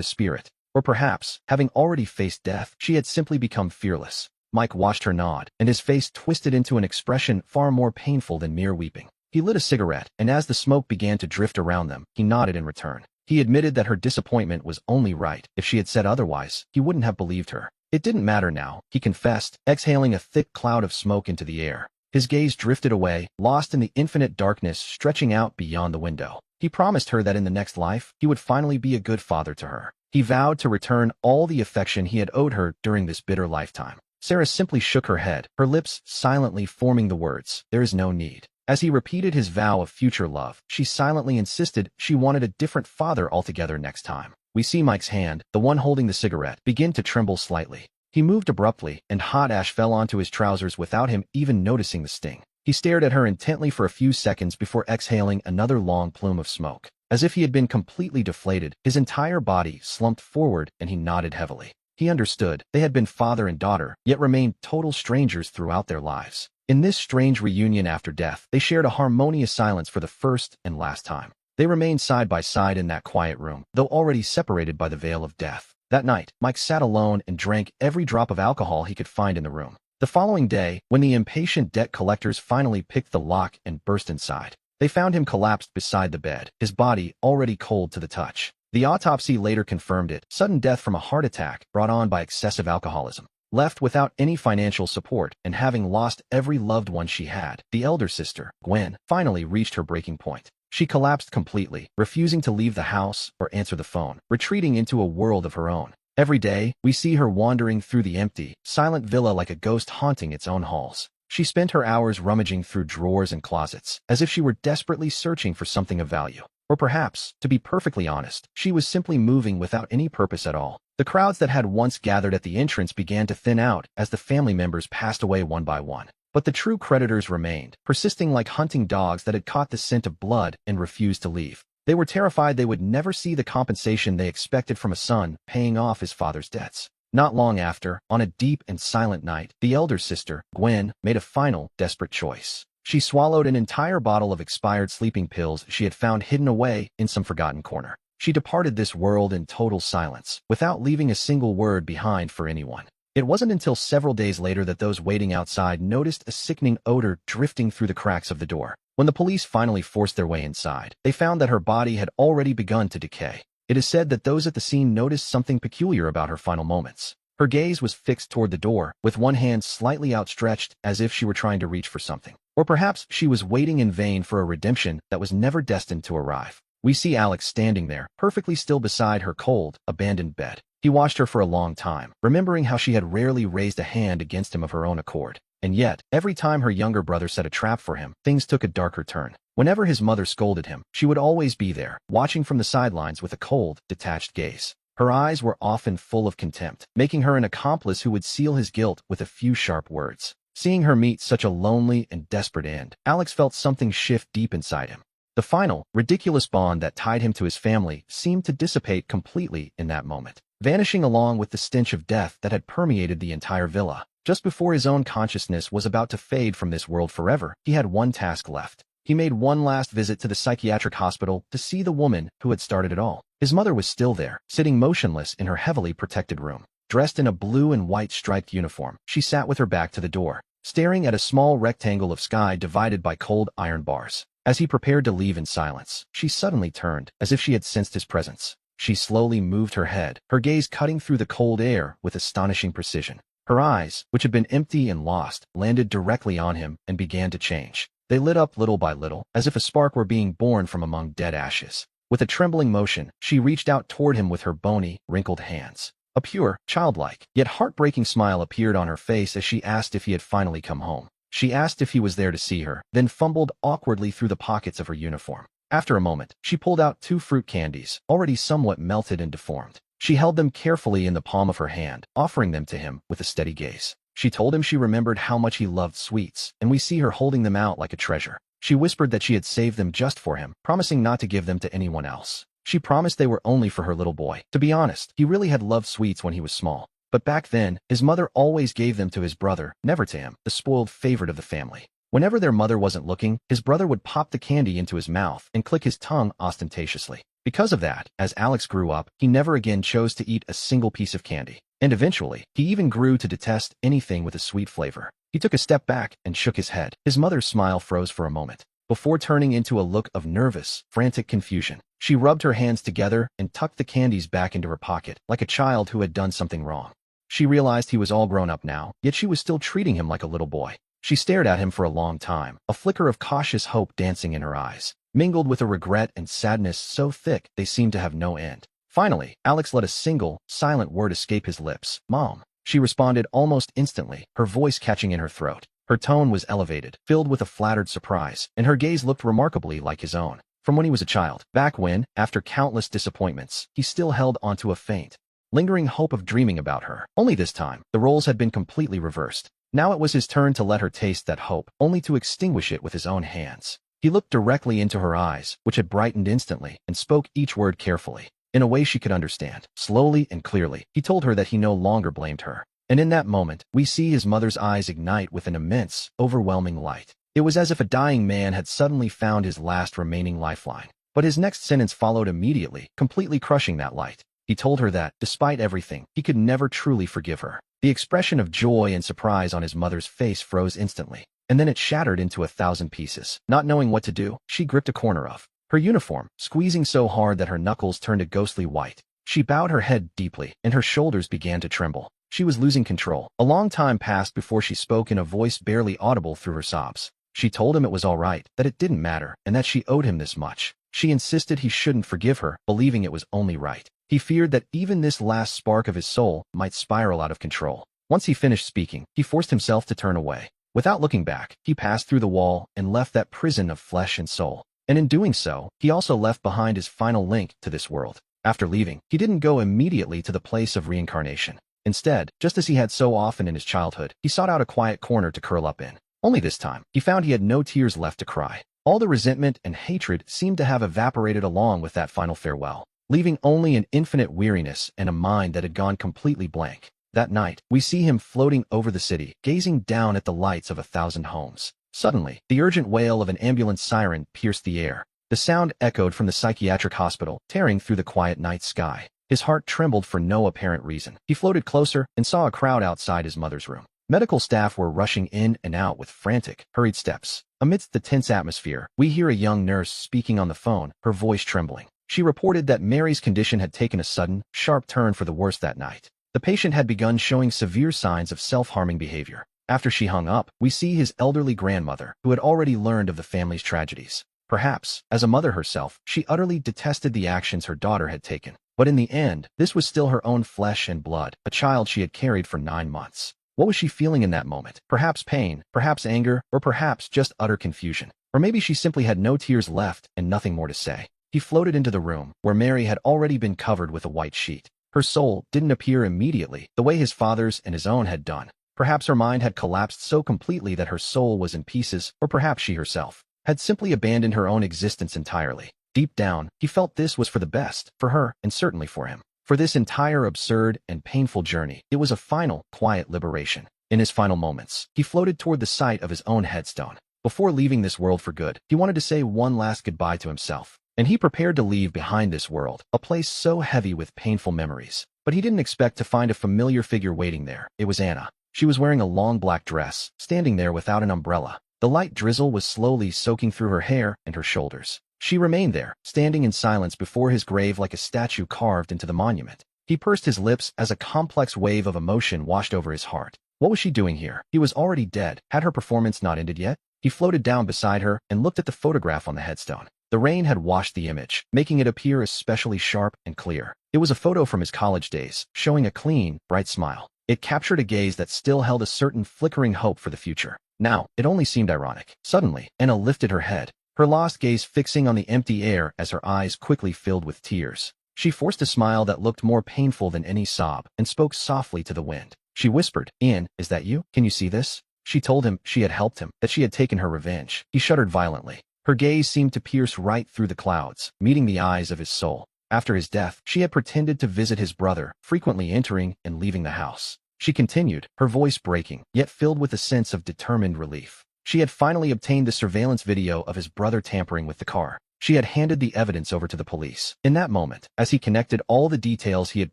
a spirit. Or perhaps, having already faced death, she had simply become fearless. Mike watched her nod, and his face twisted into an expression far more painful than mere weeping. He lit a cigarette, and as the smoke began to drift around them, he nodded in return. He admitted that her disappointment was only right. If she had said otherwise, he wouldn't have believed her. It didn't matter now, he confessed, exhaling a thick cloud of smoke into the air. His gaze drifted away, lost in the infinite darkness stretching out beyond the window. He promised her that in the next life, he would finally be a good father to her. He vowed to return all the affection he had owed her during this bitter lifetime. Sarah simply shook her head, her lips silently forming the words, "There is no need." As he repeated his vow of future love, she silently insisted she wanted a different father altogether next time. We see Mike's hand, the one holding the cigarette, begin to tremble slightly. He moved abruptly, and hot ash fell onto his trousers without him even noticing the sting. He stared at her intently for a few seconds before exhaling another long plume of smoke. As if he had been completely deflated, his entire body slumped forward and he nodded heavily. He understood. They had been father and daughter, yet remained total strangers throughout their lives. In this strange reunion after death, they shared a harmonious silence for the first and last time. They remained side by side in that quiet room, though already separated by the veil of death. That night, Mike sat alone and drank every drop of alcohol he could find in the room. The following day, when the impatient debt collectors finally picked the lock and burst inside, they found him collapsed beside the bed, his body already cold to the touch. The autopsy later confirmed it, sudden death from a heart attack brought on by excessive alcoholism. Left without any financial support and having lost every loved one she had, the elder sister, Gwen, finally reached her breaking point. She collapsed completely, refusing to leave the house or answer the phone, retreating into a world of her own. Every day, we see her wandering through the empty, silent villa like a ghost haunting its own halls. She spent her hours rummaging through drawers and closets, as if she were desperately searching for something of value. Or perhaps, to be perfectly honest, she was simply moving without any purpose at all. The crowds that had once gathered at the entrance began to thin out as the family members passed away one by one. But the true creditors remained, persisting like hunting dogs that had caught the scent of blood and refused to leave. They were terrified they would never see the compensation they expected from a son paying off his father's debts. Not long after, on a deep and silent night, the elder sister, Gwen, made a final, desperate choice. She swallowed an entire bottle of expired sleeping pills she had found hidden away in some forgotten corner. She departed this world in total silence, without leaving a single word behind for anyone. It wasn't until several days later that those waiting outside noticed a sickening odor drifting through the cracks of the door. When the police finally forced their way inside, they found that her body had already begun to decay. It is said that those at the scene noticed something peculiar about her final moments. Her gaze was fixed toward the door, with one hand slightly outstretched as if she were trying to reach for something. Or perhaps she was waiting in vain for a redemption that was never destined to arrive. We see Alex standing there, perfectly still beside her cold, abandoned bed. He watched her for a long time, remembering how she had rarely raised a hand against him of her own accord. And yet, every time her younger brother set a trap for him, things took a darker turn. Whenever his mother scolded him, she would always be there, watching from the sidelines with a cold, detached gaze. Her eyes were often full of contempt, making her an accomplice who would seal his guilt with a few sharp words. Seeing her meet such a lonely and desperate end, Alex felt something shift deep inside him. The final, ridiculous bond that tied him to his family seemed to dissipate completely in that moment, vanishing along with the stench of death that had permeated the entire villa. Just before his own consciousness was about to fade from this world forever, he had one task left. He made one last visit to the psychiatric hospital to see the woman who had started it all. His mother was still there, sitting motionless in her heavily protected room. Dressed in a blue and white striped uniform, she sat with her back to the door, staring at a small rectangle of sky divided by cold iron bars. As he prepared to leave in silence, she suddenly turned, as if she had sensed his presence. She slowly moved her head, her gaze cutting through the cold air with astonishing precision. Her eyes, which had been empty and lost, landed directly on him and began to change. They lit up little by little, as if a spark were being born from among dead ashes. With a trembling motion, she reached out toward him with her bony, wrinkled hands. A pure, childlike, yet heartbreaking smile appeared on her face as she asked if he had finally come home. She asked if he was there to see her, then fumbled awkwardly through the pockets of her uniform. After a moment, she pulled out 2 fruit candies, already somewhat melted and deformed. She held them carefully in the palm of her hand, offering them to him with a steady gaze. She told him she remembered how much he loved sweets, and we see her holding them out like a treasure. She whispered that she had saved them just for him, promising not to give them to anyone else. She promised they were only for her little boy. To be honest, he really had loved sweets when he was small. But back then, his mother always gave them to his brother, never to him, the spoiled favorite of the family. Whenever their mother wasn't looking, his brother would pop the candy into his mouth and click his tongue ostentatiously. Because of that, as Alex grew up, he never again chose to eat a single piece of candy. And eventually, he even grew to detest anything with a sweet flavor. He took a step back and shook his head. His mother's smile froze for a moment, before turning into a look of nervous, frantic confusion. She rubbed her hands together and tucked the candies back into her pocket, like a child who had done something wrong. She realized he was all grown up now, yet she was still treating him like a little boy. She stared at him for a long time, a flicker of cautious hope dancing in her eyes, mingled with a regret and sadness so thick they seemed to have no end. Finally, Alex let a single, silent word escape his lips. "Mom." She responded almost instantly, her voice catching in her throat. Her tone was elevated, filled with a flattered surprise, and her gaze looked remarkably like his own. From when he was a child, back when, after countless disappointments, he still held onto a faint, lingering hope of dreaming about her. Only this time, the roles had been completely reversed. Now it was his turn to let her taste that hope, only to extinguish it with his own hands. He looked directly into her eyes, which had brightened instantly, and spoke each word carefully, in a way she could understand. Slowly and clearly, he told her that he no longer blamed her. And in that moment, we see his mother's eyes ignite with an immense, overwhelming light. It was as if a dying man had suddenly found his last remaining lifeline. But his next sentence followed immediately, completely crushing that light. He told her that, despite everything, he could never truly forgive her. The expression of joy and surprise on his mother's face froze instantly, and then it shattered into 1,000 pieces. Not knowing what to do, she gripped a corner of her uniform, squeezing so hard that her knuckles turned a ghostly white. She bowed her head deeply, and her shoulders began to tremble. She was losing control. A long time passed before she spoke in a voice barely audible through her sobs. She told him it was all right, that it didn't matter, and that she owed him this much. She insisted he shouldn't forgive her, believing it was only right. He feared that even this last spark of his soul might spiral out of control. Once he finished speaking, he forced himself to turn away. Without looking back, he passed through the wall and left that prison of flesh and soul. And in doing so, he also left behind his final link to this world. After leaving, he didn't go immediately to the place of reincarnation. Instead, just as he had so often in his childhood, he sought out a quiet corner to curl up in. Only this time, he found he had no tears left to cry. All the resentment and hatred seemed to have evaporated along with that final farewell, leaving only an infinite weariness and a mind that had gone completely blank. That night, we see him floating over the city, gazing down at the lights of 1,000 homes. Suddenly, the urgent wail of an ambulance siren pierced the air. The sound echoed from the psychiatric hospital, tearing through the quiet night sky. His heart trembled for no apparent reason. He floated closer and saw a crowd outside his mother's room. Medical staff were rushing in and out with frantic, hurried steps. Amidst the tense atmosphere, we hear a young nurse speaking on the phone, her voice trembling. She reported that Mary's condition had taken a sudden, sharp turn for the worse that night. The patient had begun showing severe signs of self-harming behavior. After she hung up, we see his elderly grandmother, who had already learned of the family's tragedies. Perhaps, as a mother herself, she utterly detested the actions her daughter had taken. But in the end, this was still her own flesh and blood, a child she had carried for 9 months. What was she feeling in that moment? Perhaps pain, perhaps anger, or perhaps just utter confusion. Or maybe she simply had no tears left and nothing more to say. He floated into the room, where Mary had already been covered with a white sheet. Her soul didn't appear immediately, the way his father's and his own had done. Perhaps her mind had collapsed so completely that her soul was in pieces, or perhaps she herself had simply abandoned her own existence entirely. Deep down, he felt this was for the best, for her, and certainly for him. For this entire absurd and painful journey, it was a final, quiet liberation. In his final moments, he floated toward the site of his own headstone. Before leaving this world for good, he wanted to say one last goodbye to himself. And he prepared to leave behind this world, a place so heavy with painful memories. But he didn't expect to find a familiar figure waiting there. It was Anna. She was wearing a long black dress, standing there without an umbrella. The light drizzle was slowly soaking through her hair and her shoulders. She remained there, standing in silence before his grave like a statue carved into the monument. He pursed his lips as a complex wave of emotion washed over his heart. What was she doing here? He was already dead. Had her performance not ended yet? He floated down beside her and looked at the photograph on the headstone. The rain had washed the image, making it appear especially sharp and clear. It was a photo from his college days, showing a clean, bright smile. It captured a gaze that still held a certain flickering hope for the future. Now, it only seemed ironic. Suddenly, Anna lifted her head, her lost gaze fixing on the empty air as her eyes quickly filled with tears. She forced a smile that looked more painful than any sob and spoke softly to the wind. She whispered, "Ian, is that you? Can you see this?" She told him she had helped him, that she had taken her revenge. He shuddered violently. Her gaze seemed to pierce right through the clouds, meeting the eyes of his soul. After his death, she had pretended to visit his brother, frequently entering and leaving the house. She continued, her voice breaking, yet filled with a sense of determined relief. She had finally obtained the surveillance video of his brother tampering with the car. She had handed the evidence over to the police. In that moment, as he connected all the details he had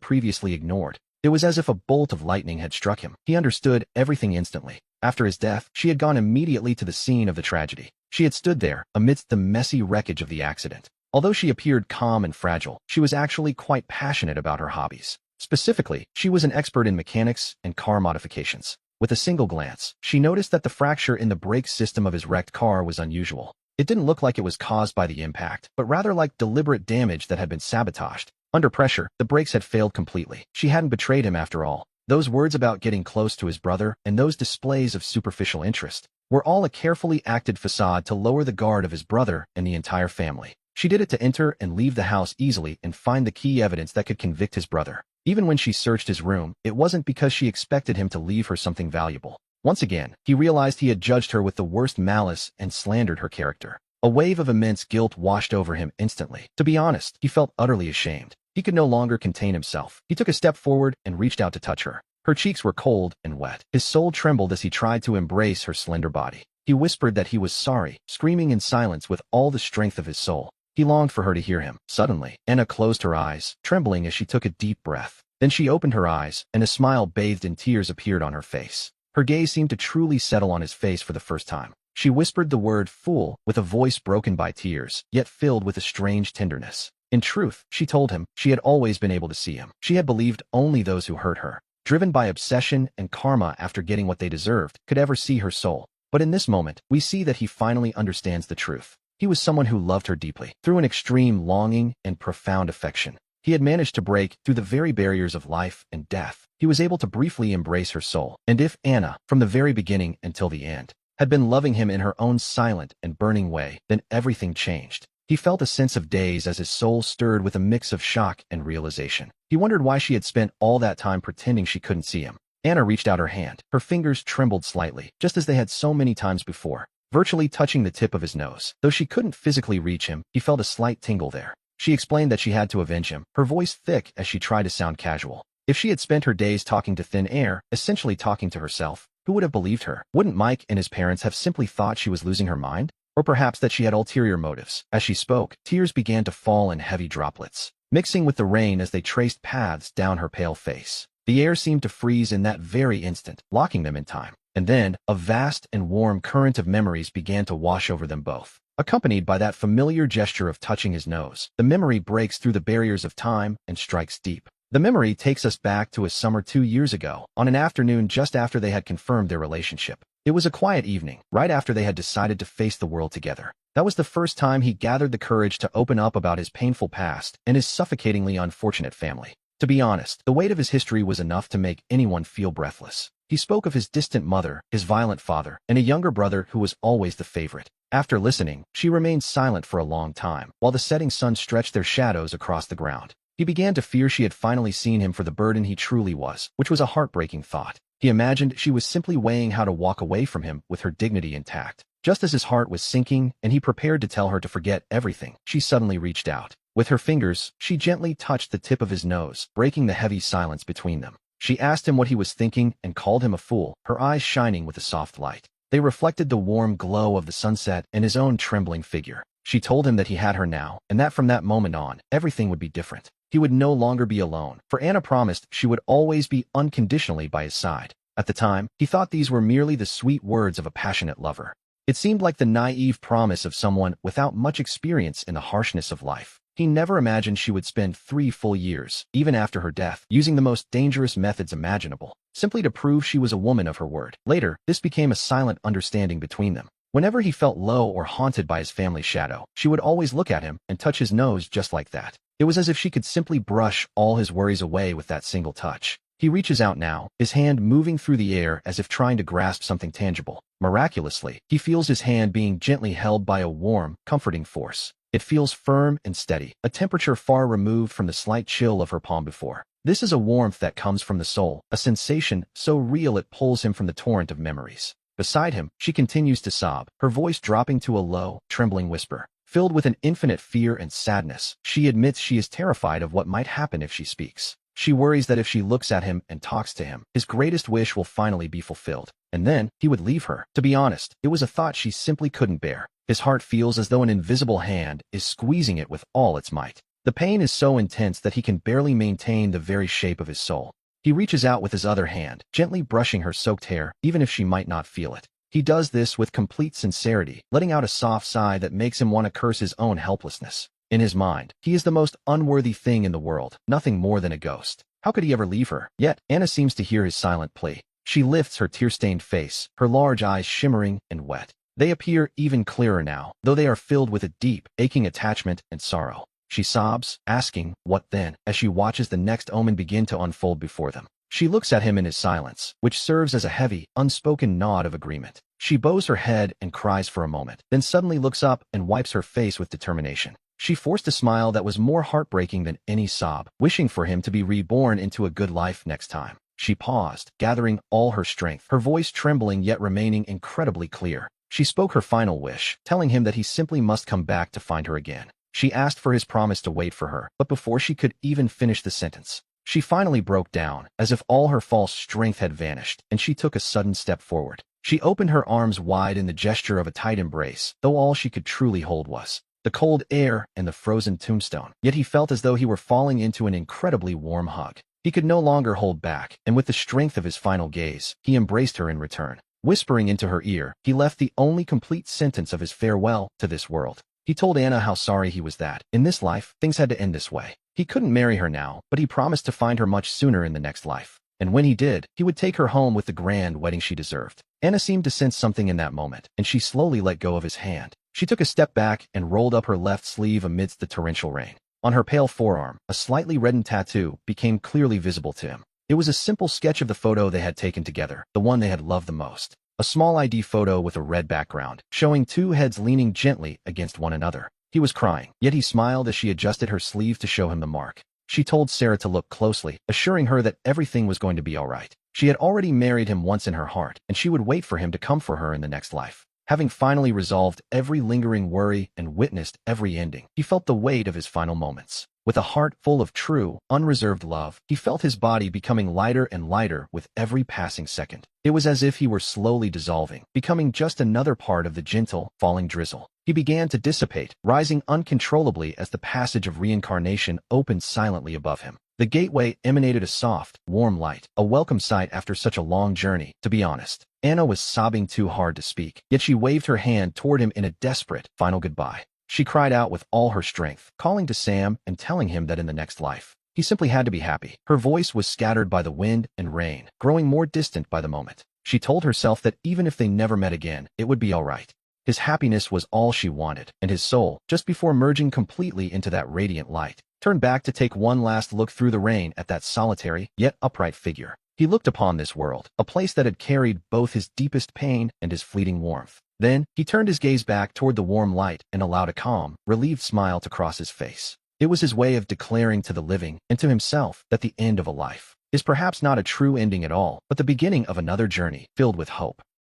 previously ignored, it was as if a bolt of lightning had struck him. He understood everything instantly. After his death, she had gone immediately to the scene of the tragedy. She had stood there, amidst the messy wreckage of the accident. Although she appeared calm and fragile, she was actually quite passionate about her hobbies. Specifically, she was an expert in mechanics and car modifications. With a single glance, she noticed that the fracture in the brake system of his wrecked car was unusual. It didn't look like it was caused by the impact, but rather like deliberate damage that had been sabotaged. Under pressure, the brakes had failed completely. She hadn't betrayed him after all. Those words about getting close to his brother and those displays of superficial interest were all a carefully acted facade to lower the guard of his brother and the entire family. She did it to enter and leave the house easily and find the key evidence that could convict his brother. Even when she searched his room, it wasn't because she expected him to leave her something valuable. Once again, he realized he had judged her with the worst malice and slandered her character. A wave of immense guilt washed over him instantly. To be honest, he felt utterly ashamed. He could no longer contain himself. He took a step forward and reached out to touch her. Her cheeks were cold and wet. His soul trembled as he tried to embrace her slender body. He whispered that he was sorry, screaming in silence with all the strength of his soul. He longed for her to hear him. Suddenly, Anna closed her eyes, trembling as she took a deep breath. Then she opened her eyes, and a smile bathed in tears appeared on her face. Her gaze seemed to truly settle on his face for the first time. She whispered the word fool with a voice broken by tears, yet filled with a strange tenderness. In truth, she told him, she had always been able to see him. She had believed only those who hurt her, driven by obsession and karma after getting what they deserved, could ever see her soul. But in this moment, we see that he finally understands the truth. He was someone who loved her deeply, through an extreme longing and profound affection. He had managed to break through the very barriers of life and death. He was able to briefly embrace her soul. And if Anna, from the very beginning until the end, had been loving him in her own silent and burning way, then everything changed. He felt a sense of daze as his soul stirred with a mix of shock and realization. He wondered why she had spent all that time pretending she couldn't see him. Anna reached out her hand. Her fingers trembled slightly, just as they had so many times before, virtually touching the tip of his nose. Though she couldn't physically reach him, he felt a slight tingle there. She explained that she had to avenge him, her voice thick as she tried to sound casual. If she had spent her days talking to thin air, essentially talking to herself, who would have believed her? Wouldn't Mike and his parents have simply thought she was losing her mind? Or perhaps that she had ulterior motives? As she spoke, tears began to fall in heavy droplets, mixing with the rain as they traced paths down her pale face. The air seemed to freeze in that very instant, locking them in time. And then, a vast and warm current of memories began to wash over them both. Accompanied by that familiar gesture of touching his nose, the memory breaks through the barriers of time and strikes deep. The memory takes us back to a summer 2 years ago, on an afternoon just after they had confirmed their relationship. It was a quiet evening, right after they had decided to face the world together. That was the first time he gathered the courage to open up about his painful past and his suffocatingly unfortunate family. To be honest, the weight of his history was enough to make anyone feel breathless. He spoke of his distant mother, his violent father, and a younger brother who was always the favorite. After listening, she remained silent for a long time, while the setting sun stretched their shadows across the ground. He began to fear she had finally seen him for the burden he truly was, which was a heartbreaking thought. He imagined she was simply weighing how to walk away from him with her dignity intact. Just as his heart was sinking and he prepared to tell her to forget everything, she suddenly reached out. With her fingers, she gently touched the tip of his nose, breaking the heavy silence between them. She asked him what he was thinking and called him a fool, her eyes shining with a soft light. They reflected the warm glow of the sunset and his own trembling figure. She told him that he had her now, and that from that moment on, everything would be different. He would no longer be alone, for Anna promised she would always be unconditionally by his side. At the time, he thought these were merely the sweet words of a passionate lover. It seemed like the naive promise of someone without much experience in the harshness of life. He never imagined she would spend 3 full years, even after her death, using the most dangerous methods imaginable, simply to prove she was a woman of her word. Later, this became a silent understanding between them. Whenever he felt low or haunted by his family's shadow, she would always look at him and touch his nose just like that. It was as if she could simply brush all his worries away with that single touch. He reaches out now, his hand moving through the air as if trying to grasp something tangible. Miraculously, he feels his hand being gently held by a warm, comforting force. It feels firm and steady, a temperature far removed from the slight chill of her palm before. This is a warmth that comes from the soul, a sensation so real it pulls him from the torrent of memories. Beside him, she continues to sob, her voice dropping to a low, trembling whisper. Filled with an infinite fear and sadness, she admits she is terrified of what might happen if she speaks. She worries that if she looks at him and talks to him, his greatest wish will finally be fulfilled. And then, he would leave her. To be honest, it was a thought she simply couldn't bear. His heart feels as though an invisible hand is squeezing it with all its might. The pain is so intense that he can barely maintain the very shape of his soul. He reaches out with his other hand, gently brushing her soaked hair, even if she might not feel it. He does this with complete sincerity, letting out a soft sigh that makes him want to curse his own helplessness. In his mind, he is the most unworthy thing in the world, nothing more than a ghost. How could he ever leave her? Yet, Anna seems to hear his silent plea. She lifts her tear-stained face, her large eyes shimmering and wet. They appear even clearer now, though they are filled with a deep, aching attachment and sorrow. She sobs, asking, "What then?" as she watches the next omen begin to unfold before them. She looks at him in his silence, which serves as a heavy, unspoken nod of agreement. She bows her head and cries for a moment, then suddenly looks up and wipes her face with determination. She forced a smile that was more heartbreaking than any sob, wishing for him to be reborn into a good life next time. She paused, gathering all her strength, her voice trembling yet remaining incredibly clear. She spoke her final wish, telling him that he simply must come back to find her again. She asked for his promise to wait for her, but before she could even finish the sentence, she finally broke down, as if all her false strength had vanished, and she took a sudden step forward. She opened her arms wide in the gesture of a tight embrace, though all she could truly hold was the cold air and the frozen tombstone. Yet he felt as though he were falling into an incredibly warm hug. He could no longer hold back, and with the strength of his final gaze, he embraced her in return. Whispering into her ear, he left the only complete sentence of his farewell to this world. He told Anna how sorry he was that, in this life, things had to end this way. He couldn't marry her now, but he promised to find her much sooner in the next life. And when he did, he would take her home with the grand wedding she deserved. Anna seemed to sense something in that moment, and she slowly let go of his hand. She took a step back and rolled up her left sleeve amidst the torrential rain. On her pale forearm, a slightly reddened tattoo became clearly visible to him. It was a simple sketch of the photo they had taken together, the one they had loved the most. A small ID photo with a red background, showing two heads leaning gently against one another. He was crying, yet he smiled as she adjusted her sleeve to show him the mark. She told Sarah to look closely, assuring her that everything was going to be all right. She had already married him once in her heart, and she would wait for him to come for her in the next life. Having finally resolved every lingering worry and witnessed every ending, he felt the weight of his final moments. With a heart full of true, unreserved love, he felt his body becoming lighter and lighter with every passing second. It was as if he were slowly dissolving, becoming just another part of the gentle, falling drizzle. He began to dissipate, rising uncontrollably as the passage of reincarnation opened silently above him. The gateway emanated a soft, warm light, a welcome sight after such a long journey. To be honest, Anna was sobbing too hard to speak, yet she waved her hand toward him in a desperate, final goodbye. She cried out with all her strength, calling to Sam and telling him that in the next life, he simply had to be happy. Her voice was scattered by the wind and rain, growing more distant by the moment. She told herself that even if they never met again, it would be all right. His happiness was all she wanted, and his soul, just before merging completely into that radiant light, turned back to take one last look through the rain at that solitary, yet upright figure. He looked upon this world, a place that had carried both his deepest pain and his fleeting warmth. Then, he turned his gaze back toward the warm light and allowed a calm, relieved smile to cross his face. It was his way of declaring to the living, and to himself, that the end of a life is perhaps not a true ending at all, but the beginning of another journey, filled with hope.